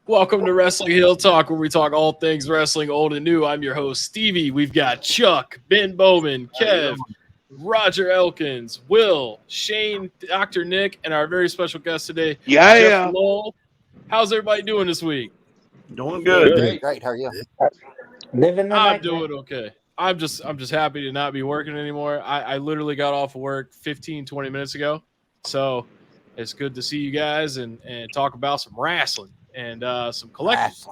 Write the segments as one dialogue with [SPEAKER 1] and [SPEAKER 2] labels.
[SPEAKER 1] Welcome to Wrestling Hill Talk, where we talk all things wrestling, old and new. I'm your host, Stevie. We've got Chuck, Ben Bowman, Kev, Roger Elkins, Will, Shane, Dr. Nick, and our very special guest today, Jeff Lull. How's everybody doing this week?
[SPEAKER 2] Doing good.
[SPEAKER 3] Great. How are you?
[SPEAKER 4] Living the
[SPEAKER 1] I'm doing okay. I'm just happy to not be working anymore. I literally got off of work 15, 20 minutes ago. So it's good to see you guys and talk about some wrestling and some collections.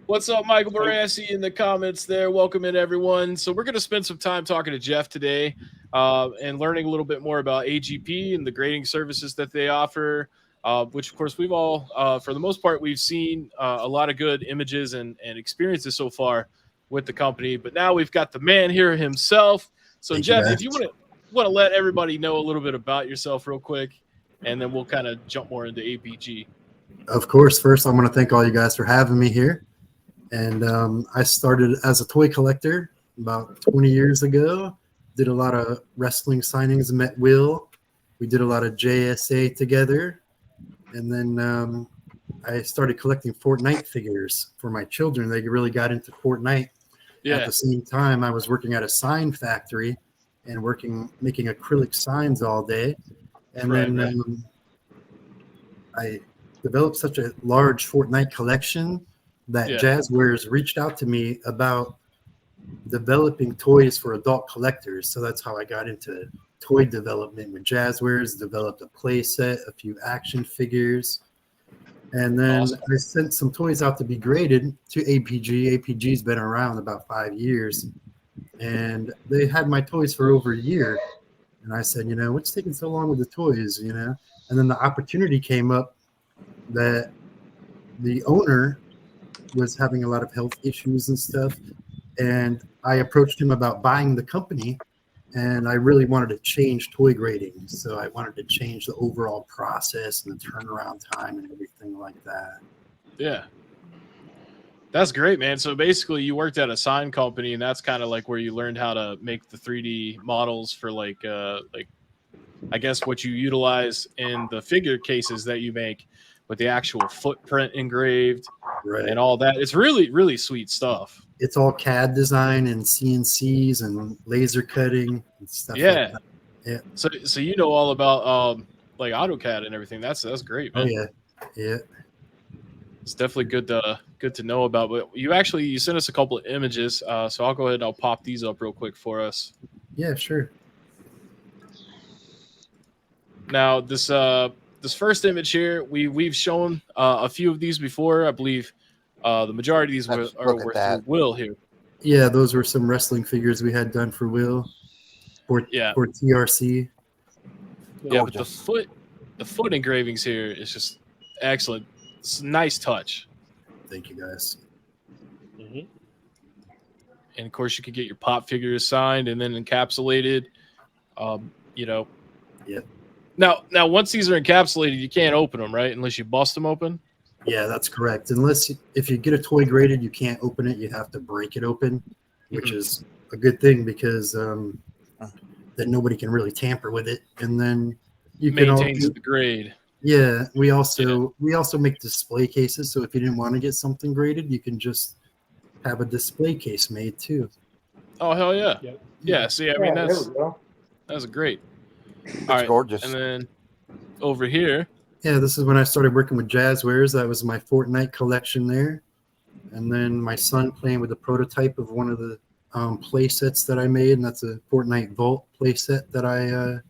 [SPEAKER 1] What's up, Michael Barassi in the comments there? Welcome in, everyone. So we're going to spend some time talking to Jeff today and learning a little bit more about AGP and the grading services that they offer, which, of course, we've all, for the most part, we've seen a lot of good images and experiences so far with the company. But now we've got the man here himself. So, Jeff, if you want to let everybody know a little bit about yourself real quick, and then we'll kind of jump more into APG.
[SPEAKER 5] Of course. First, I want to thank all you guys for having me here. And I started as a toy collector about 20 years ago. Did a lot of wrestling signings, met Will. We did a lot of JSA together. And then I started collecting Fortnite figures for my children. They really got into Fortnite. Yeah. At the same time, I was working at a sign factory and making acrylic signs all day. And then I developed such a large Fortnite collection that Jazzwares reached out to me about developing toys for adult collectors. So that's how I got into toy development with Jazzwares, developed a play set, a few action figures. And then I sent some toys out to be graded to APG. APG's been around about 5 years. And they had my toys for over a year. And I said, what's taking so long with the toys, And then the opportunity came up that the owner was having a lot of health issues and stuff. And I approached him about buying the company. And I really wanted to change toy grading. So I wanted to change the overall process and the turnaround time and everything like that.
[SPEAKER 1] Yeah. That's great, man. So basically you worked at a sign company, and that's kind of like where you learned how to make the 3D models for like I guess what you utilize in the figure cases that you make with the actual footprint engraved and all that. It's really, really sweet stuff.
[SPEAKER 5] It's all CAD design and CNCs and laser cutting and stuff like that. Yeah.
[SPEAKER 1] So you know all about like AutoCAD and everything. That's great, man.
[SPEAKER 5] Oh yeah.
[SPEAKER 1] It's definitely good to know about. But you sent us a couple of images, so I'll go ahead and I'll pop these up real quick for us.
[SPEAKER 5] Yeah, sure.
[SPEAKER 1] Now this first image here, we've shown a few of these before. I believe the majority of these were through Will here.
[SPEAKER 5] Yeah, those were some wrestling figures we had done for Will for TRC.
[SPEAKER 1] Yeah, but the foot engravings here is just excellent. It's a nice touch.
[SPEAKER 5] Thank you, guys.
[SPEAKER 1] Mm-hmm. And of course, you could get your pop figures signed and then encapsulated.
[SPEAKER 5] Yeah.
[SPEAKER 1] Now, once these are encapsulated, you can't open them, right? Unless you bust them open.
[SPEAKER 5] Yeah, that's correct. If you get a toy graded, you can't open it. You have to break it open, which is a good thing because then nobody can really tamper with it. And then you
[SPEAKER 1] maintains the grade.
[SPEAKER 5] Yeah, we also make display cases. So if you didn't want to get something graded, you can just have a display case made too.
[SPEAKER 1] Oh hell yeah! Yeah. See, I mean that's great. All right,
[SPEAKER 3] gorgeous.
[SPEAKER 1] And then over here.
[SPEAKER 5] Yeah, this is when I started working with Jazzwares. That was my Fortnite collection there. And then my son playing with a prototype of one of the play sets that I made, and that's a Fortnite Vault play set that I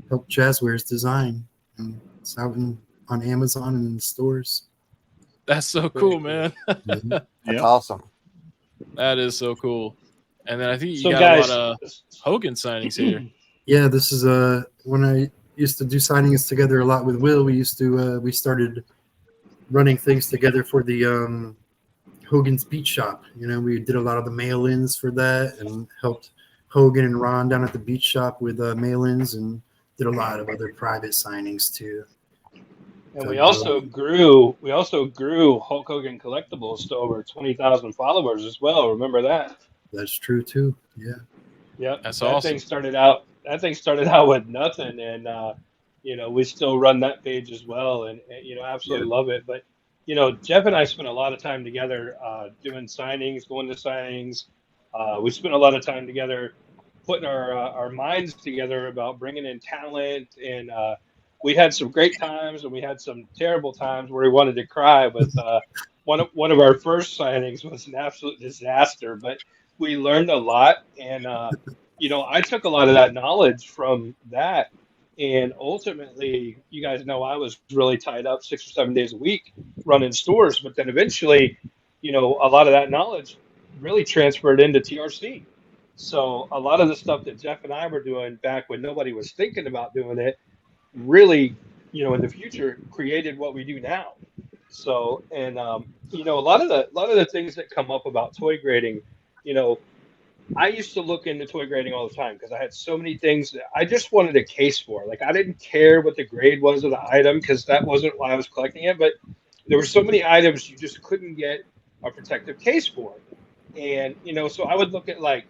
[SPEAKER 5] helped Jazzwares design. And it's out on Amazon and in the stores.
[SPEAKER 1] That's so cool, man.
[SPEAKER 3] That's awesome.
[SPEAKER 1] That is so cool. And then I think you got a lot of Hogan signings here.
[SPEAKER 5] Yeah, this is when I used to do signings together a lot with Will. We started running things together for the Hogan's Beach Shop. We did a lot of the mail-ins for that and helped Hogan and Ron down at the beach shop with mail-ins and did a lot of other private signings too.
[SPEAKER 4] And we also grew Hulk Hogan Collectibles to over 20,000 followers as well. Remember that?
[SPEAKER 5] That's true too. Yeah.
[SPEAKER 4] Yep.
[SPEAKER 1] That's awesome.
[SPEAKER 4] That thing started out with nothing, and we still run that page as well, and absolutely love it. But Jeff and I spent a lot of time together doing signings, going to signings. We spent a lot of time together putting our minds together about bringing in talent, and we had some great times and we had some terrible times where we wanted to cry. With one of our first signings was an absolute disaster, but we learned a lot, and I took a lot of that knowledge from that. And ultimately, you guys know I was really tied up 6 or 7 days a week running stores, but then eventually, a lot of that knowledge really transferred into TRC. So a lot of the stuff that Jeff and I were doing back when nobody was thinking about doing it really, in the future created what we do now. So, and a lot of the things that come up about toy grading, you know, I used to look into toy grading all the time because I had so many things that I just wanted a case for. Like I didn't care what the grade was of the item because that wasn't why I was collecting it, but there were so many items you just couldn't get a protective case for. And so I would look at like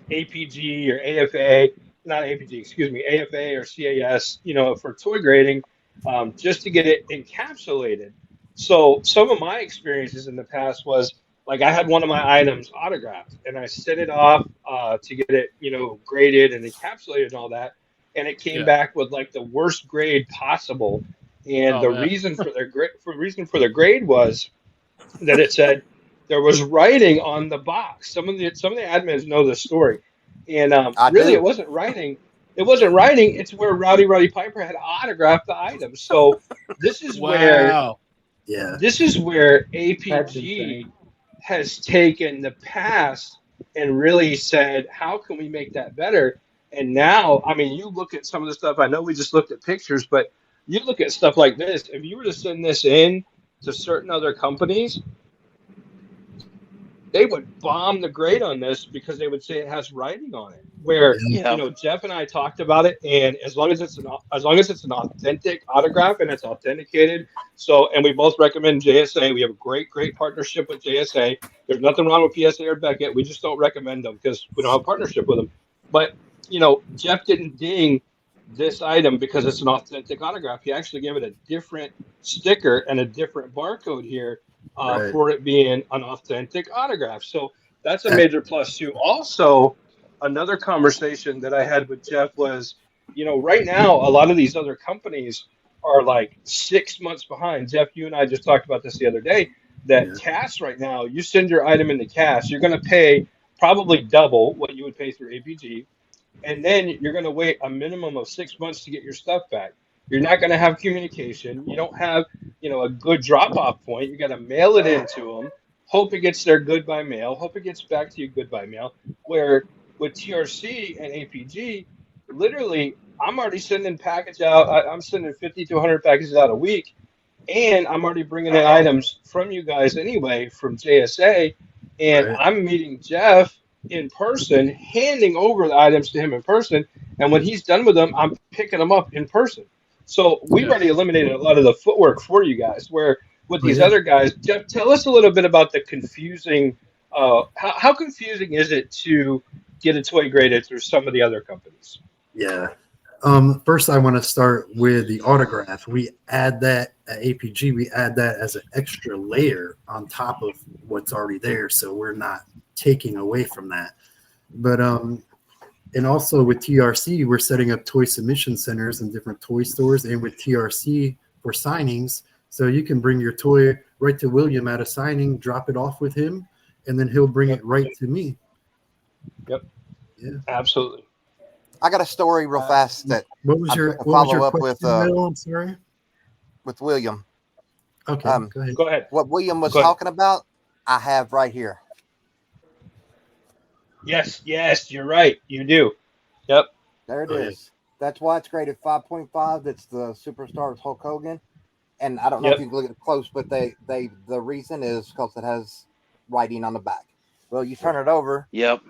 [SPEAKER 4] APG or AFA, not APG, excuse me, AFA or CAS, for toy grading, just to get it encapsulated. So some of my experiences in the past was like I had one of my items autographed and I sent it off to get it, graded and encapsulated and all that. And it came back with like the worst grade possible. And the reason for the grade was that it said there was writing on the box. Some of the admins know this story, and really, it wasn't writing. It wasn't writing. It's where Rowdy Piper had autographed the item. So this is where APG has taken the past and really said, how can we make that better? And now, I mean, you look at some of the stuff. I know we just looked at pictures, but you look at stuff like this. If you were to send this in to certain other companies, they would bomb the grade on this because they would say it has writing on it. Where Jeff and I talked about it, and as long as it's an authentic autograph and it's authenticated, and we both recommend JSA. We have a great partnership with JSA. There's nothing wrong with PSA or Beckett. We just don't recommend them because we don't have a partnership with them. But Jeff didn't ding this item because it's an authentic autograph. He actually gave it a different sticker and a different barcode here. For it being an authentic autograph. So that's a major plus too. Also, another conversation that I had with Jeff was, right now, a lot of these other companies are like 6 months behind. Jeff, you and I just talked about this the other day, that CAS right now, you send your item into CAS, you're going to pay probably double what you would pay through APG. And then you're going to wait a minimum of 6 months to get your stuff back. You're not going to have communication. You don't have, a good drop-off point. You got to mail it into them. Hope it gets there good by mail. Hope it gets back to you good by mail. Where with TRC and APG, literally, I'm already sending package out. I'm sending 50 to 100 packages out a week, and I'm already bringing in items from you guys anyway from JSA, and I'm meeting Jeff in person, handing over the items to him in person, and when he's done with them, I'm picking them up in person. So we've already eliminated a lot of the footwork for you guys. Where with these other guys, Jeff, tell us a little bit about the confusing. How confusing is it to get a toy graded through some of the other companies?
[SPEAKER 5] Yeah. First, I want to start with the autograph. We add that at APG. We add that as an extra layer on top of what's already there, so we're not taking away from that. But and also with TRC, we're setting up toy submission centers in different toy stores, and with TRC for signings, so you can bring your toy right to William at a signing, drop it off with him, and then he'll bring it right to me.
[SPEAKER 4] Yep.
[SPEAKER 5] Yeah.
[SPEAKER 4] Absolutely.
[SPEAKER 3] I got a story real fast that
[SPEAKER 5] what was your question, I'm sorry.
[SPEAKER 3] With William.
[SPEAKER 5] Okay.
[SPEAKER 4] Go ahead.
[SPEAKER 3] What William was talking about, I have right here.
[SPEAKER 4] Yes, you're right. You do. Yep.
[SPEAKER 3] There it is. That's why it's graded 5.5. That's the Superstars Hulk Hogan. And I don't know if you can look at it close, but the reason is because it has writing on the back. Well, you turn it over.
[SPEAKER 2] Yep.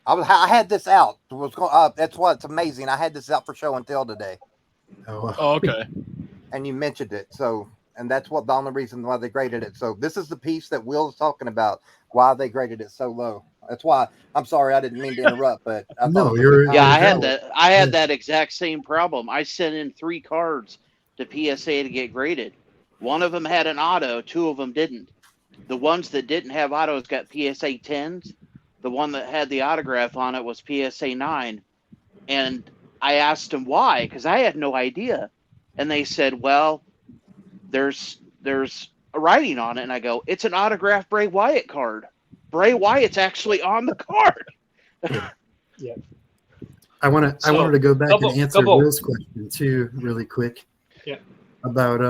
[SPEAKER 3] I had this out. That's what's amazing. I had this out for show and tell today.
[SPEAKER 1] Oh, okay.
[SPEAKER 3] And you mentioned it. So, and that's the only reason why they graded it. So this is the piece that Will is talking about, why they graded it so low. That's why I'm sorry. I didn't mean to interrupt, but I
[SPEAKER 5] No,
[SPEAKER 3] thought it was
[SPEAKER 5] you're-
[SPEAKER 3] a
[SPEAKER 6] Yeah, I
[SPEAKER 3] comment.
[SPEAKER 6] had that. I had that exact same problem. I sent in 3 cards to PSA to get graded. One of them had an auto, 2 of them didn't. The ones that didn't have autos got PSA 10s. The one that had the autograph on it was PSA 9. And I asked them why, because I had no idea. And they said, well, there's a writing on it. And I go, it's an autographed Bray Wyatt card. Bray Wyatt's actually on the card.
[SPEAKER 4] Yeah.
[SPEAKER 5] I wanted to go back and answer Will's question too, really quick.
[SPEAKER 4] Yeah.
[SPEAKER 5] About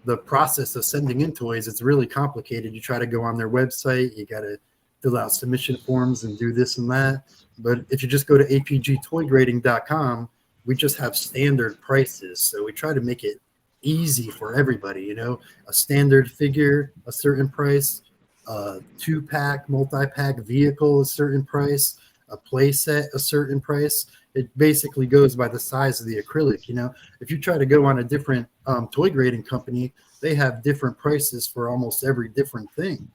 [SPEAKER 5] the process of sending in toys. It's really complicated. You try to go on their website, you got to fill out submission forms and do this and that. But if you just go to apgtoygrading.com, we just have standard prices. So we try to make it easy for everybody. You know, a standard figure, a certain price, a 2-pack, multi-pack vehicle, a certain price, a play set, a certain price. It basically goes by the size of the acrylic. You know, if you try to go on a different toy grading company, they have different prices for almost every different thing.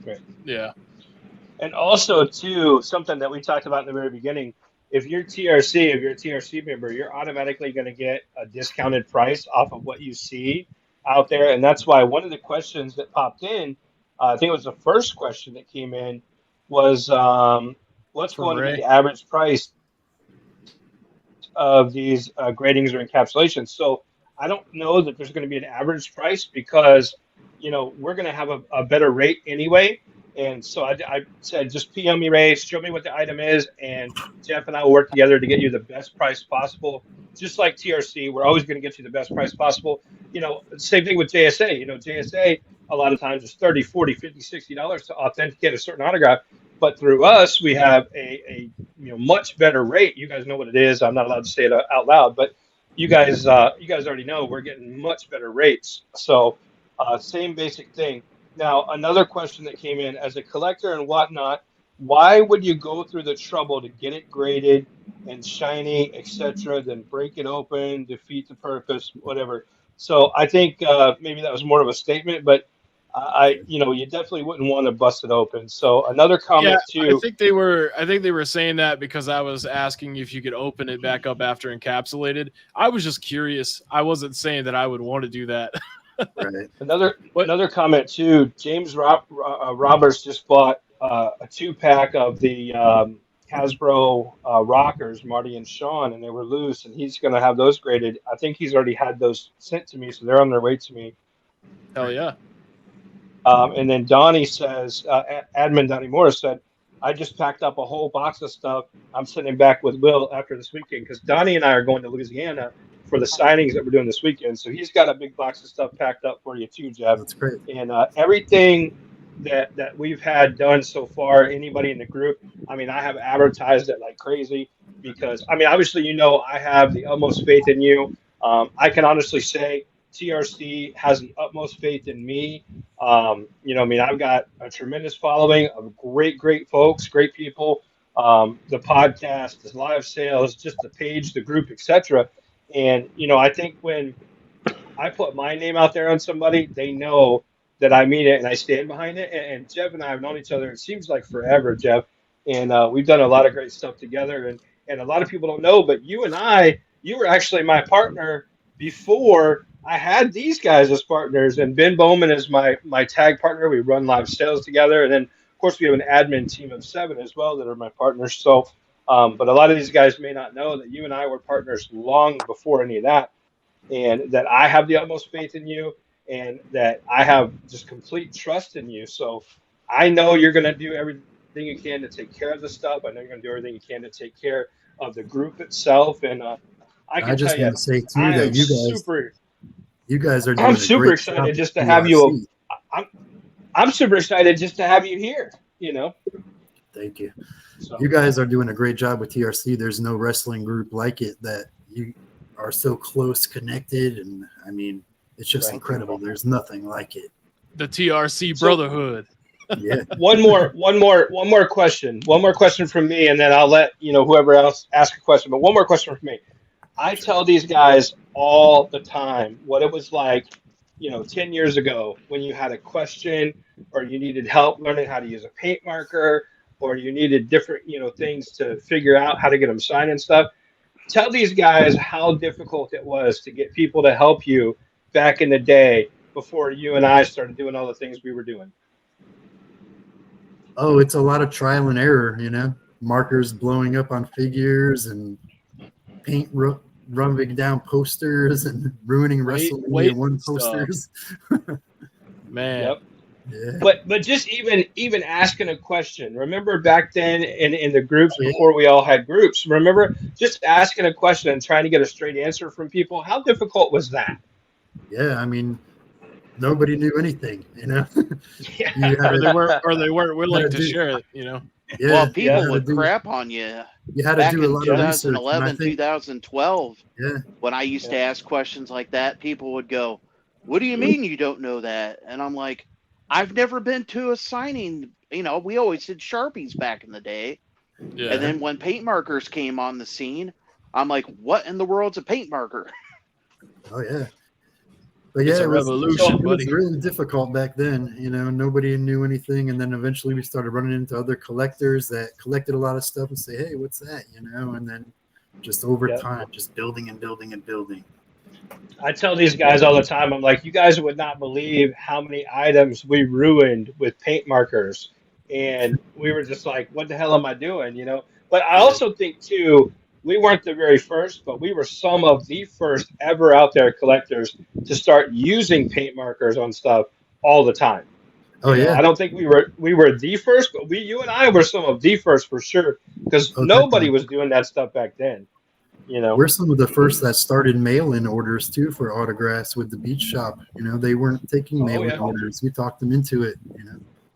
[SPEAKER 4] Right.
[SPEAKER 1] Yeah.
[SPEAKER 4] And also, too, something that we talked about in the very beginning, if you're a TRC member, you're automatically going to get a discounted price off of what you see out there. And that's why one of the questions that popped in, I think it was the first question that came in, was what's going to be the average price of these gradings or encapsulations. So I don't know that there's going to be an average price because, you know, we're going to have a better rate anyway. And so I said, just PM me, Ray, show me what the item is, and Jeff and I will work together to get you the best price possible. Just like TRC, we're always going to get you the best price possible. You know, same thing with JSA. You know, JSA a lot of times is $30, $40, $50, $60 to authenticate a certain autograph. But through us, we have a much better rate. You guys know what it is. I'm not allowed to say it out loud, but you guys already know we're getting much better rates. So same basic thing. Now, another question that came in, as a collector and whatnot, why would you go through the trouble to get it graded and shiny, etc., then break it open, defeat the purpose, whatever? So I think maybe that was more of a statement, but you definitely wouldn't want to bust it open. So another comment too.
[SPEAKER 1] I think they were saying that because I was asking if you could open it back up after encapsulated. I was just curious. I wasn't saying that I would want to do that.
[SPEAKER 5] Right.
[SPEAKER 4] Another comment too. James Roberts just bought a 2-pack of the Hasbro rockers, Marty and Sean, and they were loose, and he's going to have those graded. I think he's already had those sent to me, so they're on their way to me.
[SPEAKER 1] Hell yeah.
[SPEAKER 4] And then Donnie says, admin Donnie Morris said, I just packed up a whole box of stuff. I'm sending back with Will after this weekend because Donnie and I are going to Louisiana for the signings that we're doing this weekend. So he's got a big box of stuff packed up for you too, Jeff.
[SPEAKER 5] That's great.
[SPEAKER 4] And everything that we've had done so far, anybody in the group, I mean, I have advertised it like crazy because, I mean, obviously, you know, I have the utmost faith in you. I can honestly say TRC has the utmost faith in me. I've got a tremendous following of great folks, great people. The podcast, the live sales, just the page, the group, etc. And, I think when I put my name out there on somebody, they know that I mean it and I stand behind it. And Jeff and I have known each other, it seems like forever, Jeff. And we've done a lot of great stuff together. And a lot of people don't know, but you were actually my partner before I had these guys as partners. And Ben Bowman is my tag partner. We run live sales together. And then, of course, we have an admin team of 7 as well that are my partners. So, but a lot of these guys may not know that you and I were partners long before any of that, and that I have the utmost faith in you, and that I have just complete trust in you. So I know you're going to do everything you can to take care of the stuff. I know you're going to do everything you can to take care of the group itself. And I just want
[SPEAKER 5] to say too that you guys are doing
[SPEAKER 4] I'm super excited just to have you. I'm super excited just to have you here.
[SPEAKER 5] Thank you. So, you guys are doing a great job with TRC. There's no wrestling group like it that you are so close connected, and I mean, it's just incredible. There's nothing like it.
[SPEAKER 1] The TRC brotherhood.
[SPEAKER 5] Yeah.
[SPEAKER 4] One more question. One more question from me, and then I'll let whoever else ask a question. But one more question from me. I tell these guys all the time what it was like, 10 years ago when you had a question or you needed help learning how to use a paint marker or you needed different, things to figure out how to get them signed and stuff, tell these guys how difficult it was to get people to help you back in the day before you and I started doing all the things we were doing.
[SPEAKER 5] Oh, it's a lot of trial and error, markers blowing up on figures and paint rubbing down posters and ruining WrestleMania 1 posters.
[SPEAKER 1] Man.
[SPEAKER 4] Yep.
[SPEAKER 5] Yeah.
[SPEAKER 4] But just even asking a question. Remember back then in the groups before we all had groups, remember just asking a question and trying to get a straight answer from people? How difficult was that?
[SPEAKER 5] Yeah, I mean, nobody knew anything,
[SPEAKER 4] Yeah.
[SPEAKER 1] Or they weren't willing to share it,
[SPEAKER 5] Yeah,
[SPEAKER 6] well, people would crap on you.
[SPEAKER 5] You had to
[SPEAKER 6] back
[SPEAKER 5] do a
[SPEAKER 6] in
[SPEAKER 5] lot
[SPEAKER 6] 2011,
[SPEAKER 5] of research.
[SPEAKER 6] 2012.
[SPEAKER 5] Yeah.
[SPEAKER 6] When I used to ask questions like that, people would go, "What do you mean you don't know that?" And I'm like, "I've never been to a signing. We always did Sharpies back in the day."
[SPEAKER 1] Yeah.
[SPEAKER 6] And then when paint markers came on the scene, I'm like, "What in the world's a paint marker?"
[SPEAKER 5] Oh yeah. But
[SPEAKER 1] it's
[SPEAKER 5] yeah,
[SPEAKER 1] a revolution,
[SPEAKER 5] it was
[SPEAKER 1] buddy.
[SPEAKER 5] really difficult back then. Nobody knew anything, and then eventually we started running into other collectors that collected a lot of stuff and say, "Hey, what's that?" And then just over time, just building and building and building.
[SPEAKER 4] I tell these guys all the time, I'm like, you guys would not believe how many items we ruined with paint markers, and we were just like, what the hell am I doing? But I also think too, we weren't the very first, but we were some of the first ever out there collectors to start using paint markers on stuff all the time.
[SPEAKER 5] Oh yeah.
[SPEAKER 4] I don't think we were the first, but you and I were some of the first for sure, because nobody was doing that stuff back then.
[SPEAKER 5] We're some of the first that started mail-in orders too for autographs with the beach shop. They weren't taking mail-in orders. We talked them into it.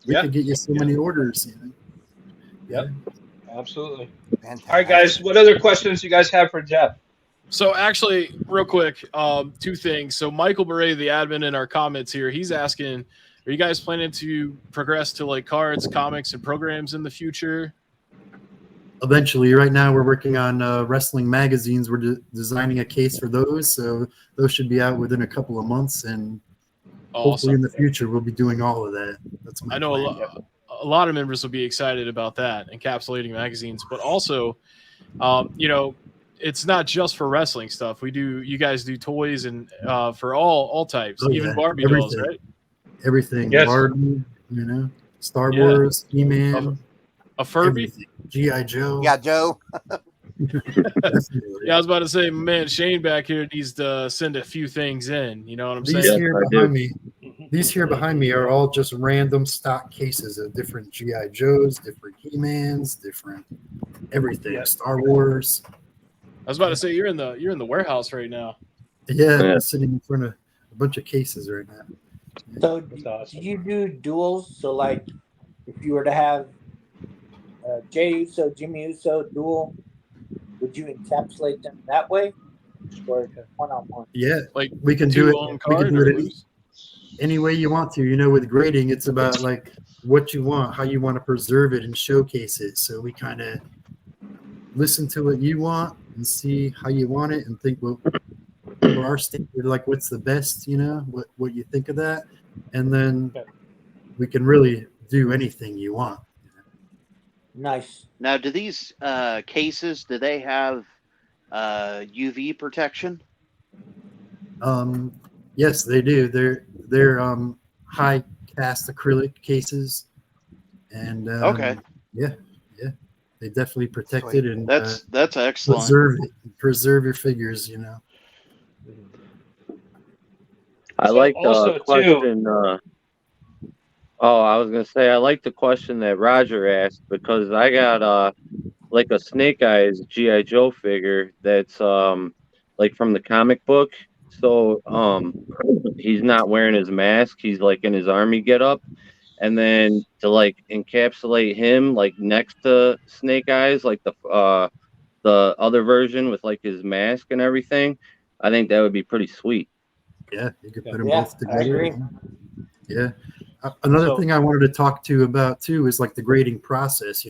[SPEAKER 5] We could get you so many orders.
[SPEAKER 4] Yep. Absolutely.
[SPEAKER 3] Fantastic.
[SPEAKER 4] All right, guys. What other questions you guys have for Jeff?
[SPEAKER 1] So actually, real quick, two things. So Michael Beret, the admin in our comments here, he's asking, are you guys planning to progress to like cards, comics, and programs in the future?
[SPEAKER 5] Eventually. Right now, we're working on wrestling magazines. We're designing a case for those, so those should be out within a couple of months, and hopefully in the future we'll be doing all of that. That's my plan.
[SPEAKER 1] A lot of members will be excited about that, encapsulating magazines, but also, it's not just for wrestling stuff. You guys do toys and for all types, even Barbie dolls, right?
[SPEAKER 5] Everything.
[SPEAKER 4] Yes.
[SPEAKER 5] Barbie, Star Wars, He-Man.
[SPEAKER 1] A Furby?
[SPEAKER 5] G.I. Joe.
[SPEAKER 3] Yeah, Joe.
[SPEAKER 1] Yeah, I was about to say, man, Shane back here needs to send a few things in. You know what I'm saying?
[SPEAKER 5] These here behind me are all just random stock cases of different G.I. Joes, different He-Mans, different everything. Yep. Star Wars.
[SPEAKER 1] I was about to say you're in the warehouse right now.
[SPEAKER 5] Yeah, I'm sitting in front of a bunch of cases right now.
[SPEAKER 7] So do you do duels? So like if you were to have Jay Uso, Jimmy Uso duel, would you encapsulate them that way? Or one-on-one?
[SPEAKER 5] Yeah,
[SPEAKER 1] like
[SPEAKER 5] we can do it. We can do it any way you want to. With grading, it's about like what you want, how you want to preserve it and showcase it. So we kind of listen to what you want and see how you want it and think, well, for our standard, like what's the best, what you think of that. And then we can really do anything you want.
[SPEAKER 7] Nice.
[SPEAKER 6] Now, do these cases, do they have UV protection?
[SPEAKER 5] Yes, they do. They're high cast acrylic cases, and yeah, they definitely protect it, and
[SPEAKER 6] that's excellent.
[SPEAKER 5] Preserve your figures.
[SPEAKER 2] I like the question. I was gonna say I like the question that Roger asked because I got like a Snake Eyes G.I. Joe figure that's like from the comic book. So he's not wearing his mask. He's like in his army getup. And then to like encapsulate him like next to Snake Eyes, like the other version with like his mask and everything, I think that would be pretty sweet.
[SPEAKER 5] Yeah, you could put them both together.
[SPEAKER 7] I agree.
[SPEAKER 5] Yeah. Another thing I wanted to talk to you about too is like the grading process.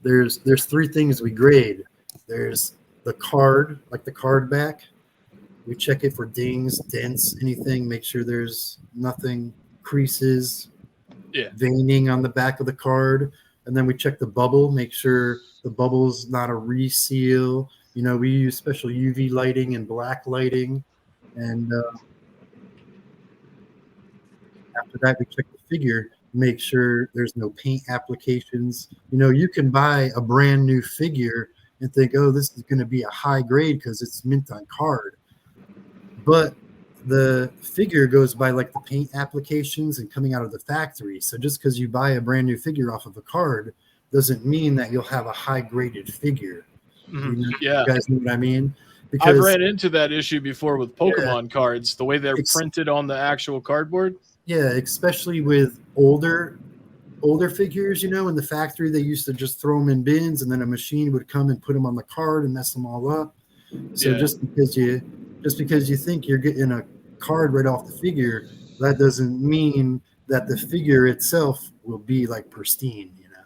[SPEAKER 5] There's three things we grade. There's the card, like the card back. We check it for dings, dents, anything. Make sure there's nothing, creases, veining on the back of the card. and then we check the bubble, make sure the bubble's not a reseal. You know, we use special UV lighting and black lighting, and after that, we check the figure, make sure there's no paint applications. You know, you can buy a brand new figure and think, oh, this is going to be a high grade because it's mint on card. But the figure goes by like the paint applications and coming out of the factory. So just because you buy a brand new figure off of a card doesn't mean that you'll have a high graded figure.
[SPEAKER 1] Mm-hmm.
[SPEAKER 5] You guys know what I mean?
[SPEAKER 1] Because I've ran into that issue before with Pokemon cards, the way they're printed on the actual cardboard.
[SPEAKER 5] Yeah, especially with older figures, you know, in the factory, they used to just throw them in bins and then a machine would come and put them on the card and mess them all up. So just because you think you're getting a card right off the figure, that doesn't mean that the figure itself will be like pristine, you know.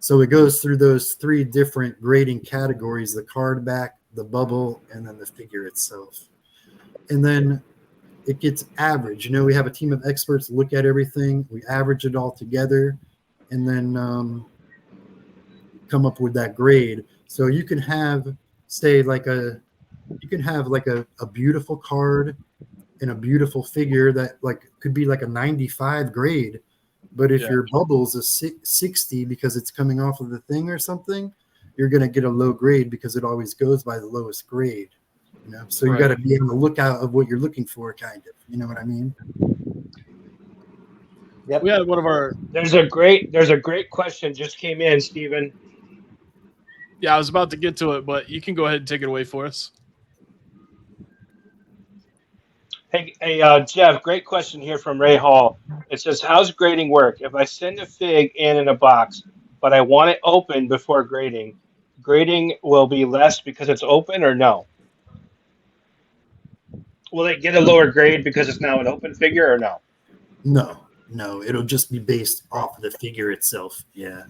[SPEAKER 5] So it goes through those 3 different grading categories: the card back, the bubble, and then the figure itself. And then it gets average. You know, we have a team of experts look at everything. We average it all together, and then come up with that grade. So you can have, say, a beautiful card and a beautiful figure that like could be like a 95 grade, but if your bubble's a 60 because it's coming off of the thing or something, you're going to get a low grade because it always goes by the lowest grade. You know, so you got to be on the lookout of what you're looking for, kind of. You know what I mean?
[SPEAKER 7] Yep.
[SPEAKER 1] We had one of our.
[SPEAKER 4] There's a great question just came in, Stephen.
[SPEAKER 1] Yeah, I was about to get to it, but you can go ahead and take it away for us.
[SPEAKER 4] Hey, Jeff, great question here from Ray Hall. It says, how's grading work? If I send a fig in a box, but I want it open before grading will be less because it's open, or no? Will it get a lower grade because it's now an open figure, or no?
[SPEAKER 5] No, it'll just be based off of the figure itself. Yeah.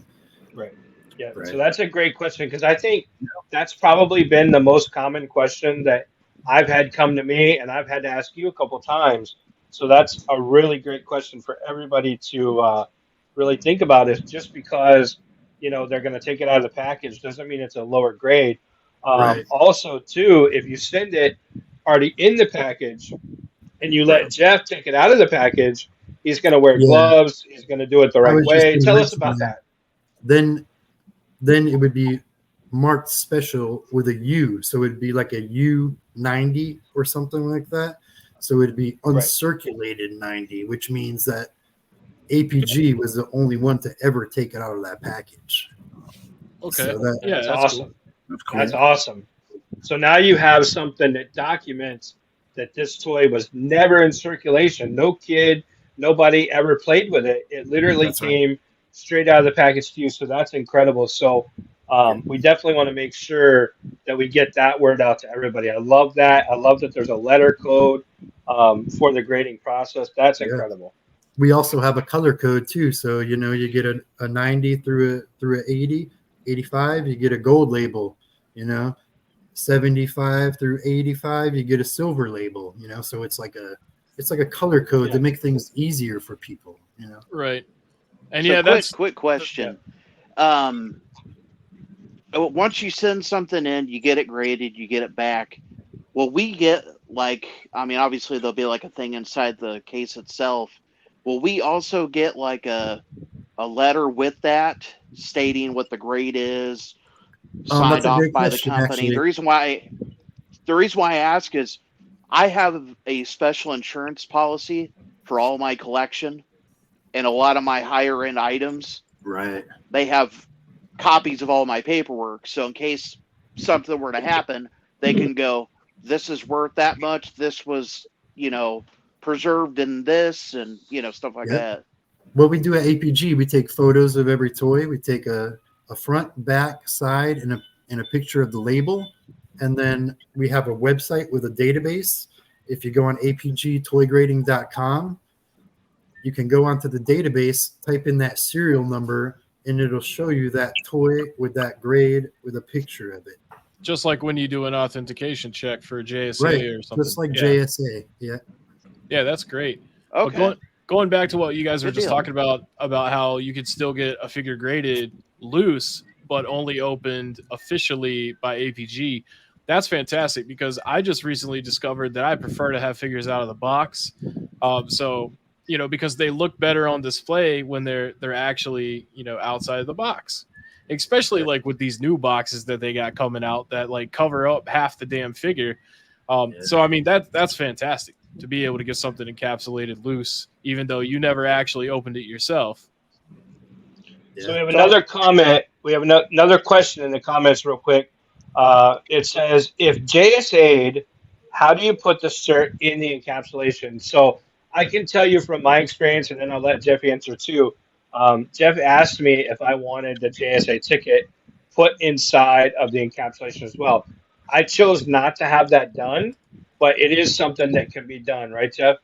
[SPEAKER 4] Right. Yeah. Right. So that's a great question, because I think that's probably been the most common question that I've had come to me, and I've had to ask you a couple times. So that's a really great question for everybody to really think about. Is just because, you know, they're going to take it out of the package doesn't mean it's a lower grade. Also, too, if you send it already in the package and you let Jeff take it out of the package, he's going to wear gloves. He's going to do it the right way. Tell us about that.
[SPEAKER 5] Then it would be marked special with a U. So it'd be like a U90 or something like that. So it'd be uncirculated 90, which means that APG was the only one to ever take it out of that package.
[SPEAKER 1] Okay.
[SPEAKER 5] So
[SPEAKER 4] that's awesome. Cool. That's awesome. So now you have something that documents that this toy was never in circulation. No kid, nobody ever played with it. It literally came straight out of the package to you. So that's incredible. So we definitely want to make sure that we get that word out to everybody. I love that. I love that there's a letter code for the grading process. That's incredible.
[SPEAKER 5] We also have a color code too. So, you know, you get a 90 through a 80, 85, you get a gold label, you know. 75 through 85, you get a silver label, you know. So it's like a color code to make things easier for people, you know.
[SPEAKER 1] Right. And
[SPEAKER 6] so
[SPEAKER 1] that's
[SPEAKER 6] quick question. Once you send something in, you get it graded, you get it back. Will we get, like, I mean, obviously there'll be like a thing inside the case itself. Will we also get like a letter with that stating what the grade is, signed off by the company? Actually. The reason why I ask is I have a special insurance policy for all my collection, and a lot of my higher end items.
[SPEAKER 5] Right.
[SPEAKER 6] They have copies of all my paperwork, so in case something were to happen, they can go, this is worth that much. This was, you know, preserved in this, and, you know, stuff like that.
[SPEAKER 5] What we do at APG, we take photos of every toy. We take a front, back, side, and a picture of the label. And then we have a website with a database. If you go on apgtoygrading.com, you can go onto the database, type in that serial number, and it'll show you that toy with that grade with a picture of it.
[SPEAKER 1] Just like when you do an authentication check for JSA or something.
[SPEAKER 5] Just like JSA, yeah.
[SPEAKER 1] Yeah, that's great.
[SPEAKER 6] Okay.
[SPEAKER 1] going back to what you guys were
[SPEAKER 6] Good
[SPEAKER 1] just
[SPEAKER 6] deal.
[SPEAKER 1] talking about how you could still get a figure graded loose, but only opened officially by APG. That's fantastic because I just recently discovered that I prefer to have figures out of the box. So because they look better on display when they're actually outside of the box, especially like with these new boxes that they got coming out that like cover up half the damn figure. So I mean that's fantastic to be able to get something encapsulated loose, even though you never actually opened it yourself.
[SPEAKER 4] So we have another comment. We have another question in the comments, real quick. It says, "If JSA'd, how do you put the cert in the encapsulation?" So I can tell you from my experience, and then I'll let Jeff answer too. Jeff asked me if I wanted the JSA ticket put inside of the encapsulation as well. I chose not to have that done, but it is something that can be done, right, Jeff?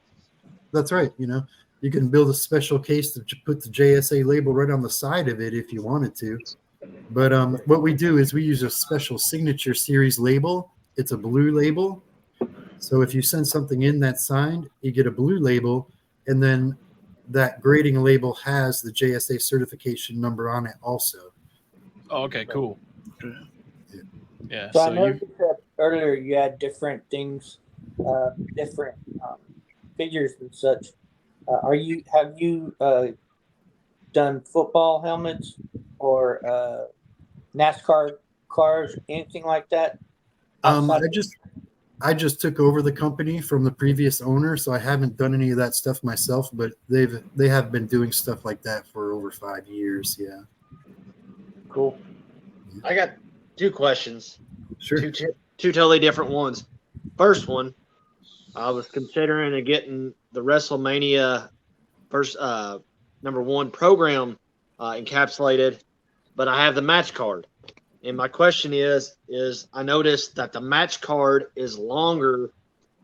[SPEAKER 5] That's right. You can build a special case to put the JSA label right on the side of it if you wanted to. But what we do is we use a special signature series label. It's a blue label. So if you send something in that's signed, you get a blue label, and then that grading label has the JSA certification number on it also.
[SPEAKER 1] Oh, okay, cool. Yeah.
[SPEAKER 7] So I know you said earlier you had different things, different figures and such. Have you done football helmets or NASCAR cars, anything like that?
[SPEAKER 5] I just took over the company from the previous owner, so I haven't done any of that stuff myself. But they have been doing stuff like that for over 5 years. Yeah.
[SPEAKER 7] Cool.
[SPEAKER 8] I got 2 questions.
[SPEAKER 5] Sure.
[SPEAKER 8] Two totally different ones. First one, I was considering getting the WrestleMania first number 1 program encapsulated, but I have the match card. And my question is I noticed that the match card is longer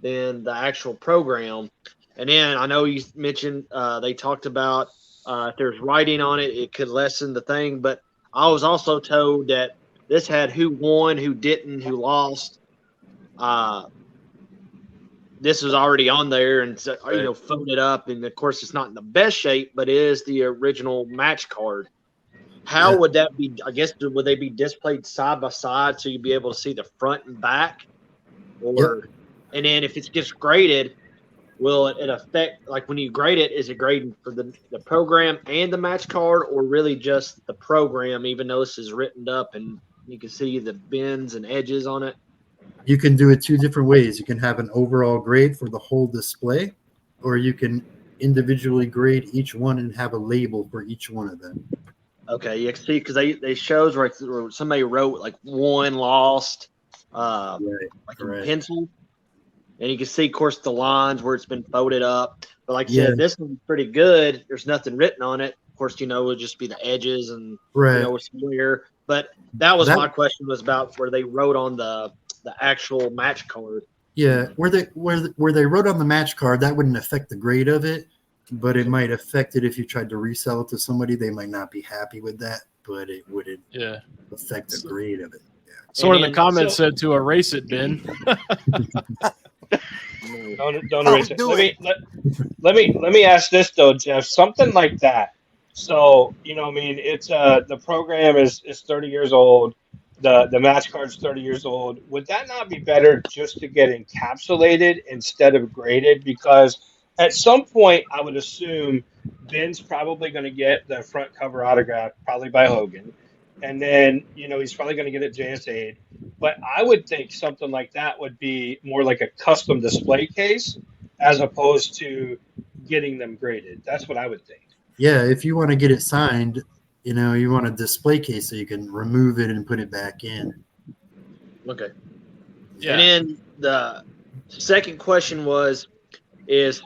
[SPEAKER 8] than the actual program. And then I know you mentioned they talked about if there's writing on it, it could lessen the thing. But I was also told that this had who won, who didn't, who lost. This was already on there and folded up. And, of course, it's not in the best shape, but it is the original match card. How would that be? I guess would they be displayed side by side so you'd be able to see the front and back? Or and then if it gets graded, will it affect like when you grade it? Is it grading for the program and the match card, or really just the program? Even though this is written up and you can see the bends and edges on it.
[SPEAKER 5] You can do it 2 different ways. You can have an overall grade for the whole display, or you can individually grade each one and have a label for each one of them.
[SPEAKER 8] Okay, you can see because they shows where somebody wrote like won, lost, in pencil, and you can see, of course, the lines where it's been folded up. But like I said, this one's pretty good. There's nothing written on it. Of course, it'll just be the edges and it's clear. But that was my question was about where they wrote on the actual match card.
[SPEAKER 5] Yeah, where they wrote on the match card, that wouldn't affect the grade of it. But it might affect it if you tried to resell it to somebody. They might not be happy with that, but it wouldn't affect the grade of it. Yeah.
[SPEAKER 1] So one of the comments said to erase it, Ben.
[SPEAKER 4] Don't erase it. Let me ask this though, Jeff. Something like that. So it's the program is 30 years old. The match card's 30 years old. Would that not be better just to get encapsulated instead of graded? Because at some point, I would assume Ben's probably going to get the front cover autograph, probably by Hogan. And then, he's probably going to get it JSA'd. But I would think something like that would be more like a custom display case as opposed to getting them graded. That's what I would think.
[SPEAKER 5] Yeah, if you want to get it signed, you want a display case so you can remove it and put it back in.
[SPEAKER 8] Okay. Yeah. And then the second question is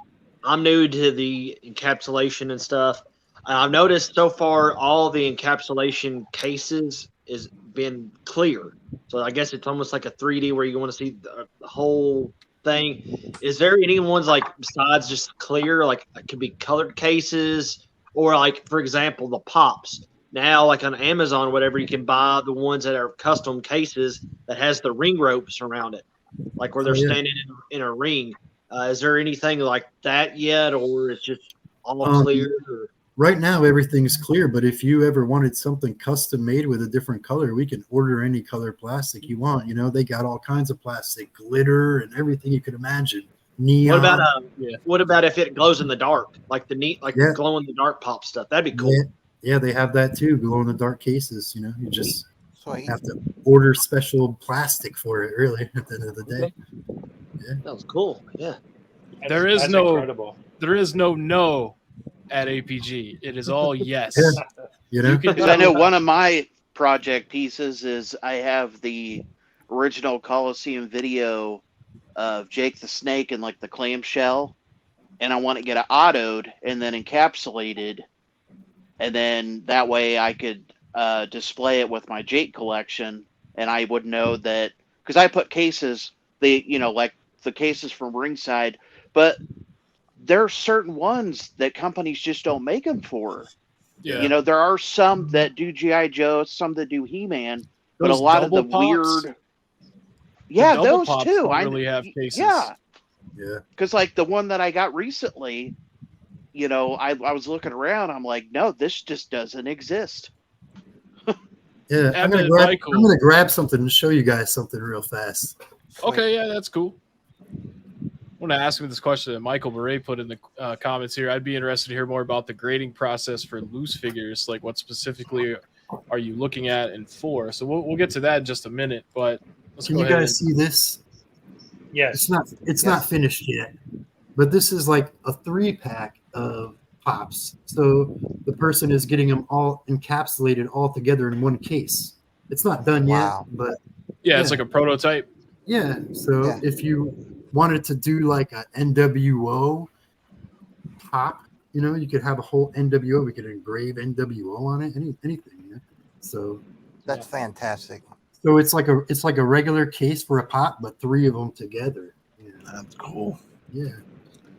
[SPEAKER 8] I'm new to the encapsulation and stuff. I've noticed so far all the encapsulation cases is been clear. So I guess it's almost like a 3D where you want to see the whole thing. Is there any ones like besides just clear, like it could be colored cases or like, for example, the pops? Now, like on Amazon or whatever, you can buy the ones that are custom cases that has the ring ropes around it, like where they're standing in a ring. Is there anything like that yet, or it's just all clear? Or?
[SPEAKER 5] Right now, everything's clear, but if you ever wanted something custom made with a different color, we can order any color plastic you want. You know, they got all kinds of plastic, glitter, and everything you could imagine. Neon.
[SPEAKER 8] What about if it glows in the dark, like glow in the dark pop stuff? That'd be cool.
[SPEAKER 5] Yeah, they have that too, glow in the dark cases. You know, you just have to order special plastic for it, really, at the end of the day. Yeah.
[SPEAKER 8] That was cool. Yeah.
[SPEAKER 1] There is no
[SPEAKER 4] incredible.
[SPEAKER 1] At APG. It is all yes.
[SPEAKER 5] You know,
[SPEAKER 6] I know one of my project pieces is I have the original Coliseum video of Jake the Snake and like the clamshell, and I want to get it autoed and then encapsulated, and then that way I could display it with my Jake collection, and I would know that because I put cases, like the cases from ringside, but there are certain ones that companies just don't make them for.
[SPEAKER 1] Yeah.
[SPEAKER 6] You know, there are some that do G.I. Joe, some that do He-Man, but a lot of the weird. Yeah, those too.
[SPEAKER 1] I really have cases.
[SPEAKER 6] Yeah. Because like the one that I got recently, you know, I was looking around. I'm like, no, this just doesn't exist.
[SPEAKER 5] Yeah, I'm gonna grab something and show you guys something real fast.
[SPEAKER 1] Okay, yeah, that's cool. I want to ask him this question that Michael Beret put in the comments here. I'd be interested to hear more about the grading process for loose figures. Like, what specifically are you looking at and for? So we'll get to that in just a minute. But
[SPEAKER 5] can you guys see this?
[SPEAKER 4] Yes.
[SPEAKER 5] It's not finished yet, but this is like a 3-pack of pops. So the person is getting them all encapsulated all together in one case. It's not done yet, but
[SPEAKER 1] it's like a prototype.
[SPEAKER 5] Yeah. So if you wanted to do like a NWO pop, you know, you could have a whole NWO. We could engrave NWO on it, anything. You know? So
[SPEAKER 3] that's fantastic.
[SPEAKER 5] So it's like a regular case for a pop, but 3 of them together. Yeah.
[SPEAKER 1] That's cool.
[SPEAKER 5] Yeah.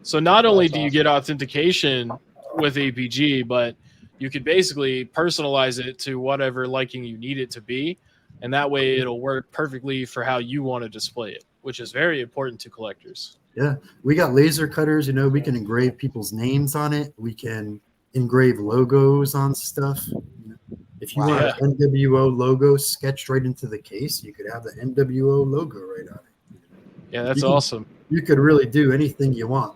[SPEAKER 1] So not only do you get authentication with APG, but you could basically personalize it to whatever liking you need it to be, and that way it'll work perfectly for how you want to display it, which is very important to collectors.
[SPEAKER 5] Yeah, we got laser cutters. You know, we can engrave people's names on it. We can engrave logos on stuff. If you want an NWO logo sketched right into the case, you could have the NWO logo right on it.
[SPEAKER 1] Yeah, that's awesome.
[SPEAKER 5] You could really do anything you want.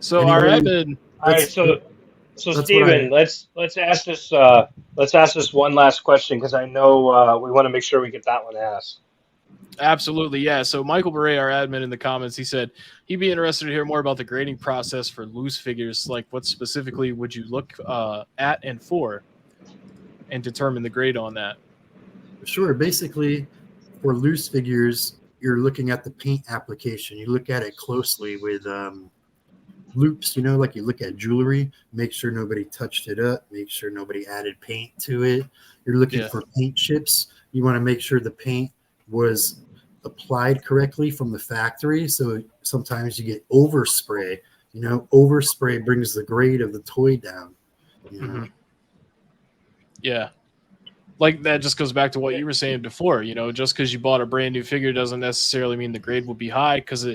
[SPEAKER 1] So our admin.
[SPEAKER 4] All right, so Steven, let's ask this one last question because I know we want to make sure we get that one asked.
[SPEAKER 1] Absolutely, yeah. So Michael Beret, our admin in the comments, he said he'd be interested to hear more about the grading process for loose figures. Like, what specifically would you look at and for, and determine the grade on that?
[SPEAKER 5] Sure. Basically, for loose figures, you're looking at the paint application. You look at it closely with loops, you know, like you look at jewelry, make sure nobody touched it up, make sure nobody added paint to it. You're looking for paint chips. You want to make sure the paint was applied correctly from the factory. So sometimes you get overspray. You know, overspray brings the grade of the toy down. You know?
[SPEAKER 1] Yeah. Like that just goes back to what you were saying before. You know, just because you bought a brand new figure doesn't necessarily mean the grade will be high, because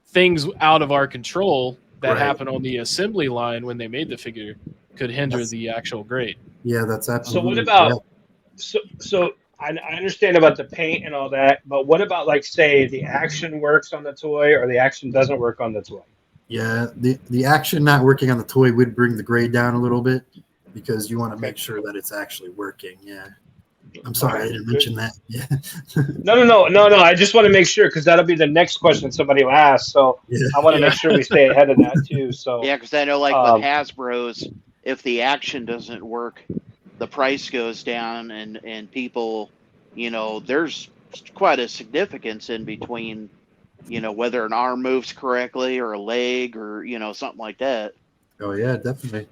[SPEAKER 1] things out of our control that happen on the assembly line when they made the figure could hinder the actual grade.
[SPEAKER 5] Yeah, that's absolutely.
[SPEAKER 4] So what about so I understand about the paint and all that, but what about, like, say the action works on the toy or the action doesn't work on the toy?
[SPEAKER 5] Yeah, the action not working on the toy would bring the grade down a little bit, because you want to make sure that it's actually working. Yeah. I'm sorry, I didn't mention that. Yeah.
[SPEAKER 4] No. I just want to make sure, because that'll be the next question somebody will ask. So I want to make sure we stay ahead of that too. So
[SPEAKER 6] yeah, because I know, like with Hasbro's, if the action doesn't work, the price goes down, and people, you know, there's quite a significance in between, you know, whether an arm moves correctly or a leg or, you know, something like that.
[SPEAKER 5] Oh yeah, definitely.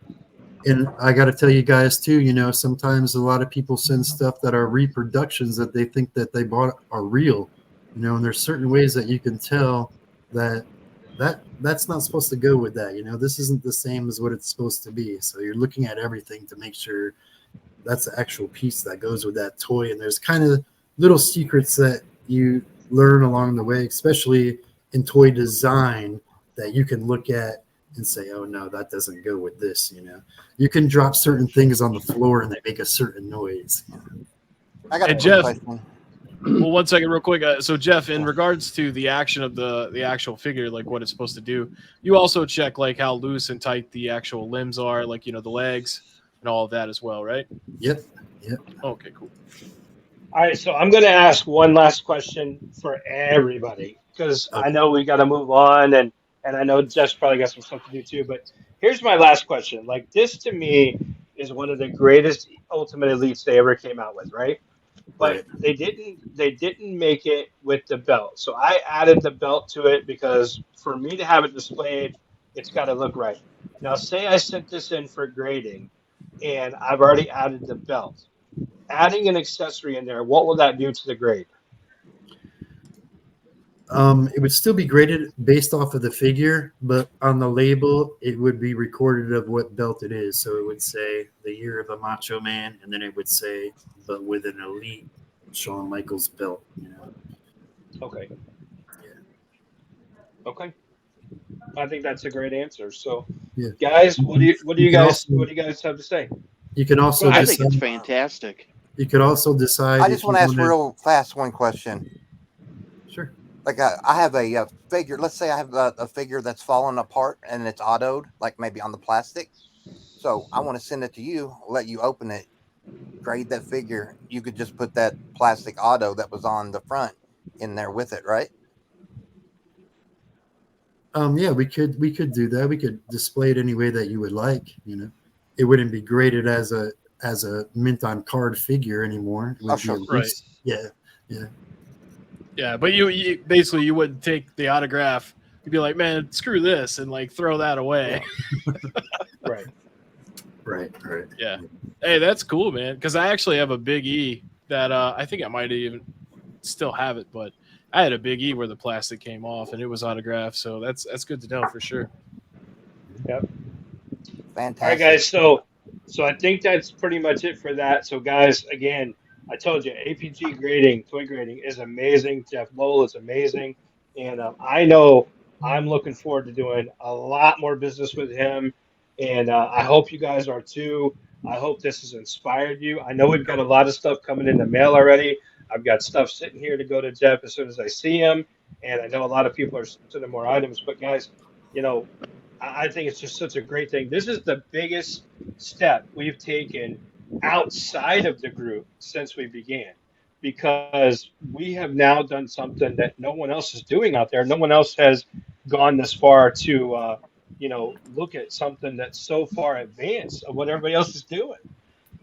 [SPEAKER 5] And I got to tell you guys too, you know, sometimes a lot of people send stuff that are reproductions that they think that they bought are real, you know, and there's certain ways that you can tell that's not supposed to go with that. You know, this isn't the same as what it's supposed to be. So you're looking at everything to make sure that's the actual piece that goes with that toy. And there's kind of little secrets that you learn along the way, especially in toy design, that you can look at and say, oh no, that doesn't go with this. You can drop certain things on the floor and they make a certain noise.
[SPEAKER 3] I got a quick
[SPEAKER 1] Jeff,
[SPEAKER 3] question.
[SPEAKER 1] well, 1 second, real quick. So, Jeff, in regards to the action of the actual figure, like what it's supposed to do, you also check like how loose and tight the actual limbs are, like the legs and all of that as well, right?
[SPEAKER 5] Yep.
[SPEAKER 1] Okay, cool.
[SPEAKER 4] All right, so I'm going to ask one last question for everybody because I know we got to move on, and I know Jeff's probably got some stuff to do too. But here's my last question: like this to me is one of the greatest Ultimate Elites they ever came out with, right? But they didn't make it with the belt, so I added the belt to it because for me to have it displayed, it's got to look right. Now, say I sent this in for grading, and I've already added the belt. Adding an accessory in there, what will that do to the grade?
[SPEAKER 5] It would still be graded based off of the figure, but on the label, it would be recorded of what belt it is. So it would say the year of a Macho Man, and then it would say, but with an elite Shawn Michaels belt.
[SPEAKER 4] Okay. Okay. I think that's a great answer. So, guys, what do you guys have to say?
[SPEAKER 5] You can also.
[SPEAKER 6] I think it's fantastic.
[SPEAKER 5] You could also decide.
[SPEAKER 3] I just want to ask real fast one question.
[SPEAKER 5] Sure.
[SPEAKER 3] Like I have a figure. Let's say I have a figure that's fallen apart and it's autoed, like maybe on the plastic. So I want to send it to you, let you open it, grade that figure. You could just put that plastic auto that was on the front in there with it, right?
[SPEAKER 5] Yeah, we could do that. We could display it any way that you would like. It wouldn't be graded as a mint on card figure anymore. It would
[SPEAKER 3] sure.
[SPEAKER 1] Right.
[SPEAKER 5] Yeah.
[SPEAKER 1] Yeah, but you basically you wouldn't take the autograph. You'd be like, man, screw this, and like throw that away.
[SPEAKER 4] Right.
[SPEAKER 1] Yeah. Hey, that's cool, man. Because I actually have a Big E that I think I might even still have it, but I had a Big E where the plastic came off and it was autographed. So that's good to know for sure.
[SPEAKER 4] Yep.
[SPEAKER 3] Fantastic.
[SPEAKER 4] All right, guys. So I think that's pretty much it for that. So, guys, again, I told you, APG grading, toy grading is amazing. Jeff Lull is amazing. And I know I'm looking forward to doing a lot more business with him. And I hope you guys are too. I hope this has inspired you. I know we've got a lot of stuff coming in the mail already. I've got stuff sitting here to go to Jeff as soon as I see him. And I know a lot of people are sending more items. But, guys, I think it's just such a great thing. This is the biggest step we've taken outside of the group since we began, because we have now done something that no one else is doing out there. No one else has gone this far to, look at something that's so far advanced of what everybody else is doing.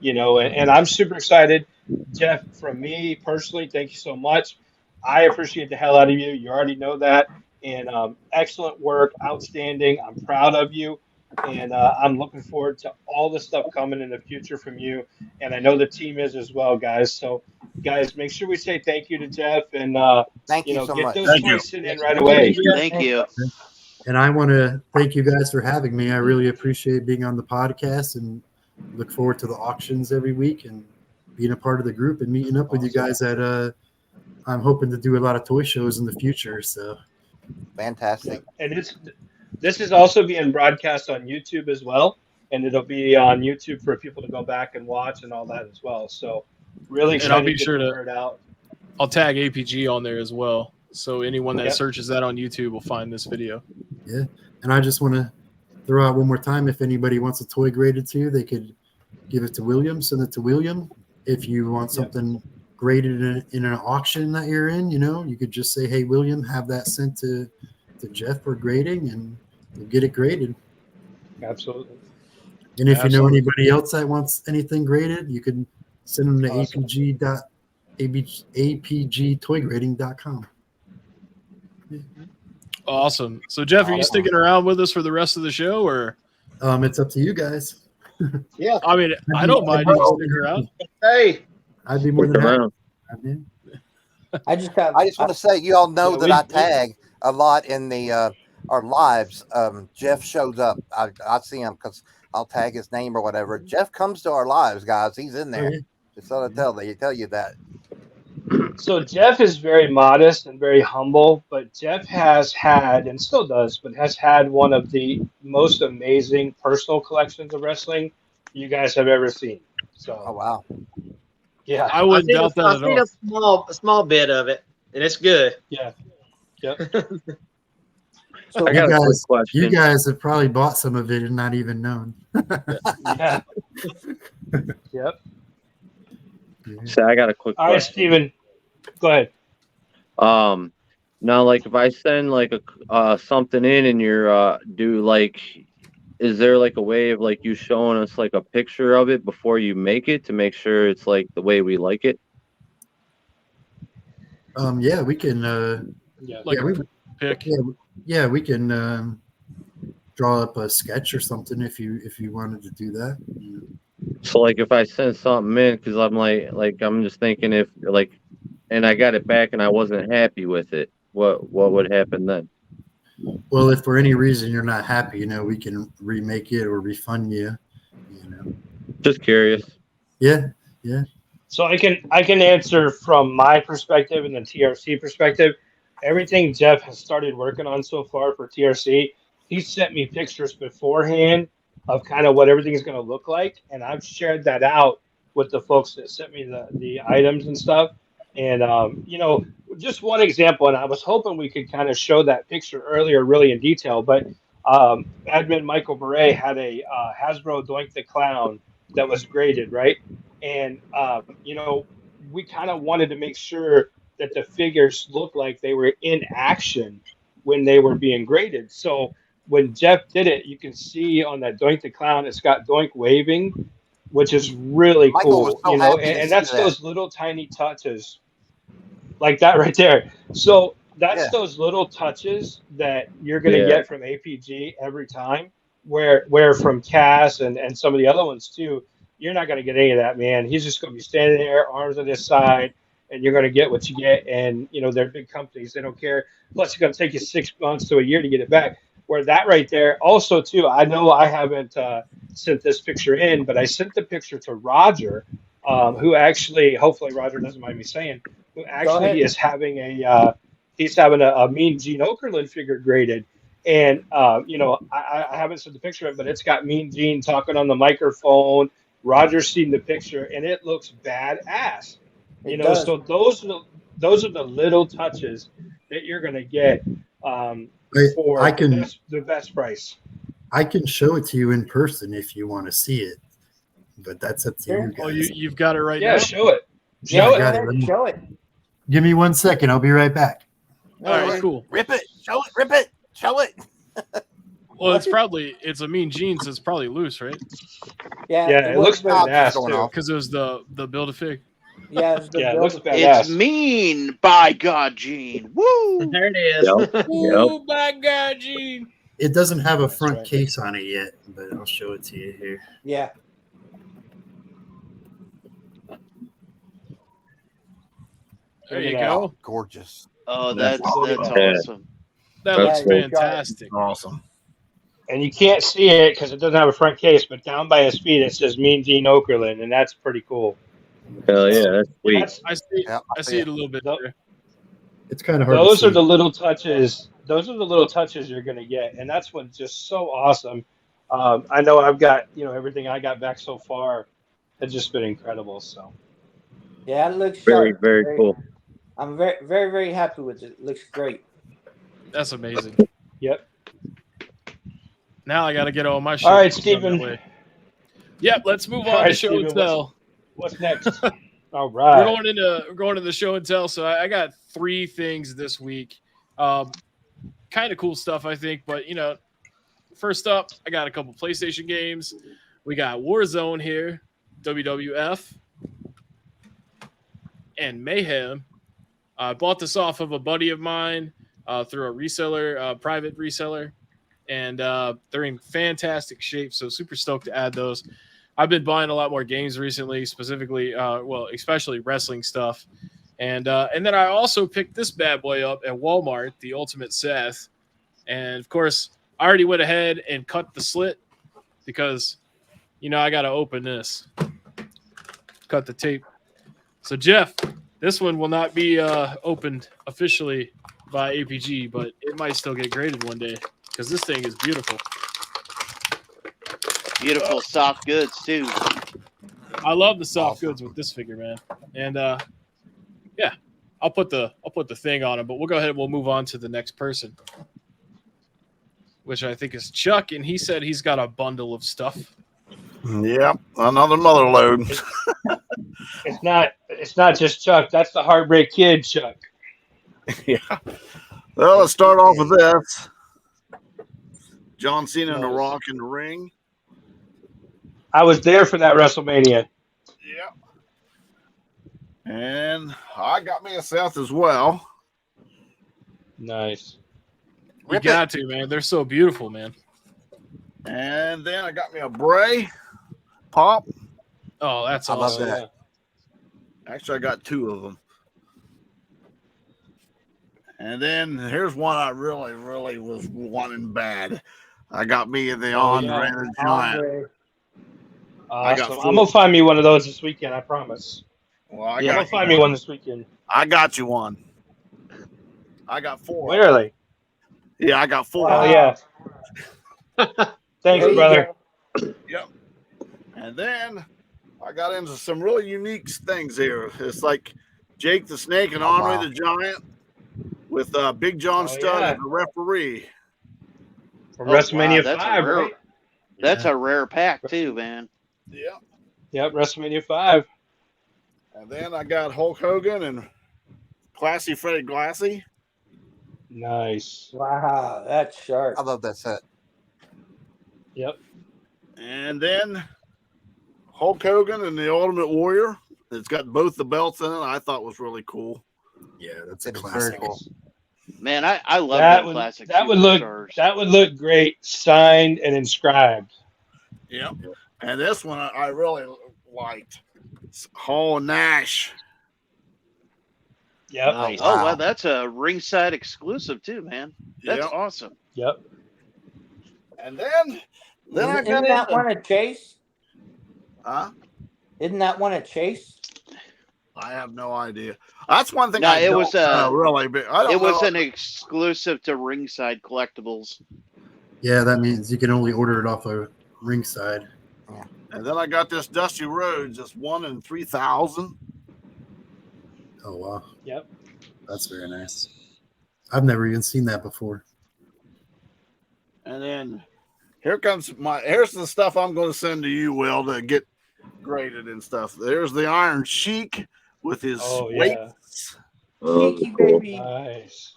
[SPEAKER 4] And I'm super excited. Jeff, from me personally, thank you so much. I appreciate the hell out of you. You already know that. And excellent work, outstanding. I'm proud of you. And I'm looking forward to all the stuff coming in the future from you. And I know the team is as well, guys. So, guys, make sure we say thank you to Jeff and,
[SPEAKER 3] thank you so
[SPEAKER 4] get
[SPEAKER 3] much.
[SPEAKER 4] those toys sent in right away.
[SPEAKER 6] Thank you.
[SPEAKER 5] And I want to thank you guys for having me. I really appreciate being on the podcast and look forward to the auctions every week and being a part of the group and meeting up with you guys at I'm hoping to do a lot of toy shows in the future. So
[SPEAKER 3] fantastic.
[SPEAKER 4] And this is also being broadcast on YouTube as well. And it'll be on YouTube for people to go back and watch and all that as well. So really excited
[SPEAKER 1] and I'll be
[SPEAKER 4] to get
[SPEAKER 1] sure
[SPEAKER 4] the
[SPEAKER 1] to
[SPEAKER 4] word out.
[SPEAKER 1] I'll tag APG on there as well. So anyone that searches that on YouTube will find this video.
[SPEAKER 5] Yeah. And I just want to throw out one more time, if anybody wants a toy graded too, they could give it to William, send it to William. If you want something graded in an auction that you're in, you could just say, hey, William, have that sent to Jeff for grading, and we'll get it graded.
[SPEAKER 4] Absolutely.
[SPEAKER 5] And if you know anybody else that wants anything graded, you can send them to apgtoygrading.com.
[SPEAKER 1] Awesome. So, Jeff, are you sticking around with us for the rest of the show, or?
[SPEAKER 5] It's up to you guys.
[SPEAKER 8] Yeah.
[SPEAKER 1] I mean, I don't mind you sticking around.
[SPEAKER 8] Hey.
[SPEAKER 5] I'd be more than happy.
[SPEAKER 7] I just
[SPEAKER 3] want to say, you all know that I tag a lot in the our lives. Jeff shows up. I see him because I'll tag his name or whatever. Jeff comes to our lives, guys. He's in there. Just so to tell you that.
[SPEAKER 4] So Jeff is very modest and very humble, but Jeff has had and still does, but has had one of the most amazing personal collections of wrestling you guys have ever seen.
[SPEAKER 3] Oh
[SPEAKER 4] So
[SPEAKER 3] wow.
[SPEAKER 4] yeah,
[SPEAKER 1] I wouldn't doubt that
[SPEAKER 8] I've
[SPEAKER 1] at
[SPEAKER 8] seen
[SPEAKER 1] all.
[SPEAKER 8] a small bit of it, and it's good.
[SPEAKER 4] yeah, yep.
[SPEAKER 7] So
[SPEAKER 2] I got a quick
[SPEAKER 5] You
[SPEAKER 2] question.
[SPEAKER 5] guys have probably bought some of it and not even known.
[SPEAKER 4] Yeah. Yep.
[SPEAKER 2] So I got a quick
[SPEAKER 4] All right,
[SPEAKER 2] question.
[SPEAKER 4] Steven, go ahead.
[SPEAKER 2] Now, like if I send like a something in and you're do like, is there like a way of like you showing us like a picture of it before you make it to make sure it's like the way we like it?
[SPEAKER 5] Yeah, we can.
[SPEAKER 4] Yeah.
[SPEAKER 1] Like
[SPEAKER 5] yeah,
[SPEAKER 1] a
[SPEAKER 5] we,
[SPEAKER 1] pick.
[SPEAKER 5] yeah, we can draw up a sketch or something if you wanted to do that.
[SPEAKER 2] So like if I send something in, because I'm like I'm just thinking if like, and I got it back and I wasn't happy with it, what would happen then?
[SPEAKER 5] Well, if for any reason you're not happy, we can remake it or refund you.
[SPEAKER 2] Just curious.
[SPEAKER 5] Yeah.
[SPEAKER 4] So I can answer from my perspective and the TRC perspective. Everything Jeff has started working on so far for TRC, he sent me pictures beforehand of kind of what everything's going to look like, and I've shared that out with the folks that sent me the items and stuff. And just one example, and I was hoping we could kind of show that picture earlier, really in detail. But admin Michael Bure had a Hasbro Doink the Clown that was graded, right? And we kind of wanted to make sure that the figures looked like they were in action when they were being graded. So when Jeff did it, you can see on that Doink the Clown, it's got Doink waving, which is really
[SPEAKER 3] Michael was
[SPEAKER 4] cool,
[SPEAKER 3] so happy to
[SPEAKER 4] and
[SPEAKER 3] see
[SPEAKER 4] that's
[SPEAKER 3] that.
[SPEAKER 4] those little tiny touches like that right there. So that's
[SPEAKER 3] Yeah.
[SPEAKER 4] those little touches that you're going to
[SPEAKER 2] Yeah.
[SPEAKER 4] get from APG every time, where from Cass and some of the other ones too, you're not going to get any of that, man. He's just going to be standing there, arms on his side, and you're going to get what you get. And they're big companies; they don't care. Plus, it's going to take you 6 months to a year to get it back. Where that right there, also too, I know I haven't sent this picture in, but I sent the picture to Roger, who actually, hopefully, Roger doesn't mind me saying, who actually
[SPEAKER 7] ahead.
[SPEAKER 4] is having he's having a Mean Gene Okerlund figure graded. And I haven't seen the picture of it, but it's got Mean Gene talking on the microphone. Roger's seen the picture, and it looks badass.
[SPEAKER 7] It does.
[SPEAKER 4] So those are the little touches that you're going to get for
[SPEAKER 5] I can
[SPEAKER 4] the best price.
[SPEAKER 5] I can show it to you in person if you want to see it, but that's up to
[SPEAKER 7] Sure.
[SPEAKER 5] you guys.
[SPEAKER 1] Oh, you've got it right
[SPEAKER 4] Yeah,
[SPEAKER 1] now?
[SPEAKER 4] show it.
[SPEAKER 5] Yeah,
[SPEAKER 4] Show
[SPEAKER 5] I
[SPEAKER 4] it.
[SPEAKER 5] got it.
[SPEAKER 7] Show it.
[SPEAKER 5] Give me 1 second. I'll be right back.
[SPEAKER 1] All right, cool.
[SPEAKER 3] Rip it. Show it. Rip it. Show it.
[SPEAKER 1] Well, it's a Mean Gene, so it's probably loose, right?
[SPEAKER 4] Yeah, it looks badass too.
[SPEAKER 1] Because it was the Build-A-Fig.
[SPEAKER 7] Yeah, it's the
[SPEAKER 4] Yeah, it looks
[SPEAKER 7] build-
[SPEAKER 4] badass.
[SPEAKER 6] It's mean, by God, Gene. Woo!
[SPEAKER 8] There it is.
[SPEAKER 2] Yep.
[SPEAKER 1] Oh my God, Gene!
[SPEAKER 5] It doesn't have a
[SPEAKER 4] That's
[SPEAKER 5] front
[SPEAKER 4] right.
[SPEAKER 5] case on it yet, but I'll show it to you here.
[SPEAKER 7] Yeah.
[SPEAKER 1] There you
[SPEAKER 4] Yeah.
[SPEAKER 1] go.
[SPEAKER 3] Gorgeous.
[SPEAKER 6] Oh, that's
[SPEAKER 2] Yeah.
[SPEAKER 6] awesome.
[SPEAKER 1] That
[SPEAKER 2] That's
[SPEAKER 1] looks
[SPEAKER 7] cool.
[SPEAKER 1] fantastic.
[SPEAKER 3] Awesome.
[SPEAKER 4] And you can't see it because it doesn't have a front case, but down by his feet it says Mean Gene Okerlund, and that's pretty cool.
[SPEAKER 2] Hell yeah, that's sweet.
[SPEAKER 4] That's,
[SPEAKER 1] I see.
[SPEAKER 3] Yeah,
[SPEAKER 1] I see it a little bit
[SPEAKER 4] Th-
[SPEAKER 1] there.
[SPEAKER 5] It's kind of hard
[SPEAKER 4] those
[SPEAKER 5] to
[SPEAKER 4] are
[SPEAKER 5] see.
[SPEAKER 4] the little touches. Those are the little touches you're going to get, and that's what's just so awesome. I know I've got everything I got back so far has just been incredible. So
[SPEAKER 7] Yeah, it looks
[SPEAKER 2] Very,
[SPEAKER 7] sharp.
[SPEAKER 2] very cool.
[SPEAKER 7] I'm very, very, very happy with it. It looks great.
[SPEAKER 1] That's amazing.
[SPEAKER 4] yep.
[SPEAKER 1] Now I got to get all my shit.
[SPEAKER 4] All right,
[SPEAKER 1] done
[SPEAKER 4] Steven.
[SPEAKER 1] that way. Yep, let's move on
[SPEAKER 4] All right,
[SPEAKER 1] to show and
[SPEAKER 4] Steven,
[SPEAKER 1] tell.
[SPEAKER 4] What's next? All right.
[SPEAKER 1] We're going to the show and tell. So I got 3 things this week. Kind of cool stuff, I think. But first up, I got a couple PlayStation games. We got Warzone here, WWF, and Mayhem. I bought this off of a buddy of mine through a reseller, private reseller, and they're in fantastic shape. So super stoked to add those. I've been buying a lot more games recently, specifically, especially wrestling stuff. And then I also picked this bad boy up at Walmart, the Ultimate Seth. And of course, I already went ahead and cut the slit because, I got to open this, cut the tape. So Jeff, This one will not be opened officially by APG, but it might still get graded one day because this thing is beautiful.
[SPEAKER 6] Beautiful soft goods too.
[SPEAKER 1] I love the soft goods with this figure, man. And yeah, I'll put the thing on him, but we'll go ahead and we'll move on to the next person, which I think is Chuck, and he said he's got a bundle of stuff.
[SPEAKER 9] Yep, another mother load.
[SPEAKER 4] It's not just Chuck. That's the Heartbreak Kid, Chuck.
[SPEAKER 9] Yeah. Well, let's start off with this. John Cena and The Rock in the ring.
[SPEAKER 4] I was there for that WrestleMania.
[SPEAKER 9] Yep. And I got me a Seth as well.
[SPEAKER 4] Nice.
[SPEAKER 1] You got to, man. They're so beautiful, man.
[SPEAKER 9] And then I got me a Bray Pop.
[SPEAKER 1] Oh, that's
[SPEAKER 3] I
[SPEAKER 1] awesome.
[SPEAKER 3] love that.
[SPEAKER 9] Actually, I got two of them. And then here's one I really, really was wanting bad. I got me the Andre the Giant.
[SPEAKER 4] Awesome. I'm gonna find me one of those this weekend. I promise.
[SPEAKER 9] Well,
[SPEAKER 4] I'm gonna find me one this weekend.
[SPEAKER 9] I got you one. I got four.
[SPEAKER 4] Really?
[SPEAKER 9] Yeah, I got four.
[SPEAKER 4] Oh yeah. Thanks, brother.
[SPEAKER 9] Yep. And then I got into some really unique things here. It's like Jake the Snake and Andre the Giant with Big John Studd as the referee.
[SPEAKER 4] From WrestleMania 5, right?
[SPEAKER 6] That's a rare pack too, man.
[SPEAKER 9] Yep.
[SPEAKER 4] Yep, WrestleMania 5.
[SPEAKER 9] And then I got Hulk Hogan and Classy Freddie Glassy.
[SPEAKER 4] Nice.
[SPEAKER 7] Wow, that's sharp.
[SPEAKER 3] I love that set.
[SPEAKER 4] Yep.
[SPEAKER 9] And then Hulk Hogan and the Ultimate Warrior. It's got both the belts in it. I thought was really cool.
[SPEAKER 5] Yeah, that's a classic.
[SPEAKER 3] Very cool.
[SPEAKER 6] Man, I love that classic.
[SPEAKER 4] That would look great signed and inscribed.
[SPEAKER 9] Yep. And this one I really liked. It's Hall Nash.
[SPEAKER 4] Yep.
[SPEAKER 6] Nice. Oh, wow, that's a ringside exclusive too, man. That's awesome.
[SPEAKER 4] Yep.
[SPEAKER 9] And then I got
[SPEAKER 7] Isn't that one a Chase?
[SPEAKER 9] Huh?
[SPEAKER 7] Isn't that one a Chase?
[SPEAKER 9] I have no idea. That's one thing
[SPEAKER 6] No,
[SPEAKER 9] I
[SPEAKER 6] it
[SPEAKER 9] don't
[SPEAKER 6] was
[SPEAKER 9] really.
[SPEAKER 6] It was an exclusive to Ringside Collectibles.
[SPEAKER 5] Yeah, that means you can only order it off of Ringside.
[SPEAKER 9] And then I got this Dusty Rhodes, just 1 in 3,000.
[SPEAKER 5] Oh wow.
[SPEAKER 4] Yep.
[SPEAKER 5] That's very nice. I've never even seen that before.
[SPEAKER 9] And then here's the stuff I'm going to send to you, Will, to get graded and stuff. There's the Iron Sheik with his weights.
[SPEAKER 7] Cheeky baby.
[SPEAKER 4] Nice.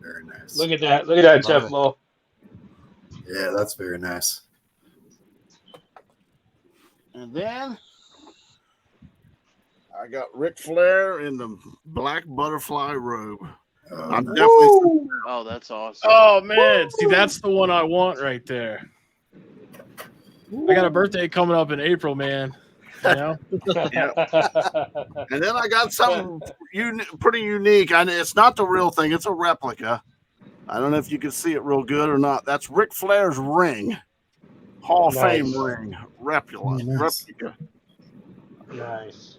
[SPEAKER 5] Very nice.
[SPEAKER 4] Look at that, Jeff Lowe.
[SPEAKER 5] Yeah, that's very nice.
[SPEAKER 9] And then I got Ric Flair in the black butterfly robe. I'm definitely.
[SPEAKER 6] Oh, that's awesome.
[SPEAKER 1] Oh man, see, that's the one I want right there. I got a birthday coming up in April, man. You know?
[SPEAKER 9] And then I got something pretty unique. It's not the real thing; it's a replica. I don't know if you can see it real good or not. That's Ric Flair's ring, Hall of Fame ring, replica.
[SPEAKER 4] Nice.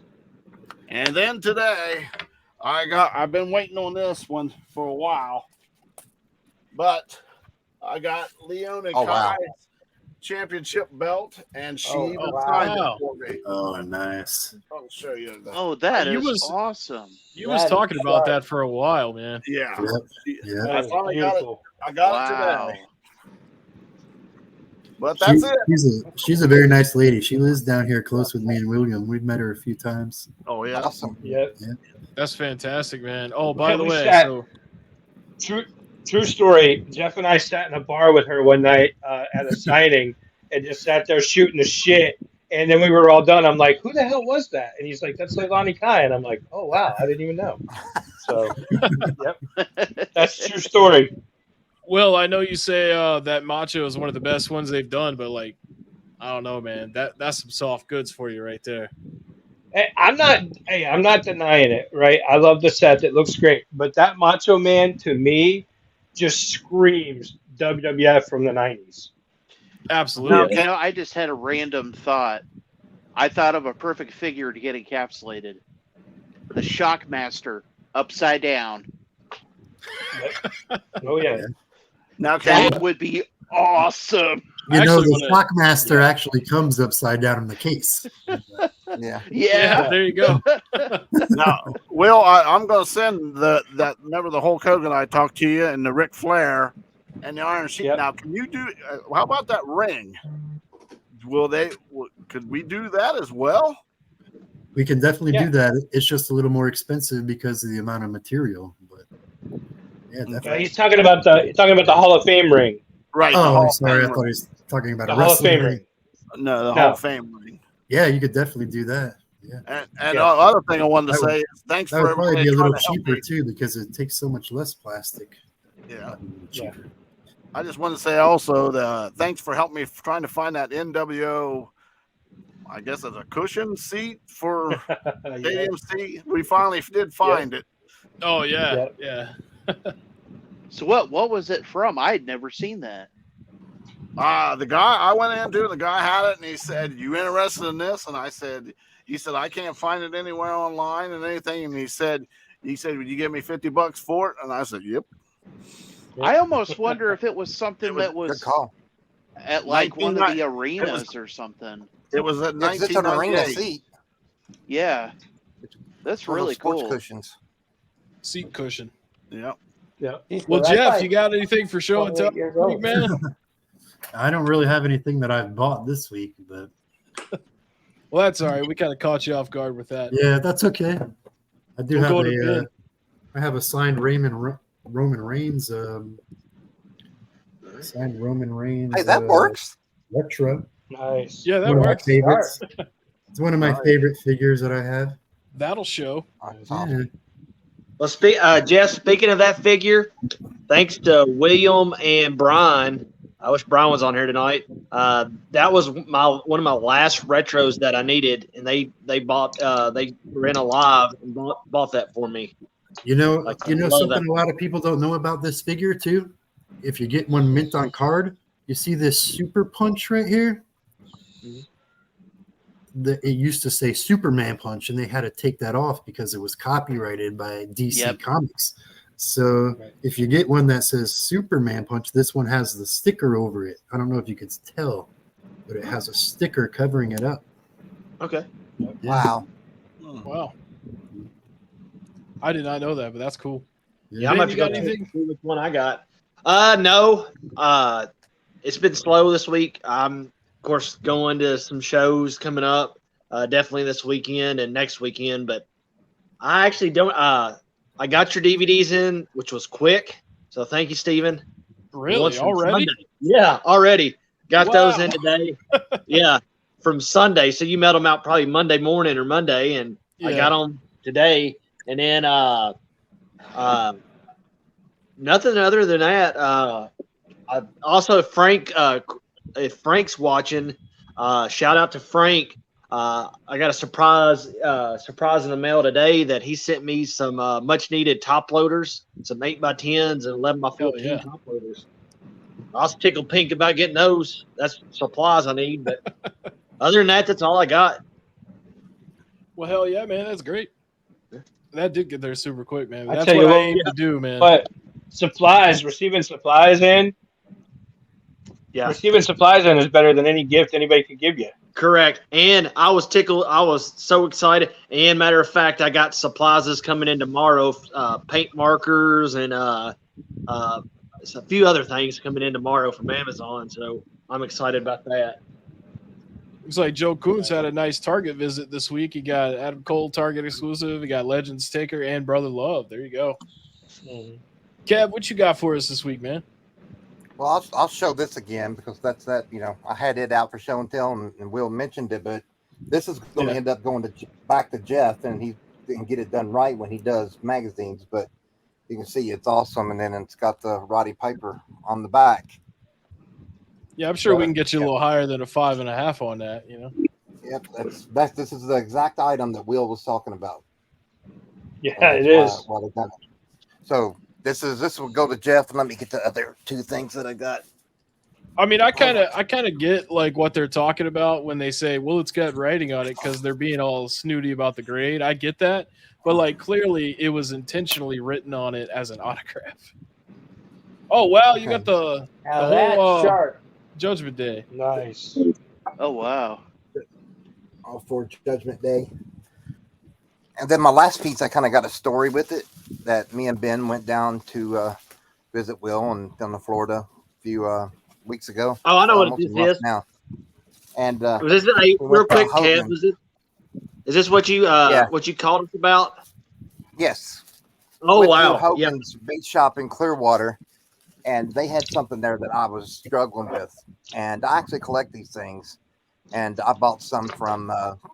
[SPEAKER 9] And then today, I've been waiting on this one for a while, but I got Leona Kai's championship belt, and she signed it for me.
[SPEAKER 5] Oh, nice.
[SPEAKER 9] I'll show you that.
[SPEAKER 6] Oh, that is awesome.
[SPEAKER 1] You was talking about that for a while, man.
[SPEAKER 9] Yeah.
[SPEAKER 5] Yeah.
[SPEAKER 9] I finally got it. I got it today. But that's it.
[SPEAKER 5] She's a very nice lady. She lives down here close with me and William. We've met her a few times.
[SPEAKER 9] Oh yeah.
[SPEAKER 3] Awesome.
[SPEAKER 4] Yep.
[SPEAKER 5] Yeah.
[SPEAKER 1] That's fantastic, man. Oh, by the
[SPEAKER 4] We
[SPEAKER 1] way,
[SPEAKER 4] sat- True story. Jeff and I sat in a bar with her one night at a signing and just sat there shooting the shit. And then we were all done. I'm like, who the hell was that? And he's like, that's Leilani Kai. And I'm like, oh, wow. I didn't even know. So, yep. That's a true story.
[SPEAKER 1] Will, I know you say that Macho is one of the best ones they've done, but like, I don't know, man. That's some soft goods for you right there.
[SPEAKER 4] Hey, I'm not denying it, right? I love the set. It looks great. But that Macho Man, to me, just screams WWF from the 90s.
[SPEAKER 1] Absolutely.
[SPEAKER 6] You know, I just had a random thought. I thought of a perfect figure to get encapsulated. the Shockmaster upside down.
[SPEAKER 4] Oh yeah.
[SPEAKER 9] Now,
[SPEAKER 6] That would be awesome.
[SPEAKER 5] You know, the
[SPEAKER 1] wanna-
[SPEAKER 5] Shockmaster actually comes upside down in the case.
[SPEAKER 3] Yeah.
[SPEAKER 6] Yeah.
[SPEAKER 1] There you go.
[SPEAKER 9] now, Will, I'm going to send that. Remember the Hulk Hogan I talked to you, and the Ric Flair, and the Iron Sheik.
[SPEAKER 4] Yep.
[SPEAKER 9] Now, can you do? How about that ring? Could we do that as well?
[SPEAKER 5] We can definitely
[SPEAKER 4] Yeah.
[SPEAKER 5] do that. It's just a little more expensive because of the amount of material. But yeah, definitely.
[SPEAKER 4] He's talking about the Hall of Fame ring.
[SPEAKER 9] Right.
[SPEAKER 5] Oh, I'm
[SPEAKER 9] of
[SPEAKER 5] sorry. I
[SPEAKER 9] Fame
[SPEAKER 5] thought he
[SPEAKER 9] ring.
[SPEAKER 5] was talking about
[SPEAKER 4] The
[SPEAKER 5] a
[SPEAKER 4] Hall of
[SPEAKER 5] wrestling
[SPEAKER 4] Fame
[SPEAKER 5] ring.
[SPEAKER 4] ring.
[SPEAKER 9] No, the
[SPEAKER 4] No.
[SPEAKER 9] Hall of Fame ring.
[SPEAKER 5] Yeah, you could definitely do that. Yeah,
[SPEAKER 9] And
[SPEAKER 4] Yeah.
[SPEAKER 9] other thing I wanted to
[SPEAKER 5] That would-
[SPEAKER 9] say is thanks
[SPEAKER 5] that
[SPEAKER 9] for
[SPEAKER 5] would probably
[SPEAKER 9] everybody
[SPEAKER 5] be a
[SPEAKER 9] trying
[SPEAKER 5] little
[SPEAKER 9] to help
[SPEAKER 5] cheaper
[SPEAKER 9] me.
[SPEAKER 5] too because it takes so much less plastic.
[SPEAKER 9] Yeah.
[SPEAKER 5] Cheaper.
[SPEAKER 9] I just want to say also thanks for helping me trying to find that NWO. I guess it's a cushion seat for stadium seat. We finally did find it.
[SPEAKER 1] Oh yeah,
[SPEAKER 4] Yeah.
[SPEAKER 1] yeah.
[SPEAKER 6] So what was it from? I had never seen that.
[SPEAKER 9] The guy I went into, the guy had it, and he said, "You interested in this?" And I said, "He said I can't find it anywhere online and anything." And he said, "Would you give me $50 for it?" And I said, "Yep."
[SPEAKER 6] I almost wonder if it was something that
[SPEAKER 3] Good
[SPEAKER 6] was
[SPEAKER 3] call.
[SPEAKER 6] at like one of
[SPEAKER 9] 1990
[SPEAKER 6] the arenas or something.
[SPEAKER 9] It was at
[SPEAKER 3] Yeah, 'cause it's an arena
[SPEAKER 9] 1998.
[SPEAKER 3] seat.
[SPEAKER 6] Yeah, that's
[SPEAKER 3] One of those
[SPEAKER 6] really
[SPEAKER 3] sports
[SPEAKER 6] cool.
[SPEAKER 3] cushions.
[SPEAKER 1] Seat cushion.
[SPEAKER 9] Yep.
[SPEAKER 4] Yeah.
[SPEAKER 1] Well, Jeff, you got anything for show and tell,
[SPEAKER 7] 28 years old.
[SPEAKER 1] man?
[SPEAKER 5] I don't really have anything that I've bought this week, but
[SPEAKER 1] Well, that's all right. We kind of caught you off guard with that.
[SPEAKER 5] yeah, that's okay. I do
[SPEAKER 1] We'll
[SPEAKER 5] have
[SPEAKER 1] go to Ben.
[SPEAKER 5] I have a signed Roman Reigns. Signed Roman Reigns.
[SPEAKER 3] Hey, that works.
[SPEAKER 5] Retro.
[SPEAKER 4] Nice.
[SPEAKER 1] Yeah, that
[SPEAKER 5] One of my
[SPEAKER 1] works.
[SPEAKER 5] favorites. It's one of my
[SPEAKER 9] Nice.
[SPEAKER 5] favorite figures that I have.
[SPEAKER 1] That'll show.
[SPEAKER 3] That's
[SPEAKER 5] Yeah.
[SPEAKER 3] awesome.
[SPEAKER 8] Well, Jeff, speaking of that figure, thanks to William and Brian, I wish Brian was on here tonight. That was one of my last retros that I needed, and they were in a live and bought that for me.
[SPEAKER 5] You know,
[SPEAKER 8] Like,
[SPEAKER 5] you
[SPEAKER 8] I
[SPEAKER 5] know
[SPEAKER 8] love
[SPEAKER 5] something
[SPEAKER 8] that.
[SPEAKER 5] a lot of people don't know about this figure too. If you get one mint on card, you see this super punch right here. It used to say Superman punch, and they had to take that off because it was copyrighted by DC
[SPEAKER 6] Yep.
[SPEAKER 5] Comics. So if you get one that says Superman punch, this one has the sticker over it. I don't know if you could tell, but it has a sticker covering it up.
[SPEAKER 8] Okay.
[SPEAKER 3] Wow.
[SPEAKER 1] Wow. I did not know that, but that's cool.
[SPEAKER 8] Yeah, I'm
[SPEAKER 1] Ben,
[SPEAKER 8] about
[SPEAKER 1] you
[SPEAKER 8] to go
[SPEAKER 1] got anything?
[SPEAKER 8] see which one I got. No. It's been slow this week. I'm, of course, going to some shows coming up. Definitely this weekend and next weekend. But I actually don't. I got your DVDs in, which was quick. So thank you, Steven.
[SPEAKER 1] Really?
[SPEAKER 8] Ones from
[SPEAKER 1] Already?
[SPEAKER 8] Sunday. Yeah, already. Got those
[SPEAKER 1] Wow.
[SPEAKER 8] in today. Yeah, from Sunday. So you mailed them out probably Monday morning or Monday, and I
[SPEAKER 1] Yeah.
[SPEAKER 8] got them today. And then nothing other than that. Also, Frank, if Frank's watching, shout out to Frank. I got a surprise in the mail today that he sent me some much needed top loaders, some 8x10s and 11x14
[SPEAKER 1] yeah.
[SPEAKER 8] top loaders. I was tickled pink about getting those. That's supplies I need, but other than that, that's all I got.
[SPEAKER 1] Well, hell yeah, man. That's great. That did get there super quick, man.
[SPEAKER 4] I
[SPEAKER 1] That's
[SPEAKER 4] tell
[SPEAKER 1] what
[SPEAKER 4] you
[SPEAKER 1] I
[SPEAKER 4] what,
[SPEAKER 1] aim to do, man.
[SPEAKER 4] But receiving supplies in is better than any gift anybody could give you.
[SPEAKER 8] Correct. And I was tickled. I was so excited. And matter of fact, I got supplies coming in tomorrow, paint markers and a few other things coming in tomorrow from Amazon. So I'm excited about that.
[SPEAKER 1] Looks like Joe Coons had a nice Target visit this week. He got Adam Cole Target exclusive. He got Legends Taker and Brother Love. There you go. Kev, what you got for us this week, man?
[SPEAKER 3] Well, I'll show this again because that's that. You know, I had it out for show and tell, and Will mentioned it, but this is going to end up going back to Jeff, and he didn't get it done right when he does magazines. But you can see it's awesome, and then it's got the Roddy Piper on the back.
[SPEAKER 1] Yeah, I'm sure we can get you a little higher than a 5.5 on that. You know.
[SPEAKER 3] Yep, this is the exact item that Will was talking about.
[SPEAKER 4] Yeah, it is.
[SPEAKER 3] Why they done it. So this will go to Jeff, and let me get the other two things that I got.
[SPEAKER 1] I mean, I kind of get like what they're talking about when they say, "Well, it's got writing on it," because they're being all snooty about the grade. I get that, but like clearly, it was intentionally written on it as an autograph. Oh wow, you got the
[SPEAKER 7] Now
[SPEAKER 1] whole
[SPEAKER 7] that's sharp.
[SPEAKER 1] Judgment Day.
[SPEAKER 4] Nice.
[SPEAKER 6] Oh wow.
[SPEAKER 3] All for Judgment Day. And then my last piece, I kind of got a story with it that me and Ben went down to visit Will and down to Florida a few weeks ago.
[SPEAKER 8] Oh, I know what
[SPEAKER 3] Almost
[SPEAKER 8] this
[SPEAKER 3] a month
[SPEAKER 8] is.
[SPEAKER 3] now. And
[SPEAKER 8] Was this
[SPEAKER 3] we
[SPEAKER 8] real
[SPEAKER 3] went to
[SPEAKER 8] quick, Kev?
[SPEAKER 3] Hogan.
[SPEAKER 8] Is this what you
[SPEAKER 3] Yeah.
[SPEAKER 8] what you called us about?
[SPEAKER 3] Yes.
[SPEAKER 8] Oh
[SPEAKER 3] Went
[SPEAKER 8] wow.
[SPEAKER 3] to Hogan's bait shop in Clearwater, and they had something there that I was struggling with. And I actually collect these things. And I bought some from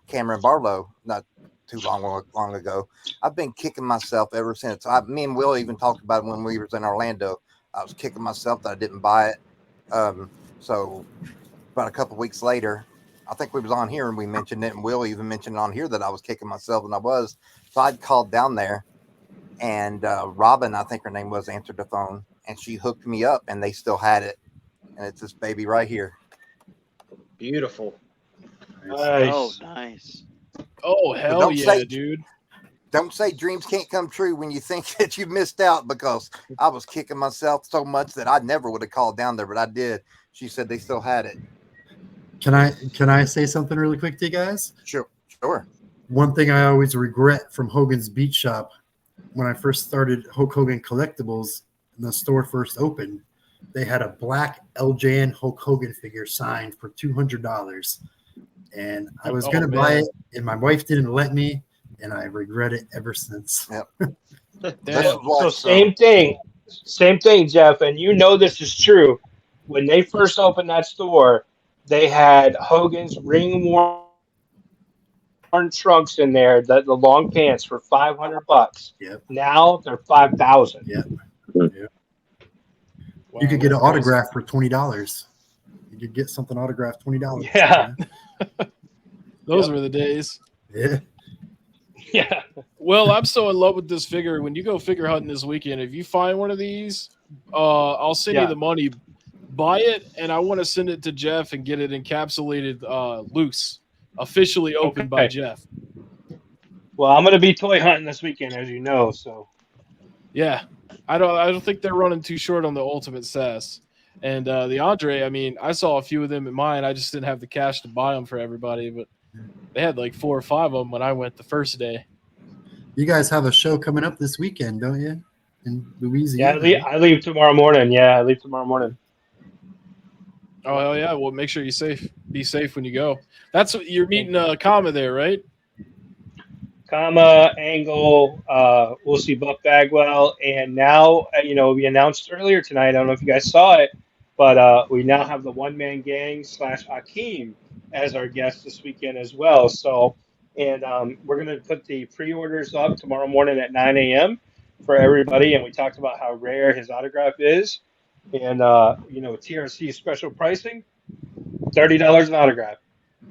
[SPEAKER 3] Cameron Barlow not too long ago. I've been kicking myself ever since. Me and Will even talked about it when we was in Orlando. I was kicking myself that I didn't buy it. So about a couple weeks later, I think we was on here and we mentioned it, and Will even mentioned on here that I was kicking myself, and I was. So I'd called down there, and Robin, I think her name was, answered the phone, and she hooked me up, and they still had it, and it's this baby right here.
[SPEAKER 8] Beautiful.
[SPEAKER 4] Nice.
[SPEAKER 6] Oh, nice.
[SPEAKER 1] Oh hell yeah, dude!
[SPEAKER 3] Don't say dreams can't come true when you think that you missed out, because I was kicking myself so much that I never would have called down there, but I did. She said they still had it.
[SPEAKER 5] Can I say something really quick to you guys?
[SPEAKER 3] Sure.
[SPEAKER 5] One thing I always regret from Hogan's Beat Shop, when I first started Hulk Hogan Collectibles, and the store first opened, they had a black LJN Hulk Hogan figure signed for $200. And I was going to buy it, and my wife didn't let me, and I regret it ever since.
[SPEAKER 3] Yep.
[SPEAKER 4] So same thing, Jeff, and you know this is true. When they first opened that store, they had Hogan's ring-worn trunks in there, the long pants for $500.
[SPEAKER 5] Yep.
[SPEAKER 4] Now they're $5,000.
[SPEAKER 5] Yep.
[SPEAKER 1] Wow,
[SPEAKER 5] You could get an
[SPEAKER 1] that's crazy.
[SPEAKER 5] autograph for $20. You could get something autographed $20.
[SPEAKER 4] Yeah.
[SPEAKER 1] Those were the days.
[SPEAKER 5] Yeah.
[SPEAKER 4] Yeah.
[SPEAKER 1] Well, I'm so in love with this figure. When you go figure hunting this weekend, if you find one of these, I'll send you the money. Buy it, and I want to send it to Jeff and get it encapsulated loose, officially opened by Jeff.
[SPEAKER 4] Well, I'm going to be toy hunting this weekend, as you know. So,
[SPEAKER 1] yeah, I don't think they're running too short on the Ultimate Sass. And the Andre, I mean, I saw a few of them in mine. I just didn't have the cash to buy them for everybody, but they had like 4 or 5 of them when I went the first day.
[SPEAKER 5] You guys have a show coming up this weekend, don't you? In Louisiana.
[SPEAKER 4] yeah, I leave tomorrow morning. Yeah, I leave tomorrow morning.
[SPEAKER 1] Oh hell yeah! Well, make sure be safe when you go. That's what you're meeting Kama there, right?
[SPEAKER 4] Kama, Angle, we'll see Buck Bagwell, and now we announced earlier tonight. I don't know if you guys saw it, but we now have the One Man Gang / Akeem as our guest this weekend as well. So, and we're going to put the pre-orders up tomorrow morning at 9 a.m. for everybody. And we talked about how rare his autograph is, and TRC special pricing, $30 an autograph,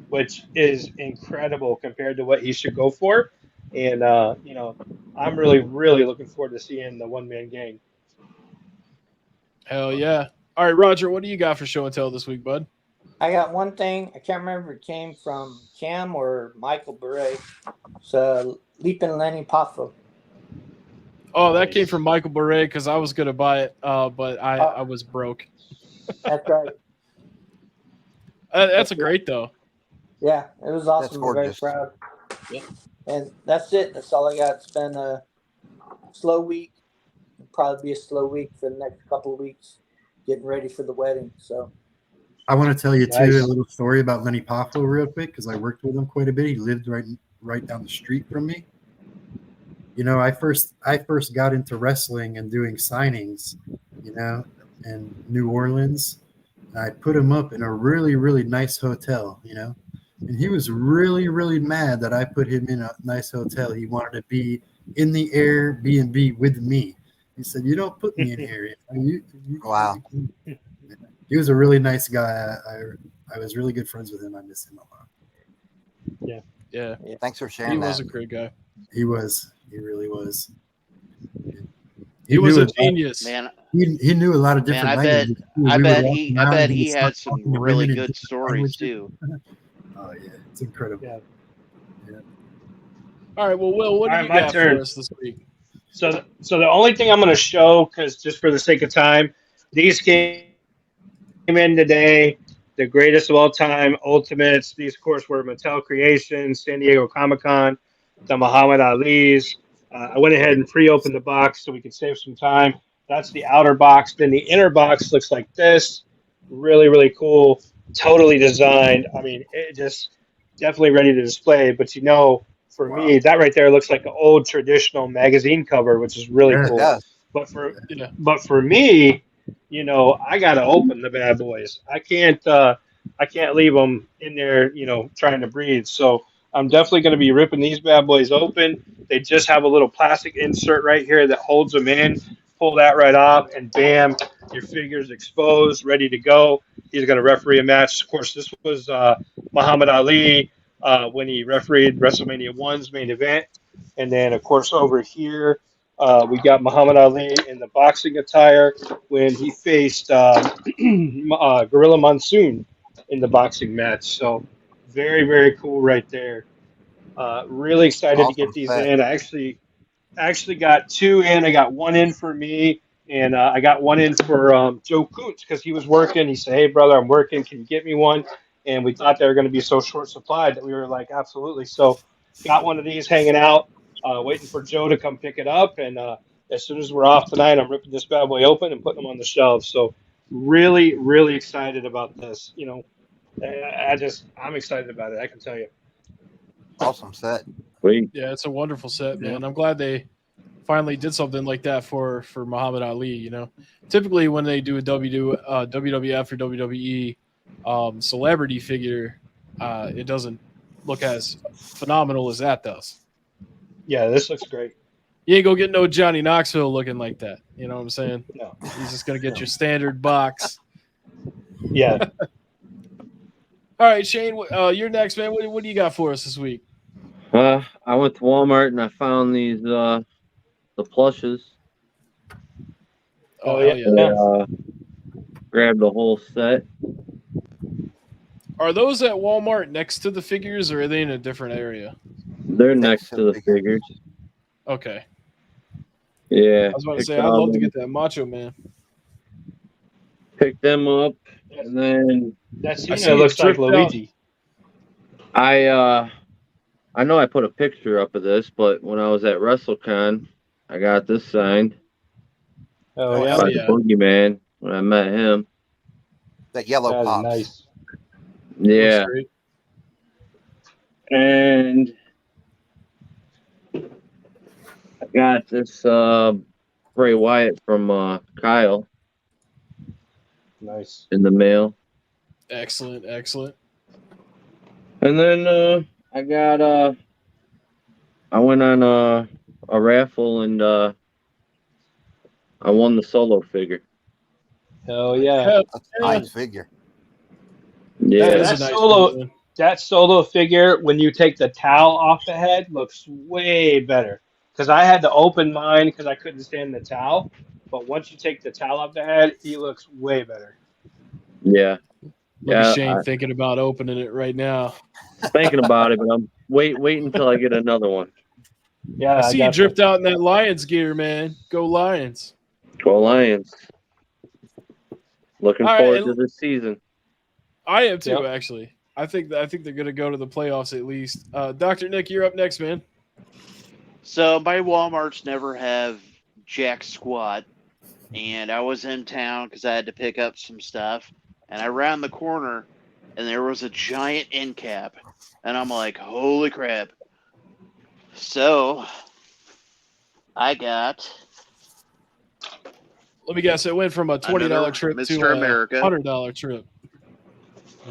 [SPEAKER 4] which is incredible compared to what he should go for. And I'm really, really looking forward to seeing the One Man Gang.
[SPEAKER 1] Hell yeah! All right, Roger, what do you got for show and tell this week, bud?
[SPEAKER 7] I got one thing. I can't remember if it came from Cam or Michael Bure. It's Leaping Lenny Poffo.
[SPEAKER 1] Oh, that came from Michael Bure because I was gonna buy it, but I was broke.
[SPEAKER 7] That's right.
[SPEAKER 1] That's a great though.
[SPEAKER 7] Yeah, it was awesome. I'm very proud.
[SPEAKER 1] Yeah.
[SPEAKER 7] And that's it. That's all I got. It's been a slow week. It'll probably be a slow week for the next couple of weeks, getting ready for the wedding. So
[SPEAKER 5] I want to tell you too a little story about Lenny Poffo real quick, because I worked with him quite a bit. He lived right down the street from me. I first got into wrestling and doing signings, in New Orleans. I put him up in a really, really nice hotel, and he was really, really mad that I put him in a nice hotel. He wanted to be in the Airbnb with me. He said, "You don't put me in here."
[SPEAKER 3] Wow.
[SPEAKER 5] He was a really nice guy. I was really good friends with him. I miss him a lot.
[SPEAKER 1] Yeah.
[SPEAKER 3] Thanks for sharing
[SPEAKER 1] He
[SPEAKER 3] that.
[SPEAKER 1] was a great guy.
[SPEAKER 5] He was. He really was.
[SPEAKER 1] He was a
[SPEAKER 5] knew
[SPEAKER 1] genius.
[SPEAKER 6] Man,
[SPEAKER 5] he knew a lot of
[SPEAKER 6] man,
[SPEAKER 5] different
[SPEAKER 6] I bet,
[SPEAKER 5] languages.
[SPEAKER 6] I
[SPEAKER 5] We would
[SPEAKER 6] bet
[SPEAKER 5] walk
[SPEAKER 6] he, I
[SPEAKER 5] around and
[SPEAKER 6] bet
[SPEAKER 5] he would
[SPEAKER 6] he
[SPEAKER 5] start
[SPEAKER 6] had some
[SPEAKER 5] talking to
[SPEAKER 6] really
[SPEAKER 5] women in
[SPEAKER 6] good
[SPEAKER 5] different
[SPEAKER 6] stories
[SPEAKER 5] languages.
[SPEAKER 6] too.
[SPEAKER 5] Oh yeah, it's incredible.
[SPEAKER 4] Yeah.
[SPEAKER 1] All right, well, Will, what
[SPEAKER 4] All
[SPEAKER 1] do
[SPEAKER 4] right,
[SPEAKER 1] you
[SPEAKER 4] my
[SPEAKER 1] got
[SPEAKER 4] turn.
[SPEAKER 1] for us this week?
[SPEAKER 4] So the only thing I'm going to show, because just for the sake of time, these came in today. The greatest of all time ultimates. These, of course, were Mattel Creations, San Diego Comic Con, the Muhammad Ali's. I went ahead and pre-opened the box so we could save some time. That's the outer box. Then the inner box looks like this. Really, really cool. Totally designed. I mean, it just definitely ready to display. But for me, that right there looks like an old traditional magazine cover, which is really
[SPEAKER 5] Yeah.
[SPEAKER 3] It
[SPEAKER 4] cool.
[SPEAKER 3] does.
[SPEAKER 1] Yeah.
[SPEAKER 4] But for me, I gotta open the bad boys. I can't leave them in there, trying to breathe. So I'm definitely going to be ripping these bad boys open. They just have a little plastic insert right here that holds them in. Pull that right off, and bam, your figure's exposed, ready to go. He's going to referee a match. Of course, this was Muhammad Ali when he refereed WrestleMania 1's main event. And then, of course, over here, we got Muhammad Ali in the boxing attire when he faced Gorilla Monsoon in the boxing match. So very, very cool right there. Really excited to get
[SPEAKER 3] Awesome
[SPEAKER 4] these
[SPEAKER 3] set.
[SPEAKER 4] in. I actually got two in. I got one in for me, and I got one in for Joe Kuntz because he was working. He said, "Hey, brother, I'm working. Can you get me one?" And we thought they were going to be so short supplied that we were like, "Absolutely." So got one of these hanging out, waiting for Joe to come pick it up. And as soon as we're off tonight, I'm ripping this bad boy open and putting them on the shelves. So really, really excited about this. I'm excited about it. I can tell you.
[SPEAKER 3] Awesome set.
[SPEAKER 2] Wait,
[SPEAKER 1] Yeah, it's a wonderful set, man. I'm glad they finally did something like that for Muhammad Ali. Typically when they do a WWF or WWE celebrity figure, it doesn't look as phenomenal as that does.
[SPEAKER 4] Yeah, this looks great.
[SPEAKER 1] You ain't gonna get no Johnny Knoxville looking like that. You know what I'm saying?
[SPEAKER 4] No.
[SPEAKER 1] He's just gonna get your standard box.
[SPEAKER 4] Yeah.
[SPEAKER 1] All right, Shane, you're next, man. What do you got for us this week?
[SPEAKER 2] I went to Walmart and I found these the plushes.
[SPEAKER 1] Oh,
[SPEAKER 4] yeah.
[SPEAKER 1] hell yeah.
[SPEAKER 2] Grabbed the whole set.
[SPEAKER 1] Are those at Walmart next to the figures, or are they in a different area?
[SPEAKER 2] They're next to the figures.
[SPEAKER 1] Okay.
[SPEAKER 2] Yeah.
[SPEAKER 1] I was about to say, I'd love to get that Macho Man.
[SPEAKER 2] Pick them up, and then
[SPEAKER 4] That
[SPEAKER 1] I see
[SPEAKER 4] Cena
[SPEAKER 1] it
[SPEAKER 4] looks like
[SPEAKER 1] dripped out.
[SPEAKER 4] Luigi.
[SPEAKER 2] I know I put a picture up of this, but when I was at WrestleCon, I got this signed
[SPEAKER 4] Oh,
[SPEAKER 1] Oh,
[SPEAKER 4] yeah.
[SPEAKER 1] hell
[SPEAKER 2] by
[SPEAKER 1] yeah.
[SPEAKER 2] the Boogeyman when I met him.
[SPEAKER 3] That yellow
[SPEAKER 4] That is
[SPEAKER 3] pops.
[SPEAKER 4] nice.
[SPEAKER 2] Yeah,
[SPEAKER 1] Looks great.
[SPEAKER 2] and I got this Bray Wyatt from Kyle
[SPEAKER 4] Nice.
[SPEAKER 2] in the mail,
[SPEAKER 1] Excellent, excellent.
[SPEAKER 2] and then I got I went on a raffle and I won the Solo figure.
[SPEAKER 4] Hell yeah.
[SPEAKER 1] Hell
[SPEAKER 3] That's a
[SPEAKER 1] yeah.
[SPEAKER 3] nice figure.
[SPEAKER 2] Yeah,
[SPEAKER 1] That is a
[SPEAKER 4] That
[SPEAKER 1] nice
[SPEAKER 4] solo,
[SPEAKER 1] figure, man.
[SPEAKER 4] that solo figure, when you take the towel off the head, looks way better. Because I had to open mine because I couldn't stand the towel. But once you take the towel off the head, he looks way better.
[SPEAKER 2] yeah.
[SPEAKER 1] Look at
[SPEAKER 2] Yeah,
[SPEAKER 1] Shane thinking about opening it right now.
[SPEAKER 2] thinking about it, but I'm wait until I get another one.
[SPEAKER 4] Yeah,
[SPEAKER 1] I see you
[SPEAKER 4] got
[SPEAKER 1] dripped out in that Lions gear, man. Go Lions.
[SPEAKER 2] Go Lions. Looking
[SPEAKER 1] All right,
[SPEAKER 2] forward
[SPEAKER 1] and
[SPEAKER 2] to this season.
[SPEAKER 1] I am too,
[SPEAKER 4] Yep.
[SPEAKER 1] actually. I think they're going to go to the playoffs at least. Dr. Nick, you're up next, man.
[SPEAKER 6] So my Walmarts never have jack squat, and I was in town because I had to pick up some stuff, and I ran the corner, and there was a giant end cap, and I'm like, holy crap. So I got
[SPEAKER 1] Let me guess. It went from a $20
[SPEAKER 6] another
[SPEAKER 1] trip to
[SPEAKER 6] Mr.
[SPEAKER 1] a
[SPEAKER 6] America.
[SPEAKER 1] $100 trip.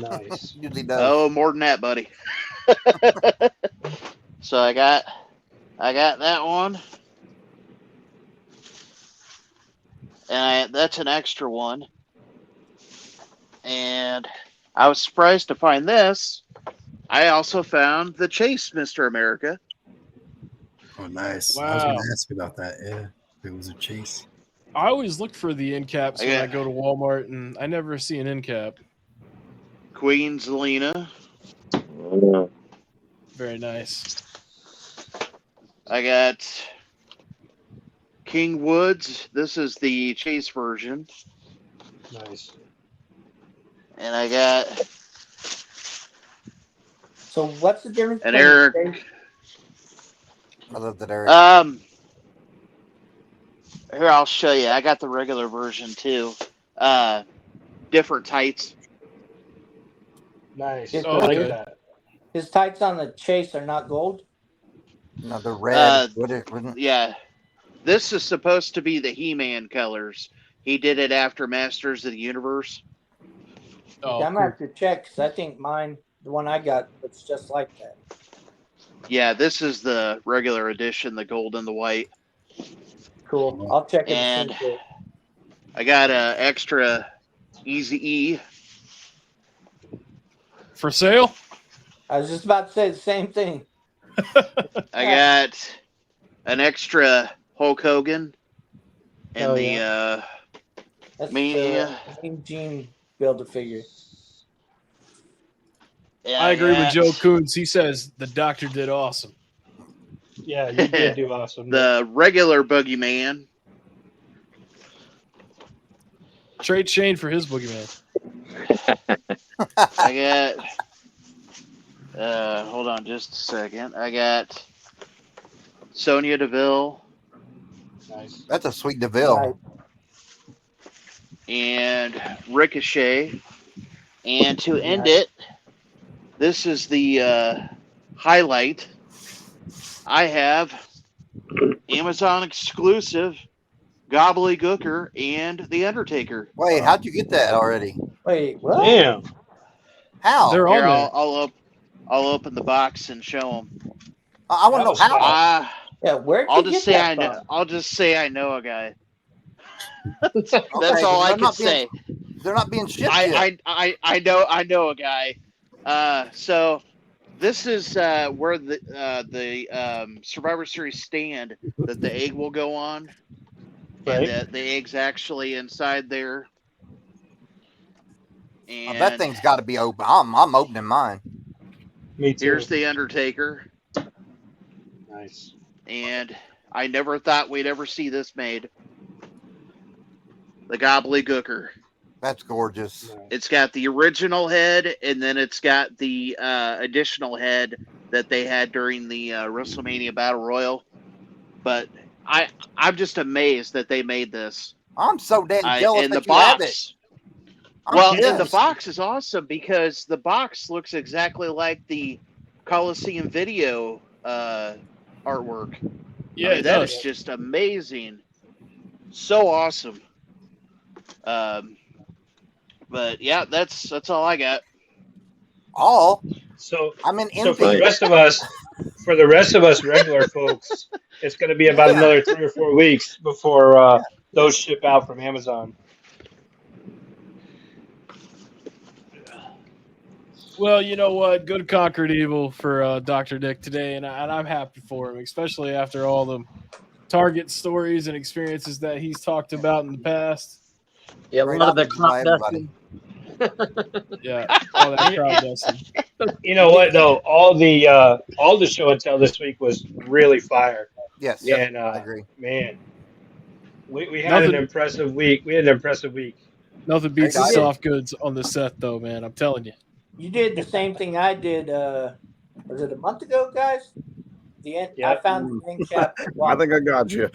[SPEAKER 4] Nice.
[SPEAKER 3] Usually does.
[SPEAKER 6] Oh, more than that, buddy. So I got that one, and that's an extra one. And I was surprised to find this. I also found the Chase Mr. America.
[SPEAKER 5] Oh, nice.
[SPEAKER 1] Wow.
[SPEAKER 5] I was going to ask you about that. Yeah. It was a chase.
[SPEAKER 1] I always look for the end caps when I go to Walmart, and I never see an end cap.
[SPEAKER 6] Queen Zelina.
[SPEAKER 1] Very nice.
[SPEAKER 6] I got King Woods. This is the chase version.
[SPEAKER 4] Nice.
[SPEAKER 6] And I got.
[SPEAKER 7] So what's the difference?
[SPEAKER 6] And Eric.
[SPEAKER 3] I love that Eric.
[SPEAKER 6] Here, I'll show you. I got the regular version too. Different tights.
[SPEAKER 4] Nice.
[SPEAKER 7] His,
[SPEAKER 4] I like that.
[SPEAKER 7] His tights on the chase are not gold.
[SPEAKER 3] No, they're red. Wouldn't it?
[SPEAKER 6] Yeah. This is supposed to be the He-Man colors. He did it after Masters of the Universe.
[SPEAKER 7] I'm gonna have to check because I think mine, the one I got, looks just like that.
[SPEAKER 6] Yeah, this is the regular edition, the gold and the white.
[SPEAKER 7] Cool. I'll check it.
[SPEAKER 6] And I got a extra Easy-E.
[SPEAKER 1] For sale?
[SPEAKER 7] I was just about to say the same thing.
[SPEAKER 6] I got an extra Hulk Hogan and
[SPEAKER 7] That's
[SPEAKER 6] Mania.
[SPEAKER 7] Mean Gene Build-A-Figure.
[SPEAKER 6] Yeah,
[SPEAKER 1] I agree with Joe Coons. He says the doctor did awesome.
[SPEAKER 4] Yeah, you did do awesome.
[SPEAKER 6] The regular Boogeyman.
[SPEAKER 1] Trade Shane for his Boogeyman.
[SPEAKER 6] I got. Hold on just a second. I got Sonya Deville.
[SPEAKER 4] Nice.
[SPEAKER 3] That's a sweet Deville.
[SPEAKER 6] And Ricochet. And to end it, this is the highlight. I have Amazon exclusive Gobbledygooker and The Undertaker.
[SPEAKER 3] Wait, how'd you get that already?
[SPEAKER 7] Wait, what?
[SPEAKER 4] Damn.
[SPEAKER 3] How?
[SPEAKER 1] They're
[SPEAKER 6] Here,
[SPEAKER 1] all
[SPEAKER 6] I'll open the box and show them.
[SPEAKER 3] I want to know how.
[SPEAKER 7] Yeah, where'd you
[SPEAKER 6] I'll
[SPEAKER 7] get
[SPEAKER 6] just say
[SPEAKER 7] that
[SPEAKER 6] I know.
[SPEAKER 7] from?
[SPEAKER 6] I'll just say I know a guy. That's
[SPEAKER 3] Okay,
[SPEAKER 6] all I
[SPEAKER 3] they're
[SPEAKER 6] can
[SPEAKER 3] not
[SPEAKER 6] say.
[SPEAKER 3] They're not being shipped yet.
[SPEAKER 6] I know a guy. So this is where the Survivor Series stand that the egg will go on,
[SPEAKER 4] Right.
[SPEAKER 6] and the egg's actually inside there. And
[SPEAKER 3] That thing's got to be open. I'm opening mine.
[SPEAKER 4] Me too.
[SPEAKER 6] here's the Undertaker,
[SPEAKER 4] Nice.
[SPEAKER 6] and I never thought we'd ever see this made. The Gobbledygooker.
[SPEAKER 3] That's gorgeous.
[SPEAKER 6] It's got the original head, and then it's got the additional head that they had during the WrestleMania Battle Royal. But I'm just amazed that they made this.
[SPEAKER 3] I'm so damn jealous
[SPEAKER 6] and
[SPEAKER 3] that
[SPEAKER 6] the
[SPEAKER 3] you have it.
[SPEAKER 6] box. Well, and the
[SPEAKER 3] pissed.
[SPEAKER 6] box is awesome because the box looks exactly like the Coliseum video artwork.
[SPEAKER 1] Yeah,
[SPEAKER 6] I mean,
[SPEAKER 1] it
[SPEAKER 6] that
[SPEAKER 1] does.
[SPEAKER 6] is just amazing. So awesome. But yeah, that's all I got.
[SPEAKER 3] All.
[SPEAKER 4] So
[SPEAKER 3] I'm in
[SPEAKER 4] So
[SPEAKER 3] envy.
[SPEAKER 4] for the rest of us regular folks, it's going to be about another 3 or 4 weeks before those ship out from Amazon.
[SPEAKER 1] Well, you know what? Good conquered evil for Dr. Dick today, and I'm happy for him, especially after all the Target stories and experiences that he's talked about in the past.
[SPEAKER 8] Yeah,
[SPEAKER 3] Great
[SPEAKER 8] a lot of the
[SPEAKER 3] options by
[SPEAKER 8] crop
[SPEAKER 3] everybody.
[SPEAKER 8] dusting.
[SPEAKER 1] Yeah, all that crowd dusting.
[SPEAKER 4] You know what though? All the show and tell this week was really fire.
[SPEAKER 3] Yes.
[SPEAKER 4] And
[SPEAKER 3] I agree.
[SPEAKER 4] man, we had an impressive week.
[SPEAKER 1] Nothing beats the
[SPEAKER 3] Great
[SPEAKER 1] soft goods on the set, though, man. I'm telling you.
[SPEAKER 7] You did the same thing I did. Was it a month ago, guys? I found the end cap. At Walmart.
[SPEAKER 9] I think I got you.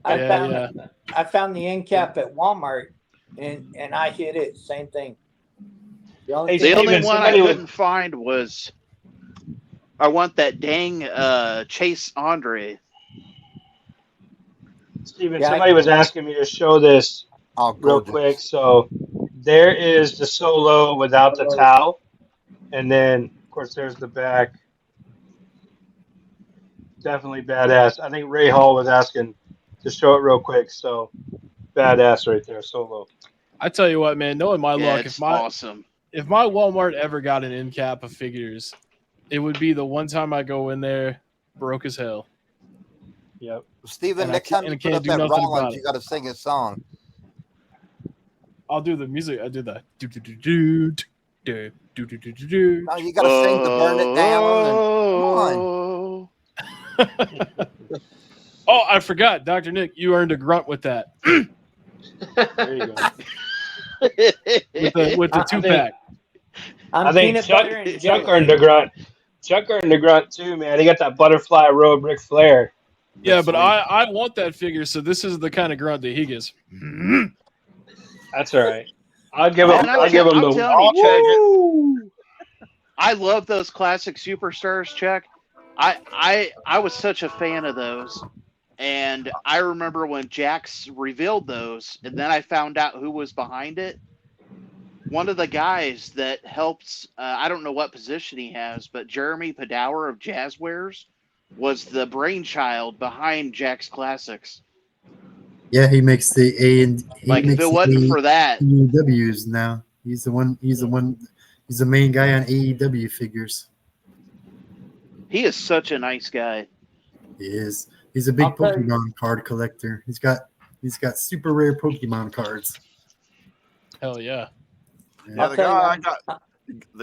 [SPEAKER 7] I found the end cap at Walmart, and I hit it. Same thing. The only
[SPEAKER 6] The only one I couldn't find was I want that dang Chase Andre.
[SPEAKER 4] Steven, somebody was asking me to show this real quick. So there is the solo without the towel. And then, of course, there's the back. Definitely badass. I think Ray Hall was asking to show it real quick. So badass right there, solo.
[SPEAKER 1] I tell you what, man, knowing my luck,
[SPEAKER 6] It's awesome.
[SPEAKER 1] If my Walmart ever got an end cap of figures, it would be the one time I go in there broke as hell.
[SPEAKER 4] Yep.
[SPEAKER 3] Steven,
[SPEAKER 1] And
[SPEAKER 3] next time you put up that Rollins, you got to sing his song.
[SPEAKER 1] I'll do the music. I do the do do do do do do do do do.
[SPEAKER 3] No, you got to sing the Burn It Down. And, come on.
[SPEAKER 1] Oh, I forgot, Dr. Nick. You earned a grunt with that.
[SPEAKER 4] There you go.
[SPEAKER 1] with the 2-pack.
[SPEAKER 4] I think Chuck earned a grunt. Chuck earned a grunt too, man. He got that butterfly robe Ric Flair.
[SPEAKER 1] Yeah, but I want that figure, so this is the kind of grunt that he gets.
[SPEAKER 4] That's all right. I'll give him
[SPEAKER 6] the. I love those classic superstars, Chuck. I was such a fan of those, and I remember when Jax revealed those, and then I found out who was behind it. One of the guys that helps, I don't know what position he has, but Jeremy Padower of Jazzwares was the brainchild behind Jax Classics.
[SPEAKER 5] Yeah, he makes the A and
[SPEAKER 6] like if it wasn't for that,
[SPEAKER 5] AEWs now. He's the one. He's the main guy on AEW figures.
[SPEAKER 6] He is such a nice guy.
[SPEAKER 5] He is. He's a big Pokemon card collector. He's got super rare Pokemon cards.
[SPEAKER 1] Hell yeah.
[SPEAKER 9] Yeah, the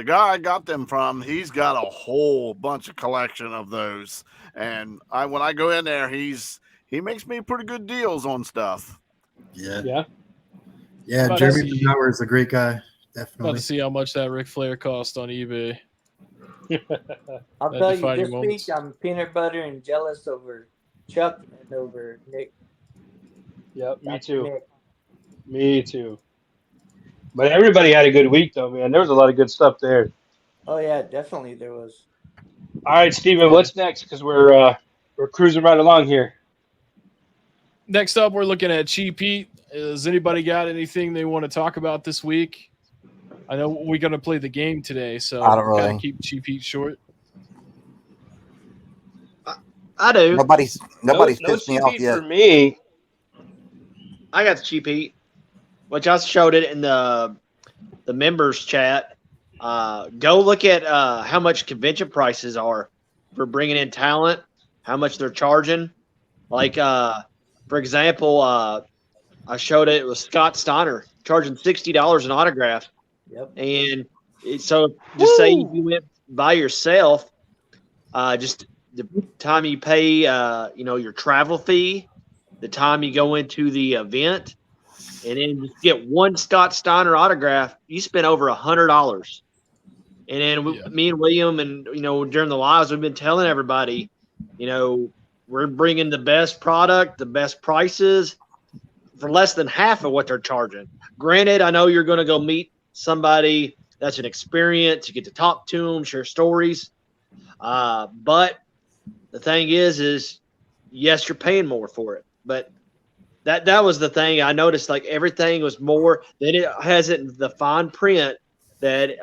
[SPEAKER 9] guy I got them from, he's got a whole bunch of collection of those. And when I go in there, he makes me pretty good deals on stuff.
[SPEAKER 5] Yeah. Jeremy Power is a great guy. Definitely.
[SPEAKER 1] About to see how much that Ric Flair cost on eBay.
[SPEAKER 7] I'll tell you this week, I'm peanut butter and jealous over Chuck and over Nick.
[SPEAKER 4] Yep, me too. Nick. Me too. But everybody had a good week, though, man. There was a lot of good stuff there.
[SPEAKER 7] Oh yeah, definitely there was.
[SPEAKER 4] All right, Steven, what's next? Because we're cruising right along here.
[SPEAKER 1] Next up, we're looking at Cheap Heat. Has anybody got anything they want to talk about this week? I know we're going to play the game today, so
[SPEAKER 3] I don't really
[SPEAKER 1] keep Cheap Heat short.
[SPEAKER 8] I do.
[SPEAKER 3] Nobody's pissed me off yet.
[SPEAKER 4] For me,
[SPEAKER 8] I got the Cheap Heat, which I showed it in the members chat. Go look at how much convention prices are for bringing in talent, how much they're charging. Like, for example, I showed it was Scott Steiner charging $60 an autograph.
[SPEAKER 7] Yep.
[SPEAKER 8] And so just say you went by yourself, just the time you pay, your travel fee, the time you go into the event, and then just get one Scott Steiner autograph, you spend over $100. And then me and William and, during the lives, we've been telling everybody, we're bringing the best product, the best prices for less than half of what they're charging. Granted, I know you're going to go meet somebody that's an experience. You get to talk to them, share stories. But the thing is yes, you're paying more for it. But that was the thing I noticed. Like everything was more. Then it has it in the fine print that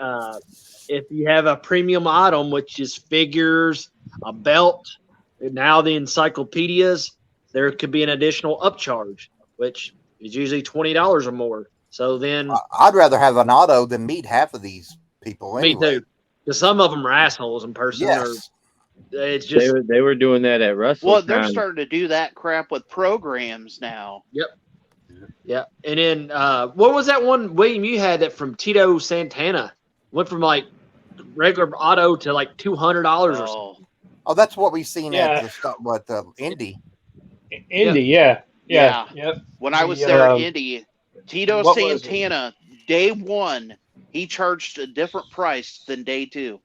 [SPEAKER 8] if you have a premium item, which is figures, a belt, and now the encyclopedias, there could be an additional upcharge, which is usually $20 or more. So then
[SPEAKER 3] I'd rather have an auto than meet half of these people. Anyway.
[SPEAKER 8] Me too. Because some of them are assholes in person.
[SPEAKER 3] Yes.
[SPEAKER 2] It's just they were doing that at wrestling.
[SPEAKER 6] Well, they're starting to do that crap with programs now.
[SPEAKER 8] Yep. Yeah. And then what was that one, William, you had that from Tito Santana? Went from like regular auto to like $200 or something.
[SPEAKER 3] Oh, that's what we've seen at the Indy.
[SPEAKER 4] Indy, yeah. Yep.
[SPEAKER 6] When I was there at Indy, Tito Santana, day one, he charged a different price than day two.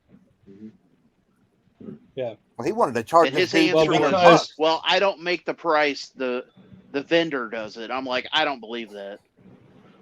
[SPEAKER 4] Yeah.
[SPEAKER 3] Well, he wanted to charge
[SPEAKER 6] and his answer was, "Well, I don't make the price. The vendor does it." I'm like, I don't believe that.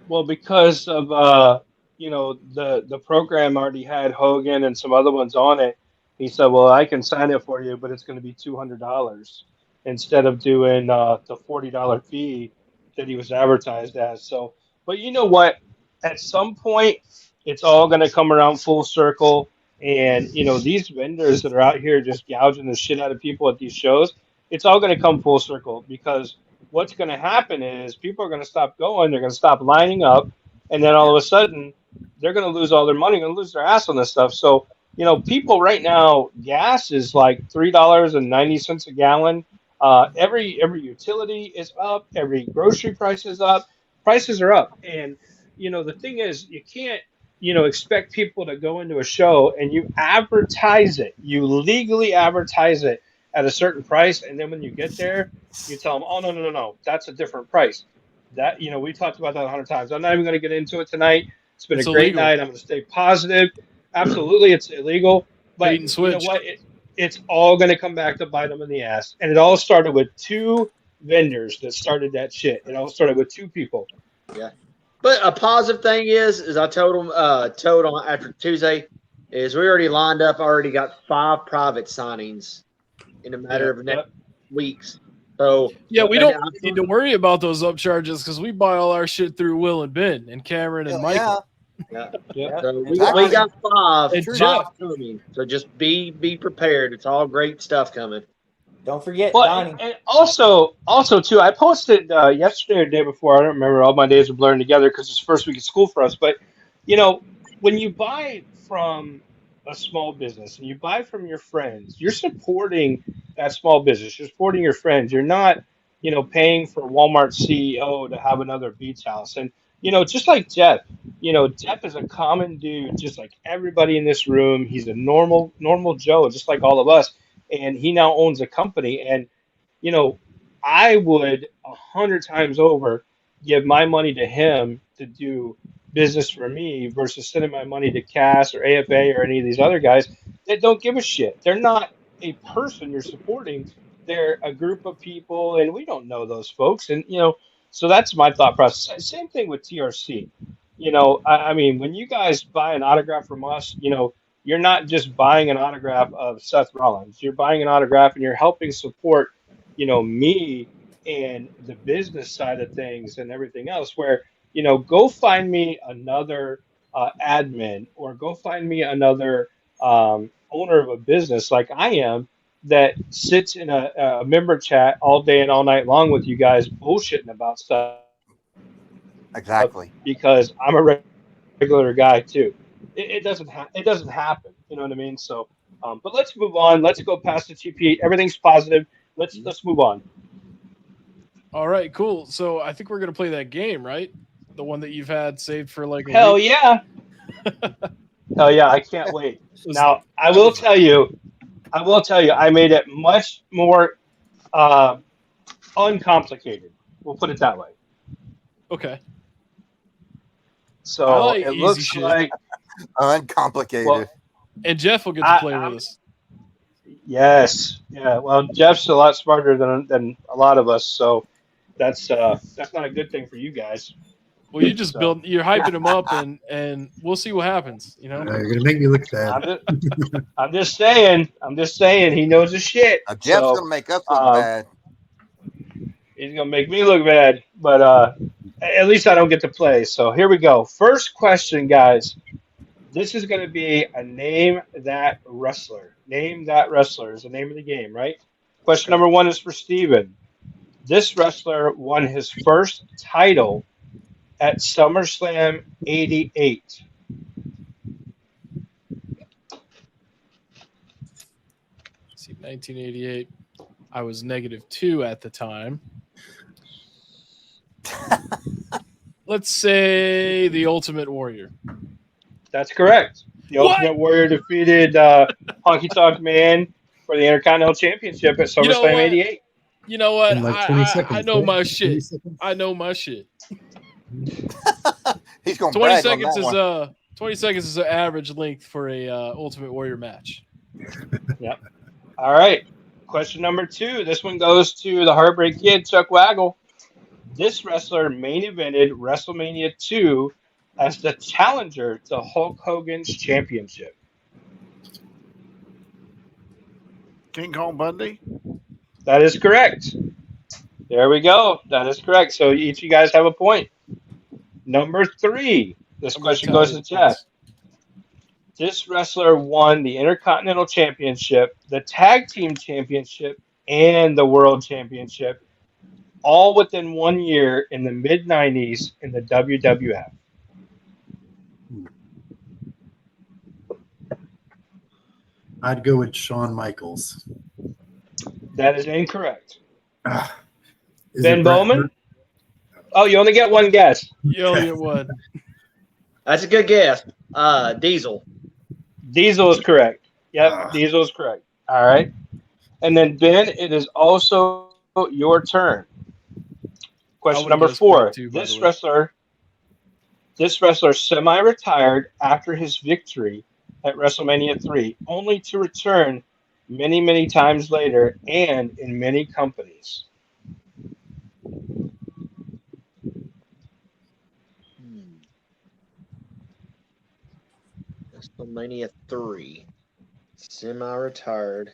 [SPEAKER 4] Well, because of the program already had Hogan and some other ones on it. He said, "Well, I can sign it for you, but it's going to be $200 instead of doing the $40 fee that he was advertised as." So, but you know what? At some point, it's all going to come around full circle. And, these vendors that are out here just gouging the shit out of people at these shows, it's all going to come full circle because what's going to happen is people are going to stop going. They're going to stop lining up. And then all of a sudden, they're going to lose all their money, going to lose their ass on this stuff. So, people right now, gas is like $3.90 a gallon. Every utility is up. Every grocery price is up. Prices are up, and the thing is, you can't expect people to go into a show and you advertise it. You legally advertise it at a certain price, and then when you get there, you tell them, "Oh, no, that's a different price." That we talked about that 100 times. I'm not even going to get into it tonight. It's been
[SPEAKER 1] It's
[SPEAKER 4] a great
[SPEAKER 1] illegal.
[SPEAKER 4] night. I'm going to stay positive. Absolutely, it's illegal. But
[SPEAKER 1] Bait and
[SPEAKER 4] you know
[SPEAKER 1] switch.
[SPEAKER 4] what? It's all going to come back to bite them in the ass. And it all started with two vendors that started that shit. It all started with two people.
[SPEAKER 8] Yeah. But a positive thing is I told them on after Tuesday, is we already lined up, already got 5 private signings in a matter of next weeks. So
[SPEAKER 1] yeah, we don't need to worry about those upcharges because we buy all our shit through Will and Ben and Cameron and Michael.
[SPEAKER 8] Yeah. So we got 5.
[SPEAKER 1] And
[SPEAKER 8] Jeff.
[SPEAKER 1] Jeff.
[SPEAKER 8] Coming. So just be prepared. It's all great stuff coming.
[SPEAKER 7] Don't forget,
[SPEAKER 4] Well,
[SPEAKER 7] Donnie.
[SPEAKER 4] and also too, I posted yesterday or the day before. I don't remember. All my days are blurring together because it's first week of school for us. But when you buy from a small business and you buy from your friends, you're supporting that small business. You're supporting your friends. You're not, paying for Walmart CEO to have another beach house. And just like Jeff, Jeff is a common dude, just like everybody in this room. He's a normal Joe, just like all of us. And he now owns a company. And I would 100 times over give my money to him to do business for me versus sending my money to Cass or AFA or any of these other guys that don't give a shit. They're not a person you're supporting. They're a group of people, and we don't know those folks. And so that's my thought process. Same thing with TRC. I mean, when you guys buy an autograph from us, you're not just buying an autograph of Seth Rollins. You're buying an autograph, and you're helping support, me and the business side of things and everything else. Where go find me another admin, or go find me another owner of a business like I am that sits in a member chat all day and all night long with you guys bullshitting about stuff.
[SPEAKER 3] Exactly.
[SPEAKER 4] Because I'm a regular guy too. It doesn't happen. You know what I mean? So, but let's move on. Let's go past the TP. Everything's positive. Let's move on.
[SPEAKER 1] All right, cool. So I think we're gonna play that game, right? The one that you've had saved for like a
[SPEAKER 4] Hell
[SPEAKER 1] week.
[SPEAKER 4] yeah. Hell yeah, I can't wait. Now I will tell you, I made it much more uncomplicated. We'll put it that way.
[SPEAKER 1] Okay.
[SPEAKER 4] So
[SPEAKER 1] like
[SPEAKER 4] it
[SPEAKER 1] easy
[SPEAKER 4] looks
[SPEAKER 1] shit.
[SPEAKER 4] like
[SPEAKER 3] uncomplicated.
[SPEAKER 4] Well,
[SPEAKER 1] and Jeff will get to play with us.
[SPEAKER 4] Yes. Yeah. Well, Jeff's a lot smarter than a lot of us, so that's not a good thing for you guys.
[SPEAKER 1] Well, you just you're hyping him up, and we'll see what happens.
[SPEAKER 5] You're gonna make me look bad.
[SPEAKER 4] I'm just saying. He knows his shit.
[SPEAKER 3] Jeff's gonna make us look bad.
[SPEAKER 4] He's gonna make me look bad, but at least I don't get to play. So here we go. First question, guys. This is going to be a name that wrestler. Name that wrestler is the name of the game, right? Question number 1 is for Steven. This wrestler won his first title at SummerSlam 88.
[SPEAKER 1] See, 1988. I was -2 at the time. Let's say the Ultimate Warrior.
[SPEAKER 4] That's correct. The Ultimate Warrior defeated Honky Tonk Man for the Intercontinental Championship at SummerSlam 88.
[SPEAKER 1] You know what?
[SPEAKER 5] In like 20 seconds,
[SPEAKER 1] I know
[SPEAKER 5] right?
[SPEAKER 1] my shit.
[SPEAKER 5] 30 seconds?
[SPEAKER 1] I know my shit.
[SPEAKER 3] He's going
[SPEAKER 1] 20
[SPEAKER 3] brag
[SPEAKER 1] seconds
[SPEAKER 3] on
[SPEAKER 1] is
[SPEAKER 3] that one.
[SPEAKER 1] 20 seconds is an average length for a Ultimate Warrior match.
[SPEAKER 4] Yep. All right. Question number 2. This one goes to the Heartbreak Kid, Chuck Waggle. This wrestler main evented WrestleMania 2 as the challenger to Hulk Hogan's championship.
[SPEAKER 9] King Kong Bundy?
[SPEAKER 4] That is correct. There we go. That is correct. So each of you guys have a point. Number 3. This question goes to Jeff. This wrestler won the Intercontinental Championship, the Tag Team Championship, and the World Championship, all within 1 year in the mid-90s in the WWF.
[SPEAKER 5] I'd go with Shawn Michaels.
[SPEAKER 4] That is incorrect.
[SPEAKER 5] Is
[SPEAKER 4] Ben
[SPEAKER 5] it Bret
[SPEAKER 4] Bowman?
[SPEAKER 5] Hart?
[SPEAKER 4] Oh, you only get one guess.
[SPEAKER 1] You only get one.
[SPEAKER 8] That's a good guess. Diesel.
[SPEAKER 4] Diesel is correct. Yep, Diesel is correct. All right. And then, Ben, it is also your turn. Question number 4.
[SPEAKER 1] Too, this
[SPEAKER 4] wrestler semi-retired after his victory at WrestleMania 3, only to return many, many times later and in many companies.
[SPEAKER 8] WrestleMania 3. Semi-retired.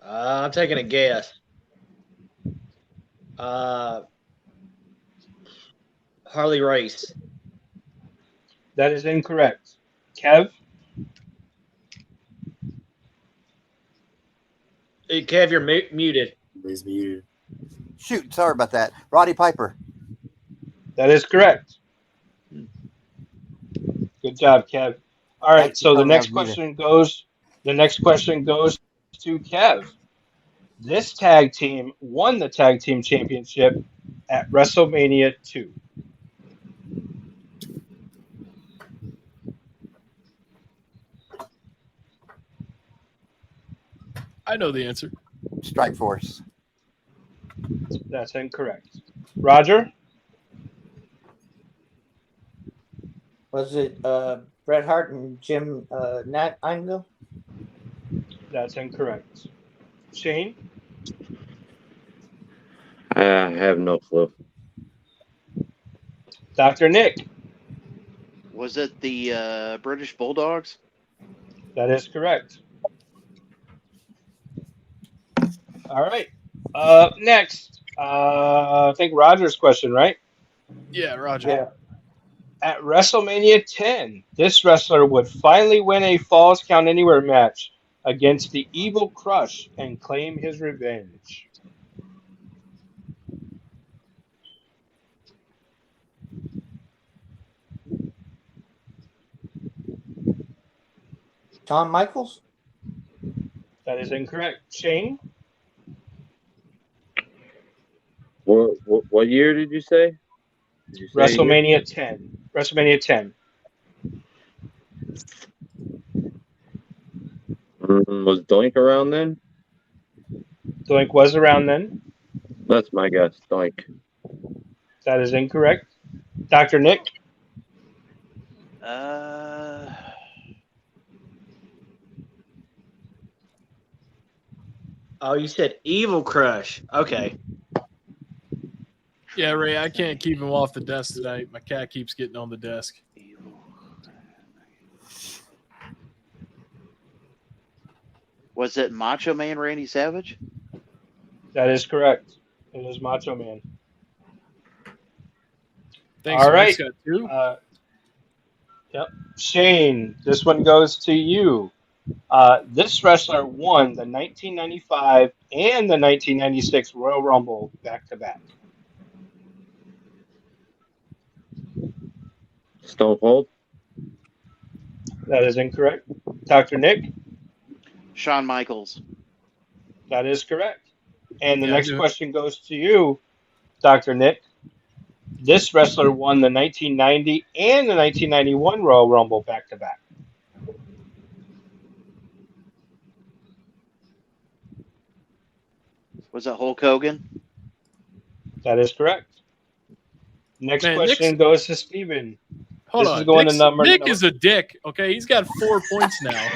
[SPEAKER 8] I'm taking a guess. Harley Race.
[SPEAKER 4] That is incorrect. Kev?
[SPEAKER 8] Hey, Kev, you're muted.
[SPEAKER 5] He's muted.
[SPEAKER 3] Shoot, sorry about that. Roddy Piper.
[SPEAKER 4] That is correct. Good job, Kev. All right, so the next question goes to Kev. This tag team won the tag team championship at WrestleMania 2.
[SPEAKER 1] I know the answer.
[SPEAKER 3] Strike Force.
[SPEAKER 4] That's incorrect. Roger?
[SPEAKER 7] Was it Bret Hart and Jim Nat Angle?
[SPEAKER 4] That's incorrect. Shane?
[SPEAKER 2] I have no clue.
[SPEAKER 4] Dr. Nick?
[SPEAKER 6] Was it the British Bulldogs?
[SPEAKER 4] That is correct. All right. Next, I think Roger's question, right?
[SPEAKER 1] Yeah, Roger.
[SPEAKER 7] Yeah.
[SPEAKER 4] At WrestleMania 10, this wrestler would finally win a Falls Count Anywhere match against the Evil Crush and claim his revenge.
[SPEAKER 7] Shawn Michaels?
[SPEAKER 4] That is incorrect. Shane?
[SPEAKER 2] What year did you say?
[SPEAKER 4] WrestleMania 10. WrestleMania 10.
[SPEAKER 2] Was Doink around then?
[SPEAKER 4] Doink was around then.
[SPEAKER 2] That's my guess. Doink.
[SPEAKER 4] That is incorrect. Dr. Nick?
[SPEAKER 8] Oh, you said Evil Crush. Okay.
[SPEAKER 1] Yeah, Ray, I can't keep him off the desk tonight. My cat keeps getting on the desk.
[SPEAKER 6] Was it Macho Man Randy Savage?
[SPEAKER 4] That is correct. It is Macho Man.
[SPEAKER 1] Thanks.
[SPEAKER 4] All right.
[SPEAKER 1] Got two.
[SPEAKER 4] Yep. Shane, this one goes to you. This wrestler won the 1995 and the 1996 Royal Rumble back-to-back.
[SPEAKER 2] Stone Cold?
[SPEAKER 4] That is incorrect. Dr. Nick?
[SPEAKER 6] Shawn Michaels.
[SPEAKER 4] That is correct. And the
[SPEAKER 1] Yeah,
[SPEAKER 4] next question goes to you, Dr. Nick. This wrestler won the 1990 and the 1991 Royal Rumble back-to-back.
[SPEAKER 6] Was it Hulk Hogan?
[SPEAKER 4] That is correct. Next question goes to Steven.
[SPEAKER 1] Hold
[SPEAKER 4] this
[SPEAKER 1] on.
[SPEAKER 4] Is going
[SPEAKER 1] Nick's,
[SPEAKER 4] to number,
[SPEAKER 1] Nick is a dick. Okay, he's got 4 points now.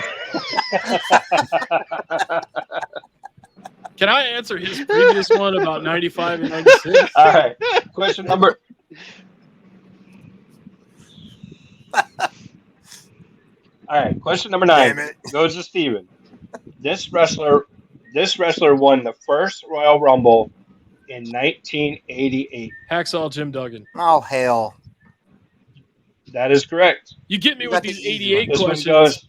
[SPEAKER 1] Can I answer his previous one about 95 and 96?
[SPEAKER 4] All right. Question number. All right. Question number 9 goes to Steven. This wrestler won the first Royal Rumble in 1988.
[SPEAKER 1] Hacksaw Jim Duggan.
[SPEAKER 3] Oh, hell.
[SPEAKER 4] That is correct.
[SPEAKER 1] You get me with these 88
[SPEAKER 4] this
[SPEAKER 1] questions.
[SPEAKER 4] One goes,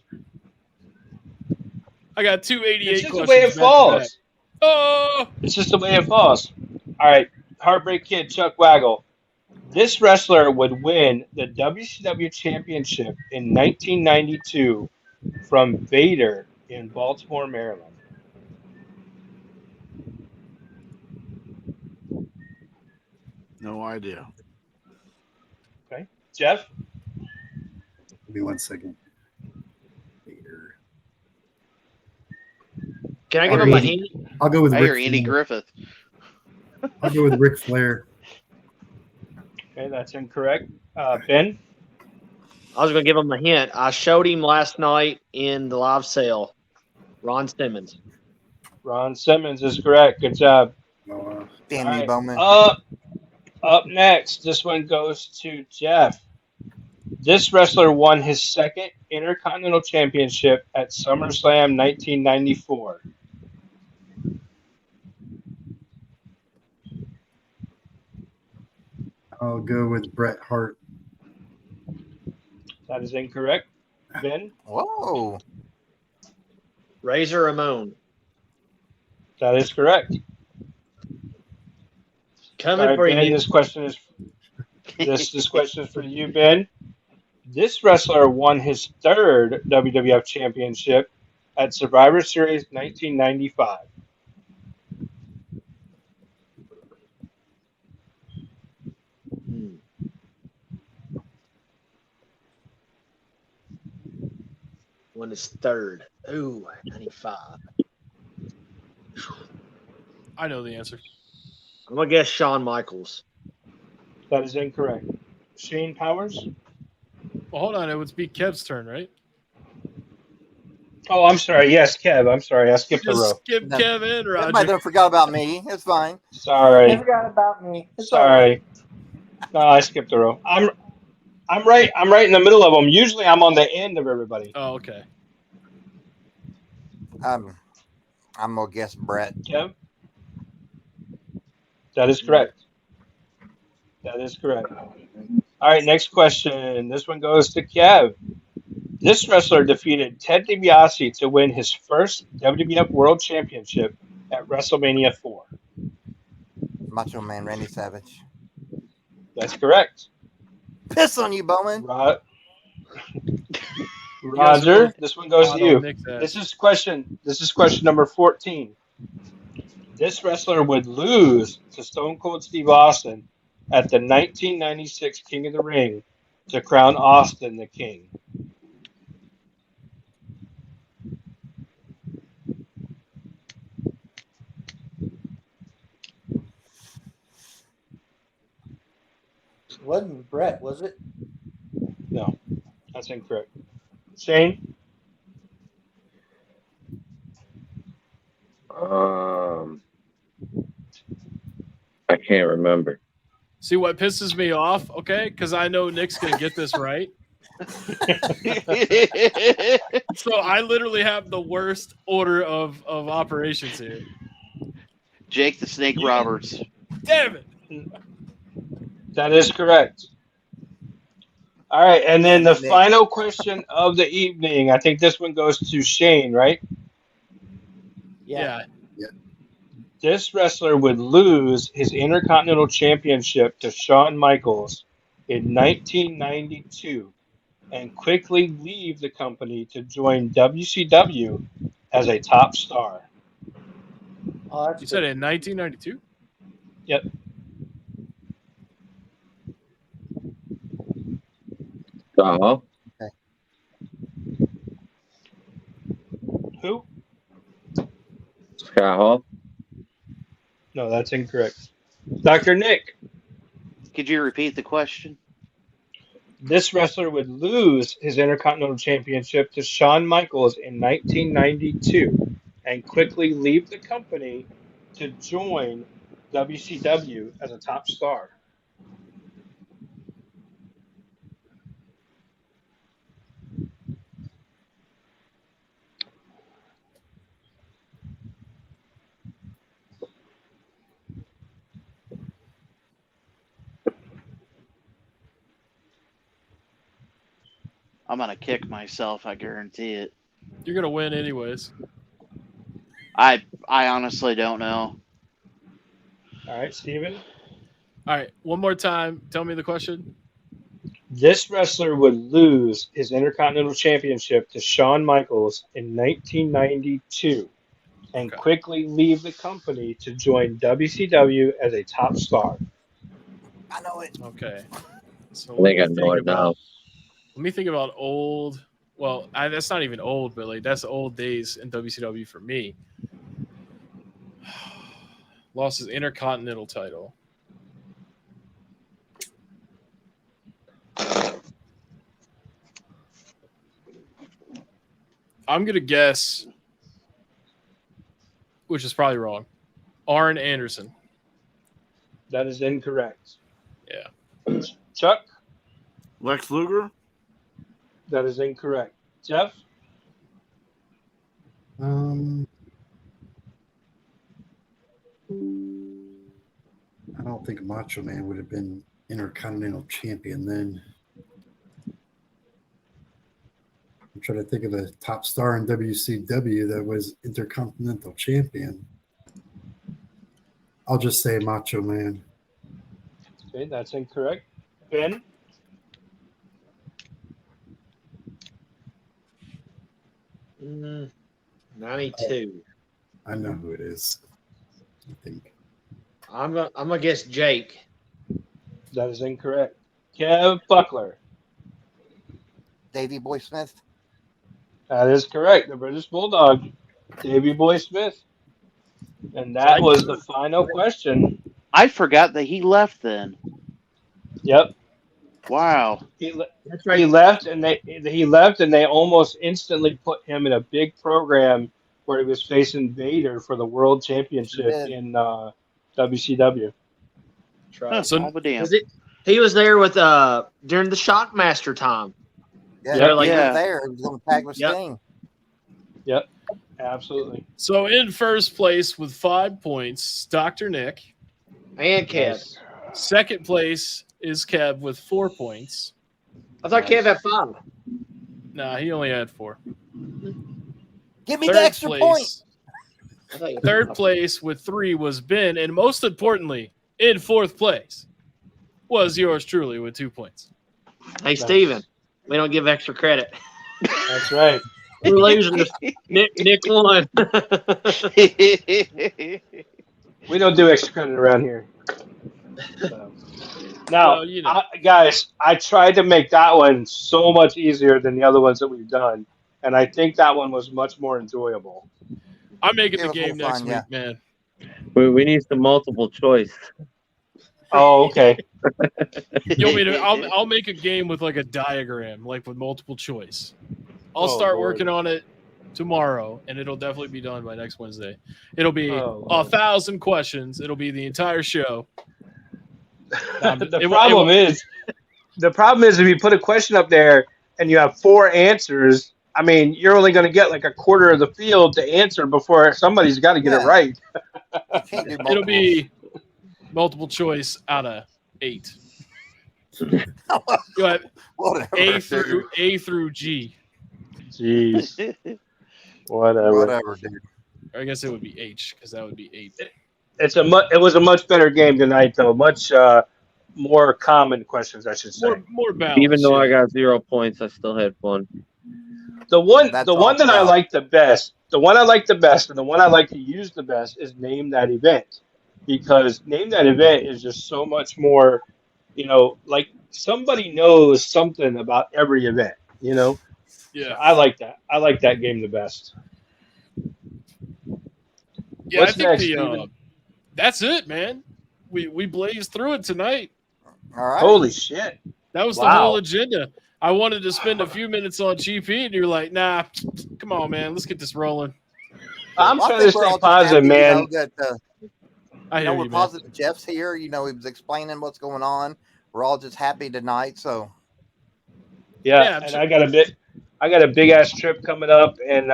[SPEAKER 1] I got 2 88
[SPEAKER 4] it's just
[SPEAKER 1] questions.
[SPEAKER 4] The way it falls.
[SPEAKER 1] Oh!
[SPEAKER 4] It's just the way it falls. All right. Heartbreak Kid, Chuck Waggle. This wrestler would win the WCW Championship in 1992 from Vader in Baltimore, Maryland?
[SPEAKER 9] No idea.
[SPEAKER 4] Okay. Jeff?
[SPEAKER 5] Give me 1 second. Here.
[SPEAKER 8] Can I give
[SPEAKER 5] I'll
[SPEAKER 8] him
[SPEAKER 5] go
[SPEAKER 8] a
[SPEAKER 5] with-
[SPEAKER 8] hint?
[SPEAKER 5] I'll go with
[SPEAKER 6] I
[SPEAKER 5] Ric
[SPEAKER 6] hear Andy
[SPEAKER 5] Flair.
[SPEAKER 6] Griffith.
[SPEAKER 5] I'll go with Ric Flair.
[SPEAKER 4] Okay, that's incorrect. Ben?
[SPEAKER 8] I was going to give him a hint. I showed him last night in the live sale. Ron Simmons.
[SPEAKER 4] Ron Simmons is correct. Good job.
[SPEAKER 3] Damn
[SPEAKER 4] All
[SPEAKER 3] you,
[SPEAKER 4] right.
[SPEAKER 3] Bowman.
[SPEAKER 4] Up next, this one goes to Jeff. This wrestler won his second Intercontinental Championship at SummerSlam 1994.
[SPEAKER 5] I'll go with Bret Hart.
[SPEAKER 4] That is incorrect. Ben?
[SPEAKER 3] Whoa.
[SPEAKER 8] Razor Ramon.
[SPEAKER 4] That is correct.
[SPEAKER 8] Coming
[SPEAKER 4] All right,
[SPEAKER 8] for
[SPEAKER 4] Ben,
[SPEAKER 8] you.
[SPEAKER 4] this question is for you, Ben. This wrestler won his third WWF Championship at Survivor Series 1995.
[SPEAKER 8] Won his third. Ooh, 95.
[SPEAKER 1] I know the answer.
[SPEAKER 8] I'm going to guess Shawn Michaels.
[SPEAKER 4] That is incorrect. Shane Powers?
[SPEAKER 1] Well, hold on. It would be Kev's turn, right?
[SPEAKER 4] Oh, I'm sorry. Yes, Kev. I'm sorry. I skipped a row.
[SPEAKER 1] Just skip
[SPEAKER 3] No,
[SPEAKER 1] Kev in,
[SPEAKER 3] Everybody
[SPEAKER 1] Roger.
[SPEAKER 3] don't forgot about me. It's fine.
[SPEAKER 7] They
[SPEAKER 4] Sorry.
[SPEAKER 7] forgot about me. It's all right.
[SPEAKER 4] Sorry. No, I skipped a row. I'm right. I'm right in the middle of them. Usually, I'm on the end of everybody.
[SPEAKER 1] Oh, okay.
[SPEAKER 3] I'm gonna guess Brett.
[SPEAKER 4] Kev? That is correct. That is correct. All right, next question. This one goes to Kev. This wrestler defeated Ted DiBiase to win his first WWF World Championship at WrestleMania 4.
[SPEAKER 3] Macho Man Randy Savage.
[SPEAKER 4] That's correct.
[SPEAKER 3] Piss on you, Bowman.
[SPEAKER 4] Roger, this one goes to you.
[SPEAKER 1] Nick's ass.
[SPEAKER 4] This is question number 14. This wrestler would lose to Stone Cold Steve Austin at the 1996 King of the Ring to crown Austin the king.
[SPEAKER 7] It wasn't Brett, was it?
[SPEAKER 4] No, that's incorrect. Shane?
[SPEAKER 2] I can't remember.
[SPEAKER 1] See what pisses me off, okay? Because I know Nick's gonna get this right. So I literally have the worst order of operations here.
[SPEAKER 6] Jake the Snake Roberts.
[SPEAKER 1] Damn it!
[SPEAKER 4] That is correct. All right, and then the final question of the evening. I think this one goes to Shane, right?
[SPEAKER 1] Yeah.
[SPEAKER 4] This wrestler would lose his Intercontinental Championship to Shawn Michaels in 1992 and quickly leave the company to join WCW as a top star.
[SPEAKER 7] Oh, that's
[SPEAKER 1] You said in 1992?
[SPEAKER 4] Yep.
[SPEAKER 2] Uh-huh.
[SPEAKER 4] Who?
[SPEAKER 2] Scott Hall.
[SPEAKER 4] No, that's incorrect. Dr. Nick.
[SPEAKER 6] Could you repeat the question?
[SPEAKER 4] This wrestler would lose his Intercontinental Championship to Shawn Michaels in 1992 and quickly leave the company to join WCW as a top star.
[SPEAKER 6] I'm gonna kick myself. I guarantee it.
[SPEAKER 1] You're gonna win anyways.
[SPEAKER 6] I honestly don't know.
[SPEAKER 4] All right, Steven.
[SPEAKER 1] All right, one more time. Tell me the question.
[SPEAKER 4] This wrestler would lose his Intercontinental Championship to Shawn Michaels in 1992 and quickly leave the company to join WCW as a top star.
[SPEAKER 3] I know it.
[SPEAKER 1] Okay. So
[SPEAKER 2] I think I know it now.
[SPEAKER 1] Let me think about old. Well, that's not even old, but like that's old days in WCW for me. Lost his Intercontinental title. I'm gonna guess, which is probably wrong. Arn Anderson.
[SPEAKER 4] That is incorrect.
[SPEAKER 1] Yeah.
[SPEAKER 4] Chuck?
[SPEAKER 9] Lex Luger?
[SPEAKER 4] That is incorrect. Jeff?
[SPEAKER 5] I don't think Macho Man would have been Intercontinental Champion then. I'm trying to think of a top star in WCW that was Intercontinental Champion. I'll just say Macho Man.
[SPEAKER 4] Okay, that's incorrect. Ben?
[SPEAKER 8] Mm, 92.
[SPEAKER 5] I know who it is. I think.
[SPEAKER 8] I'm gonna guess Jake.
[SPEAKER 4] That is incorrect. Kev Buckler?
[SPEAKER 3] Davey Boy Smith.
[SPEAKER 4] That is correct. The British Bulldog, Davey Boy Smith. And that was the final question.
[SPEAKER 6] I forgot that he left then.
[SPEAKER 4] Yep.
[SPEAKER 6] Wow.
[SPEAKER 8] That's right.
[SPEAKER 4] He left, and they almost instantly put him in a big program where he was facing Vader for the World Championship in WCW.
[SPEAKER 8] That's right.
[SPEAKER 1] So
[SPEAKER 6] all the damn.
[SPEAKER 8] He was there with during the Shockmaster time.
[SPEAKER 3] Yeah,
[SPEAKER 4] Yep.
[SPEAKER 3] he was there. He was going to tag with Sting.
[SPEAKER 4] Yep, absolutely.
[SPEAKER 1] So in first place with 5 points, Dr. Nick.
[SPEAKER 8] And Kev.
[SPEAKER 4] Nice.
[SPEAKER 1] Second place is Kev with 4 points.
[SPEAKER 8] I thought Kev had 5.
[SPEAKER 1] Nah, he only had 4.
[SPEAKER 3] Give me the extra point.
[SPEAKER 1] Third place with 3 was Ben, and most importantly, in fourth place was yours truly with 2 points.
[SPEAKER 8] Hey, Steven, we don't give extra credit.
[SPEAKER 4] That's right.
[SPEAKER 8] We're losers. Nick won.
[SPEAKER 4] We don't do extra credit around here. So. Now,
[SPEAKER 1] Well,
[SPEAKER 4] guys, I tried to make that one so much easier than the other ones that we've done, and I think that one was much more enjoyable.
[SPEAKER 1] I'm making the game next week, man.
[SPEAKER 2] We need some multiple choice.
[SPEAKER 4] Oh, okay.
[SPEAKER 1] You want me to? I'll make a game with like a diagram, like with multiple choice. I'll start working on it tomorrow, and it'll definitely be done by next Wednesday. It'll be 1,000 questions. It'll be the entire show.
[SPEAKER 4] The problem is if you put a question up there and you have 4 answers, I mean, you're only going to get like a quarter of the field to answer before somebody's got to get it right.
[SPEAKER 1] It'll be multiple choice out of 8. You have A through G.
[SPEAKER 4] Jeez. Whatever,
[SPEAKER 3] dude.
[SPEAKER 1] I guess it would be H because that would be 8.
[SPEAKER 4] It was a much better game tonight, though. Much more common questions, I should say.
[SPEAKER 1] More balanced.
[SPEAKER 2] Even though I got 0 points, I still had fun.
[SPEAKER 4] The one that I like the best, and the one I like to use the best is Name That Event, because Name That Event is just so much more, like somebody knows something about every event, Yeah, so I like that. I like that game the best.
[SPEAKER 1] Yeah,
[SPEAKER 4] What's
[SPEAKER 1] I think
[SPEAKER 4] next, Steven?
[SPEAKER 1] that's it, man. We blazed through it tonight.
[SPEAKER 3] All right.
[SPEAKER 4] Holy shit.
[SPEAKER 1] That was the whole agenda. I wanted to spend a few minutes on GP, and you're like, nah, come on, man. Let's get this rolling.
[SPEAKER 4] I'm trying to stay positive, man.
[SPEAKER 1] I hear you,
[SPEAKER 3] we're positive. Jeff's here. He was explaining what's going on. We're all just happy tonight. So,
[SPEAKER 4] yeah, and I got a big ass trip coming up, and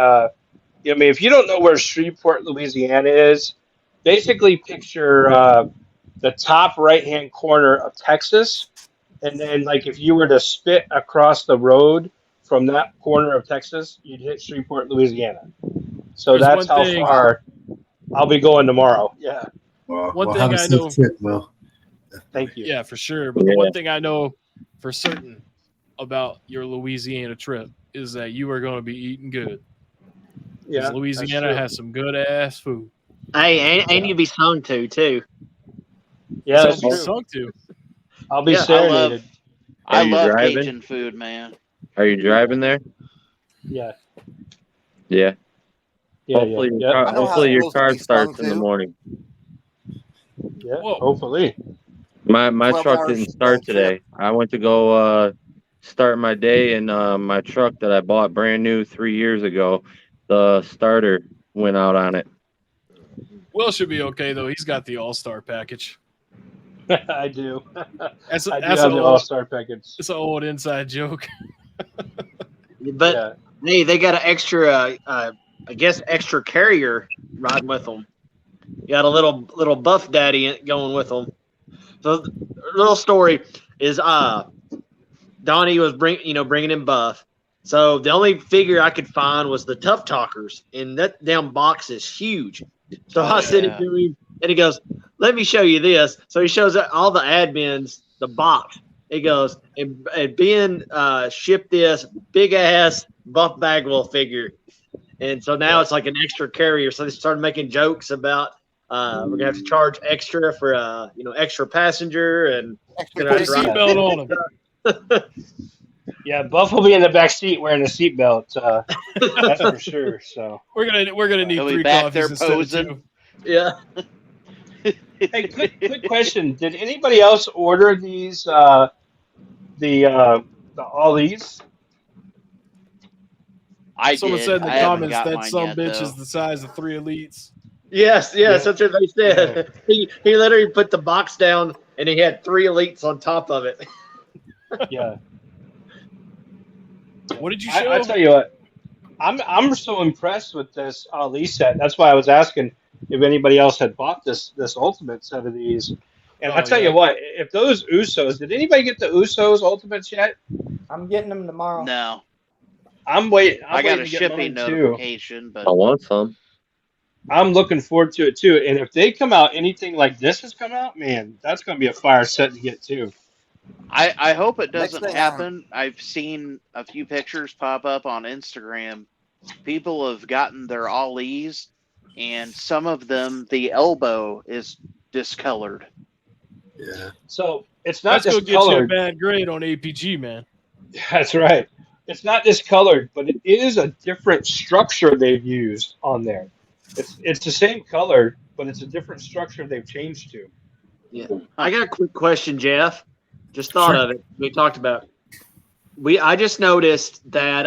[SPEAKER 4] if you don't know where Shreveport, Louisiana is, basically picture the top right-hand corner of Texas, and then like if you were to spit across the road from that corner of Texas, you'd hit Shreveport, Louisiana. So that's how far I'll be going tomorrow. Yeah.
[SPEAKER 1] One thing I know.
[SPEAKER 4] Thank you.
[SPEAKER 1] Yeah, for sure. But the one thing I know for certain about your Louisiana trip is that you are going to be eating good.
[SPEAKER 4] Yeah,
[SPEAKER 1] Because Louisiana has some good ass food.
[SPEAKER 8] Hey, and you be sung to too.
[SPEAKER 4] Yeah,
[SPEAKER 1] So
[SPEAKER 4] that's
[SPEAKER 1] be
[SPEAKER 4] true.
[SPEAKER 1] sung to.
[SPEAKER 4] I'll be
[SPEAKER 8] Yeah,
[SPEAKER 4] serenaded.
[SPEAKER 6] I
[SPEAKER 2] you
[SPEAKER 6] love
[SPEAKER 2] driving?
[SPEAKER 6] Cajun food, man.
[SPEAKER 2] Are you driving there?
[SPEAKER 4] Yeah.
[SPEAKER 2] Yeah.
[SPEAKER 4] Yeah,
[SPEAKER 2] Hopefully,
[SPEAKER 4] yeah,
[SPEAKER 2] your
[SPEAKER 4] yeah.
[SPEAKER 2] car,
[SPEAKER 3] I know how
[SPEAKER 2] hopefully
[SPEAKER 3] it
[SPEAKER 2] your
[SPEAKER 3] feels to
[SPEAKER 2] car
[SPEAKER 3] be stung
[SPEAKER 2] starts in the
[SPEAKER 3] to.
[SPEAKER 2] morning.
[SPEAKER 4] Yeah,
[SPEAKER 1] Whoa.
[SPEAKER 4] hopefully.
[SPEAKER 2] My
[SPEAKER 3] 12
[SPEAKER 2] truck
[SPEAKER 3] hours
[SPEAKER 2] didn't start
[SPEAKER 3] trip.
[SPEAKER 2] today. I went to go start my day, and my truck that I bought brand new 3 years ago, the starter went out on it.
[SPEAKER 1] Will should be okay though. He's got the all-star package.
[SPEAKER 4] I do.
[SPEAKER 1] That's
[SPEAKER 4] I do
[SPEAKER 1] that's
[SPEAKER 4] have
[SPEAKER 1] an
[SPEAKER 4] the
[SPEAKER 1] old,
[SPEAKER 4] all-star package.
[SPEAKER 1] it's an old inside joke.
[SPEAKER 8] But
[SPEAKER 4] Yeah.
[SPEAKER 8] hey, they got an extra, I guess, extra carrier riding with them. You got a little buff daddy going with them. So, the little story is, Donnie was bringing in Buff. So the only figure I could find was the Tough Talkers, and that damn box is huge. So I sent it to him, and he goes, "Let me show you this." So he shows all the admins the box. He goes, and Ben shipped this big ass Buff Bagwell figure, and so now it's like an extra carrier. So they started making jokes about we're gonna have to charge extra for extra passenger, and
[SPEAKER 3] Extra
[SPEAKER 1] Put a seatbelt on him.
[SPEAKER 4] Yeah, Buff will be in the back seat wearing a seatbelt. That's for sure. So
[SPEAKER 1] We're gonna need
[SPEAKER 6] He'll be
[SPEAKER 1] 3
[SPEAKER 6] back there
[SPEAKER 1] coffees instead of
[SPEAKER 6] posing.
[SPEAKER 1] 2.
[SPEAKER 8] yeah.
[SPEAKER 4] hey, quick question. Did anybody else order these the ollies?
[SPEAKER 6] I
[SPEAKER 1] Someone
[SPEAKER 6] did.
[SPEAKER 1] said in the
[SPEAKER 6] I haven't
[SPEAKER 1] comments
[SPEAKER 6] got
[SPEAKER 1] that
[SPEAKER 6] mine
[SPEAKER 1] some
[SPEAKER 6] yet,
[SPEAKER 1] bitch
[SPEAKER 6] though.
[SPEAKER 1] is the size of 3 elites.
[SPEAKER 8] Yes,
[SPEAKER 4] Yeah.
[SPEAKER 8] that's what they said. He literally put the box down, and he had 3 elites on top of it.
[SPEAKER 4] Yeah.
[SPEAKER 1] What did you show?
[SPEAKER 4] I tell you what, I'm so impressed with this Ali set. That's why I was asking if anybody else had bought this ultimate set of these. And I
[SPEAKER 1] Oh,
[SPEAKER 4] tell
[SPEAKER 1] yeah.
[SPEAKER 4] you what, if those Usos, did anybody get the Usos ultimates yet?
[SPEAKER 7] I'm getting them tomorrow.
[SPEAKER 6] No,
[SPEAKER 4] I'm waiting. I'm
[SPEAKER 6] I got
[SPEAKER 4] waiting
[SPEAKER 6] a
[SPEAKER 4] to get
[SPEAKER 6] shipping
[SPEAKER 4] mine too.
[SPEAKER 6] notification, but
[SPEAKER 2] I want some.
[SPEAKER 4] I'm looking forward to it too. And if they come out anything like this has come out, man, that's going to be a fire set to get too.
[SPEAKER 6] I hope it
[SPEAKER 3] Next
[SPEAKER 6] doesn't
[SPEAKER 3] thing,
[SPEAKER 6] happen. I've seen a few pictures pop up on Instagram. People have gotten their ollies, and some of them, the elbow is discolored.
[SPEAKER 5] Yeah.
[SPEAKER 4] So it's not
[SPEAKER 1] That's gonna get you a
[SPEAKER 4] discolored.
[SPEAKER 1] bad grade on APG, man.
[SPEAKER 4] That's right. It's not discolored, but it is a different structure they've used on there. It's the same color, but it's a different structure they've changed to.
[SPEAKER 8] Yeah. I got a quick question, Jeff. Just thought
[SPEAKER 5] Sure.
[SPEAKER 8] of it. We talked about. I just noticed that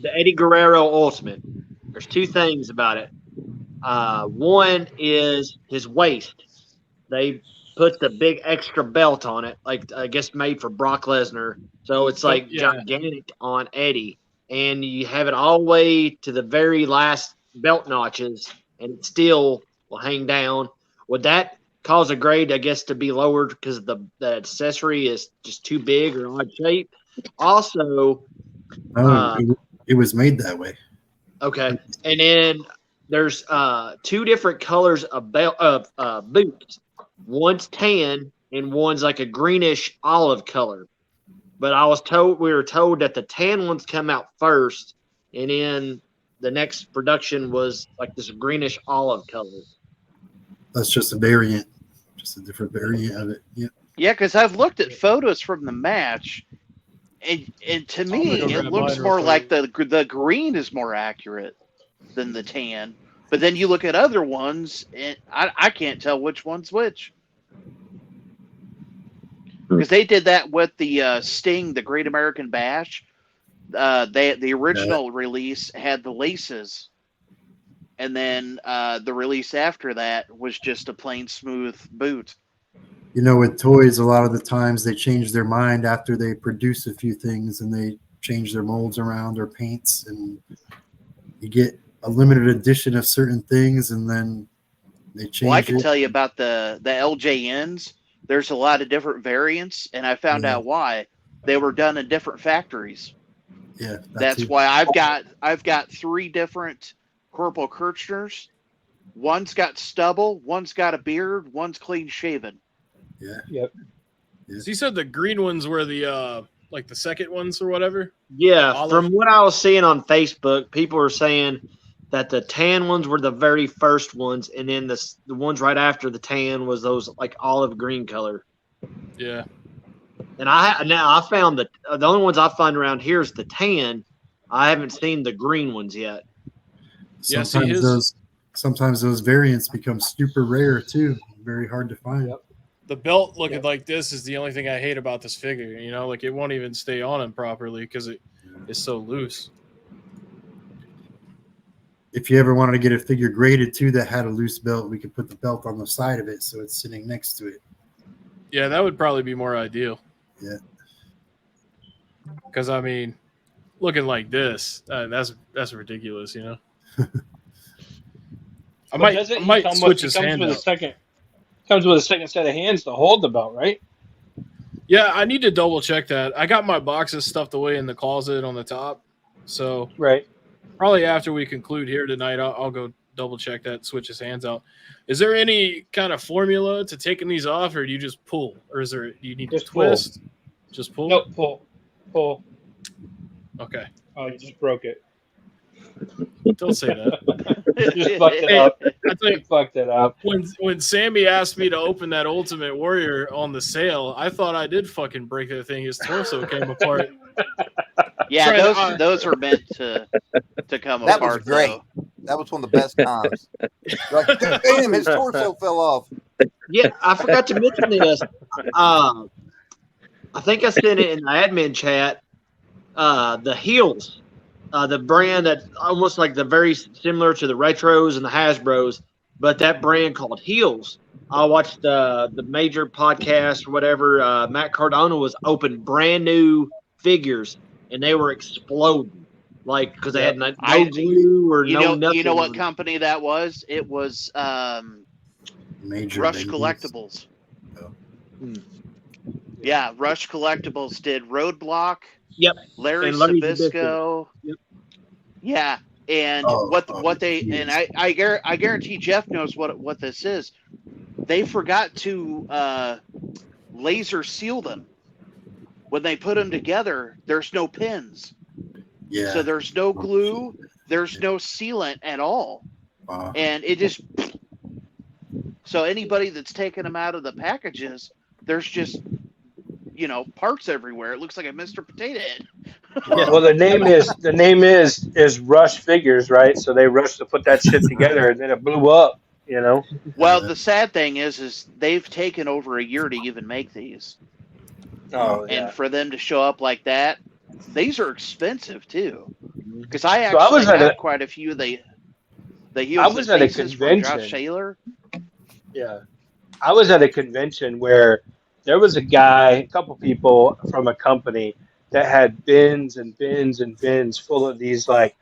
[SPEAKER 8] the Eddie Guerrero Ultimate. There's 2 things about it. One is his waist. They put the big extra belt on it, like I guess made for Brock Lesnar. So it's like
[SPEAKER 1] Yeah.
[SPEAKER 8] gigantic on Eddie, and you have it all the way to the very last belt notches, and it still will hang down. Would that cause a grade, I guess, to be lowered because the accessory is just too big or odd shape? Also,
[SPEAKER 5] Oh, it was made that way.
[SPEAKER 8] okay, and then there's 2 different colors of boots. One's tan and one's like a greenish olive color. But we were told that the tan ones come out first, and then the next production was like this greenish olive color.
[SPEAKER 5] That's just a variant, just a different variant of it. Yeah.
[SPEAKER 6] Yeah, because I've looked at photos from the match, and to me,
[SPEAKER 1] go
[SPEAKER 6] it
[SPEAKER 1] grab
[SPEAKER 6] looks
[SPEAKER 1] mine
[SPEAKER 6] more
[SPEAKER 1] real
[SPEAKER 6] like the green is more accurate than the tan. But then you look at other ones, and I can't tell which one's which. Because they did that with the Sting, the Great American Bash. The original release had the laces, and then the release after that was just a plain smooth boot.
[SPEAKER 5] You know, with toys, a lot of the times they change their mind after they produce a few things, and they change their molds around or paints, and you get a limited edition of certain things, and then they change.
[SPEAKER 6] Well, I can tell you about the LJNs. There's a lot of different variants, and I found out why. They were done in different factories.
[SPEAKER 5] Yeah,
[SPEAKER 6] That's why I've got 3 different Corporal Kirchners. One's got stubble, one's got a beard, one's clean shaven.
[SPEAKER 5] Yeah.
[SPEAKER 4] Yep.
[SPEAKER 1] So you said the green ones were the like the second ones or whatever.
[SPEAKER 8] Yeah,
[SPEAKER 1] Olive.
[SPEAKER 8] from what I was seeing on Facebook, people were saying that the tan ones were the very first ones, and then the ones right after the tan was those like olive green color.
[SPEAKER 1] Yeah.
[SPEAKER 8] And I found that the only ones I find around here is the tan. I haven't seen the green ones yet.
[SPEAKER 1] Yeah,
[SPEAKER 5] sometimes those variants become super rare too. Very hard to find.
[SPEAKER 4] Yep.
[SPEAKER 1] The belt looking like this is the only thing I hate about this figure. You know, like it won't even stay on him properly because it is so loose.
[SPEAKER 5] If you ever wanted to get a figure graded too that had a loose belt, we could put the belt on the side of it so it's sitting next to it.
[SPEAKER 1] Yeah, that would probably be more ideal.
[SPEAKER 5] Yeah.
[SPEAKER 1] Because I mean, looking like this, that's ridiculous, you know. I might switch his hand out.
[SPEAKER 4] Comes with a second set of hands to hold the belt, right?
[SPEAKER 1] Yeah, I need to double check that. I got my boxes stuffed away in the closet on the top, so
[SPEAKER 4] right.
[SPEAKER 1] Probably after we conclude here tonight, I'll go double check that, switch his hands out. Is there any kind of formula to taking these off, or do you just pull, or do you need to twist?
[SPEAKER 4] Pull.
[SPEAKER 1] Just pull.
[SPEAKER 4] Nope, pull.
[SPEAKER 1] Okay.
[SPEAKER 4] Oh, you just broke it.
[SPEAKER 1] Don't say that.
[SPEAKER 4] Just fucked it up.
[SPEAKER 1] I think
[SPEAKER 4] fucked it up.
[SPEAKER 1] When Sammy asked me to open that Ultimate Warrior on the sale, I thought I did fucking break that thing. His torso came apart.
[SPEAKER 6] Yeah, those are meant to come apart.
[SPEAKER 3] That was great. Though. That was one of the best times. Like, damn, his torso fell off.
[SPEAKER 8] Yeah, I forgot to mention this. I think I sent it in the admin chat. The Heels. The brand that's almost like the very similar to the Retros and the Hasbros, but that brand called Heels. I watched the major podcast or whatever. Matt Cardona was open brand new figures, and they were exploding, like because they had no glue or nothing.
[SPEAKER 6] You know what company that was? It was
[SPEAKER 5] Major
[SPEAKER 6] Rush Collectibles.
[SPEAKER 5] Oh.
[SPEAKER 6] Yeah, Rush Collectibles did Roadblock.
[SPEAKER 8] Yep.
[SPEAKER 6] Larry Sabisco.
[SPEAKER 8] Yep.
[SPEAKER 6] Yeah, and what they and I guarantee Jeff knows what this is. They forgot to laser seal them. When they put them together, there's no pins.
[SPEAKER 5] Yeah.
[SPEAKER 6] So there's no glue, there's no sealant at all.
[SPEAKER 5] Wow.
[SPEAKER 6] And it just so anybody that's taking them out of the packages, there's just parts everywhere. It looks like a Mr. Potato Head.
[SPEAKER 4] Well, the name is Rush Figures, right? So they rushed to put that shit together, and then it blew up.
[SPEAKER 6] Well, the sad thing is they've taken over a year to even make these.
[SPEAKER 4] Oh, yeah.
[SPEAKER 6] And for them to show up like that, these are expensive too. Because I actually had quite a few of the Heels.
[SPEAKER 4] I was at a convention.
[SPEAKER 6] Josh Taylor.
[SPEAKER 4] Yeah, I was at a convention where there was a couple people from a company that had bins and bins and bins full of these like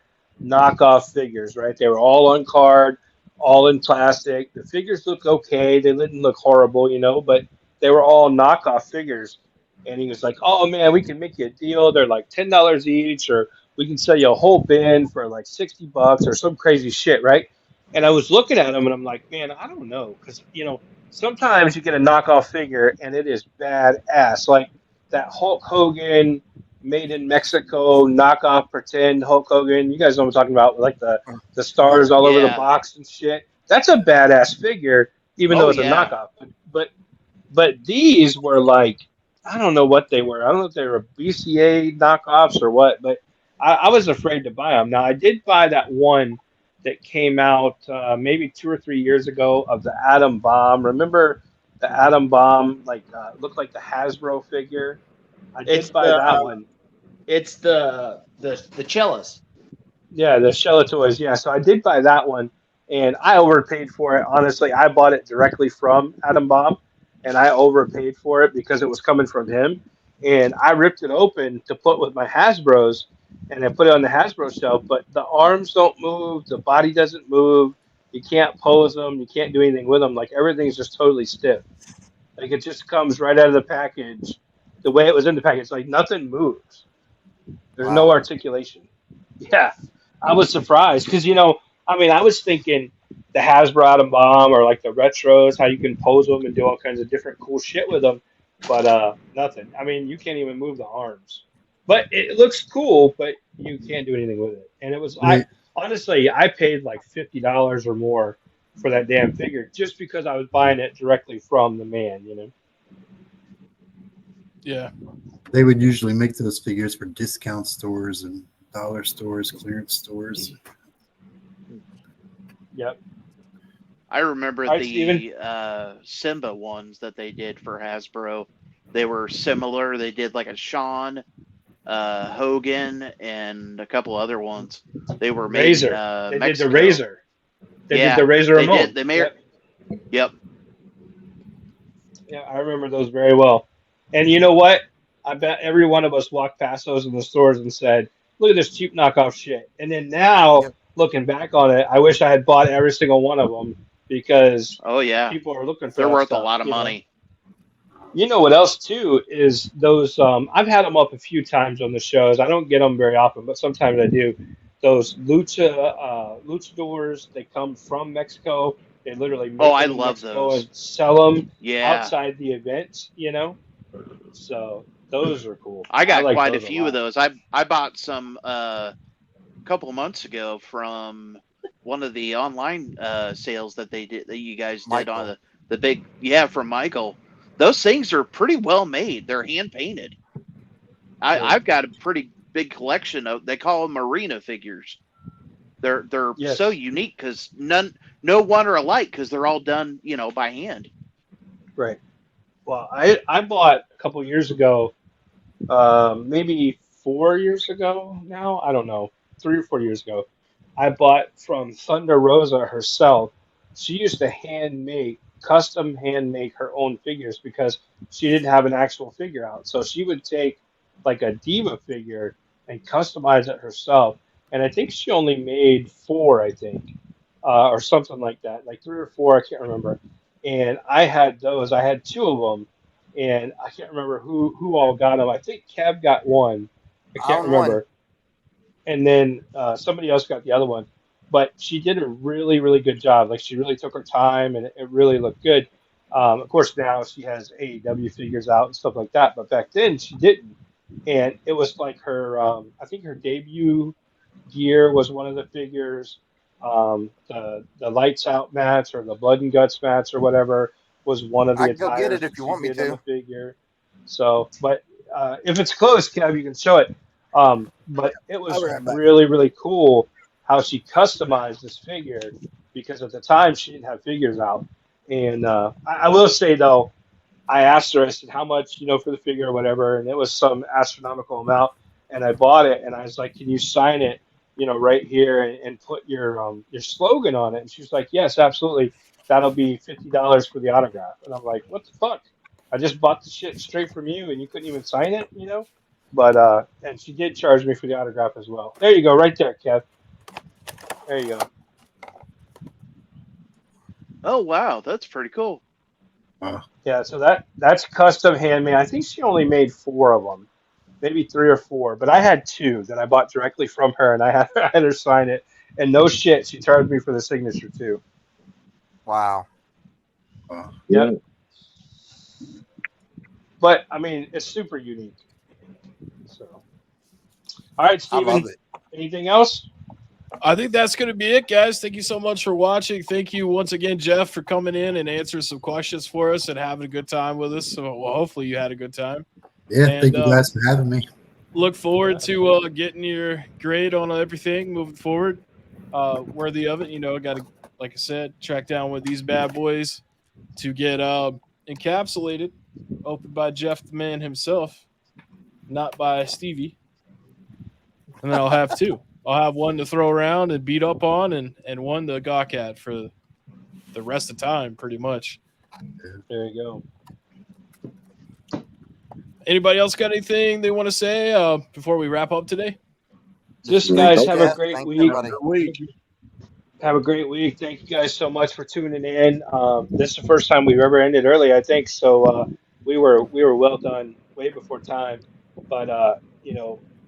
[SPEAKER 4] knockoff figures, right? They were all on card, all in plastic. The figures looked okay. They didn't look horrible, but they were all knockoff figures. And he was like, "Oh man, we can make you a deal. They're like $10 each, or we can sell you a whole bin for like $60 or some crazy shit, right?" And I was looking at him and I'm like, "Man, I don't know, because sometimes you get a knockoff figure and it is badass, like that Hulk Hogan made in Mexico knockoff pretend Hulk Hogan. You guys know what I'm talking about, like the stars all over the box and shit. That's a badass figure, even though it's a knockoff. But these were like, I don't know what they were. I don't know if they were BCA knockoffs or what, but I was afraid to buy them. Now, I did buy that one that came out maybe 2 or 3 years ago of the Atom Bomb. Remember the Atom Bomb, looked like the Hasbro figure? I did buy that one.
[SPEAKER 8] It's the Chellas.
[SPEAKER 4] Yeah, the Shellatoys. Yeah, so I did buy that one, and I overpaid for it. Honestly, I bought it directly from Atom Bomb, and I overpaid for it because it was coming from him. And I ripped it open to put with my Hasbros, and I put it on the Hasbro shelf, but the arms don't move, the body doesn't move, you can't pose them, you can't do anything with them. Like, everything's just totally stiff. Like, it just comes right out of the package. The way it was in the package, like, nothing moves. There's no articulation. Yeah, I was surprised because, I was thinking the Hasbro Atom Bomb or like the Retros, how you can pose them and do all kinds of different cool shit with them. but nothing. I mean, you can't even move the arms, but it looks cool, but you can't do anything with it. And it was honestly, I paid like $50 or more for that damn figure just because I was buying it directly from the man, you know.
[SPEAKER 1] Yeah.
[SPEAKER 5] They would usually make those figures for discount stores and dollar stores, clearance stores.
[SPEAKER 4] Yep.
[SPEAKER 6] I remember
[SPEAKER 4] All right,
[SPEAKER 6] the Simba ones that they did for Hasbro. They were similar. They did like a Sean, Hogan, and a couple other ones. They were made
[SPEAKER 4] Razor.
[SPEAKER 6] in
[SPEAKER 4] They
[SPEAKER 6] Mexico.
[SPEAKER 4] did the Razor. They
[SPEAKER 6] Yeah,
[SPEAKER 4] did the Razor
[SPEAKER 6] they
[SPEAKER 4] Ramon.
[SPEAKER 6] did. They made. Yep.
[SPEAKER 4] Yeah, I remember those very well. And you know what? I bet every one of us walked past those in the stores and said, "Look at this cheap knockoff shit." And then now,
[SPEAKER 3] Yep.
[SPEAKER 4] looking back on it, I wish I had bought every single one of them because
[SPEAKER 6] Oh yeah,
[SPEAKER 4] people are looking for
[SPEAKER 6] they're
[SPEAKER 4] that
[SPEAKER 6] worth
[SPEAKER 4] stuff,
[SPEAKER 6] a lot of
[SPEAKER 4] you know?
[SPEAKER 6] money.
[SPEAKER 4] You know what else too is those? I've had them up a few times on the shows. I don't get them very often, but sometimes I do. Those luchadors, they come from Mexico. They literally make
[SPEAKER 6] Oh, I
[SPEAKER 4] them in
[SPEAKER 6] love
[SPEAKER 4] Mexico
[SPEAKER 6] those.
[SPEAKER 4] and sell them
[SPEAKER 6] Yeah,
[SPEAKER 4] outside the event. You know, so those are cool.
[SPEAKER 6] I got
[SPEAKER 4] like
[SPEAKER 6] quite a
[SPEAKER 4] those
[SPEAKER 6] few of
[SPEAKER 4] lot.
[SPEAKER 6] those. I bought some a couple of months ago from one of the online sales that they did that you guys did on
[SPEAKER 3] Michael.
[SPEAKER 6] the big from Michael. Those things are pretty well made. They're hand painted. I've got a pretty big collection of. They call them arena figures. They're
[SPEAKER 4] Yes.
[SPEAKER 6] so unique because no one are alike because they're all done by hand.
[SPEAKER 4] Right. Well, I bought a couple years ago, maybe 4 years ago now. I don't know, 3 or 4 years ago. I bought from Thunder Rosa herself. She used to custom hand make her own figures because she didn't have an actual figure out. So she would take like a diva figure and customize it herself. And I think she only made four, I think, or something like that, like three or four, I can't remember. And I had those. I had two of them, and I can't remember who all got them. I think Kev got one. I
[SPEAKER 3] I
[SPEAKER 4] can't
[SPEAKER 3] own one.
[SPEAKER 4] remember, and then somebody else got the other one. But she did a really, really good job. Like she really took her time, and it really looked good. Of course, now she has AEW figures out and stuff like that. But back then she didn't, and it was like her. I think her debut gear was one of the figures. The lights out match or the blood and guts match or whatever was one of the
[SPEAKER 3] I can go get
[SPEAKER 4] attires
[SPEAKER 3] it if
[SPEAKER 4] that
[SPEAKER 3] you
[SPEAKER 4] she
[SPEAKER 3] want me
[SPEAKER 4] did on the
[SPEAKER 3] to.
[SPEAKER 4] figure. So, but if it's close, Kev, you can show it. But it
[SPEAKER 3] I'll
[SPEAKER 4] was
[SPEAKER 3] be right back.
[SPEAKER 4] really, really cool how she customized this figure because at the time she didn't have figures out. And I will say though, I asked her, I said, how much, for the figure or whatever, and it was some astronomical amount. And I bought it, and I was like, can you sign it, right here and put your slogan on it? And she was like, yes, absolutely. That'll be $50 for the autograph. And I'm like, what the fuck? I just bought the shit straight from you, and you couldn't even sign it. But and she did charge me for the autograph as well. There you go, right there, Kev. There you go.
[SPEAKER 6] Oh wow, that's pretty cool.
[SPEAKER 4] Yeah, so that's custom handmade. I think she only made four of them, maybe three or four, but I had two that I bought directly from her, and I had, I had her sign it. And no shit, she charged me for the signature too.
[SPEAKER 3] Wow.
[SPEAKER 4] Yep. But I mean, it's super unique. So, all right,
[SPEAKER 3] I love
[SPEAKER 4] Steven,
[SPEAKER 3] it.
[SPEAKER 4] anything else?
[SPEAKER 1] I think that's going to be it, guys. Thank you so much for watching. Thank you once again, Jeff, for coming in and answering some questions for us and having a good time with us. So, well, hopefully you had a good time.
[SPEAKER 5] Yeah,
[SPEAKER 1] And,
[SPEAKER 5] thank you guys for having me.
[SPEAKER 1] Look forward to getting your grade on everything moving forward. Worthy of it. Got to, like I said, track down with these bad boys to get encapsulated, opened by Jeff the man himself, not by Stevie. And then I'll have two. I'll have one to throw around and beat up on, and one to gawk at for the rest of the time, pretty much.
[SPEAKER 4] There you go.
[SPEAKER 1] Anybody else got anything they want to say before we wrap up today?
[SPEAKER 4] Just guys, have a great
[SPEAKER 3] Thanks,
[SPEAKER 4] week.
[SPEAKER 3] everybody.
[SPEAKER 4] Have a great week. Thank you guys so much for tuning in. This is the first time we've ever ended early, I think. So we were well done way before time. But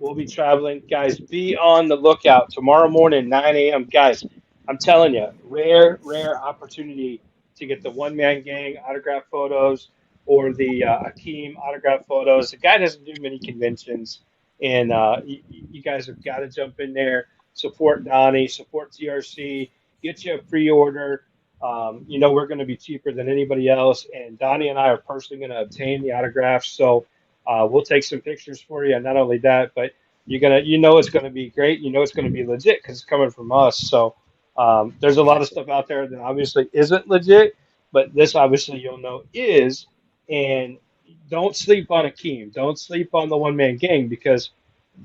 [SPEAKER 4] we'll be traveling, guys. Be on the lookout tomorrow morning, 9 a.m. Guys, I'm telling you, rare opportunity to get the one man gang autograph photos. or the Akeem autograph photos. The guy doesn't do many conventions, and you guys have got to jump in there, support Donnie, support TRC, get you a pre-order. We're going to be cheaper than anybody else, and Donnie and I are personally going to obtain the autographs. So we'll take some pictures for you. And not only that, but it's gonna be great. It's gonna be legit because it's coming from us. So there's a lot of stuff out there that obviously isn't legit, but this obviously you'll know is. And don't sleep on Akeem. Don't sleep on the one man gang because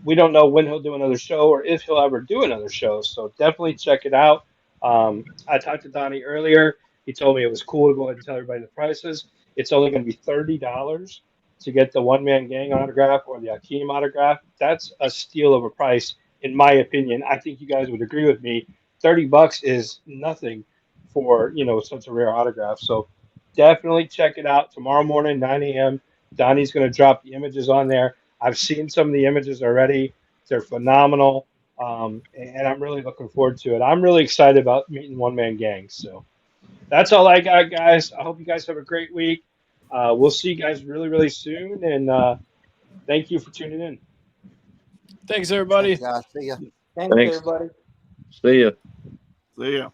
[SPEAKER 4] we don't know when he'll do another show or if he'll ever do another show. So definitely check it out. I talked to Donnie earlier. He told me it was cool to go ahead and tell everybody the prices. It's only going to be $30 to get the one man gang autograph or the Akeem autograph. That's a steal of a price, in my opinion. I think you guys would agree with me. $30 is nothing for such a rare autograph. So definitely check it out tomorrow morning, 9 a.m. Donnie's going to drop the images on there. I've seen some of the images already. They're phenomenal. And I'm really looking forward to it. I'm really excited about meeting One Man Gang. So that's all I got, guys. I hope you guys have a great week. We'll see you guys really, really soon. And thank you for tuning in.
[SPEAKER 1] Thanks, everybody.
[SPEAKER 3] Thanks, guys. See ya.
[SPEAKER 7] Thanks,
[SPEAKER 2] Thanks.
[SPEAKER 7] everybody.
[SPEAKER 2] See ya.
[SPEAKER 9] See ya.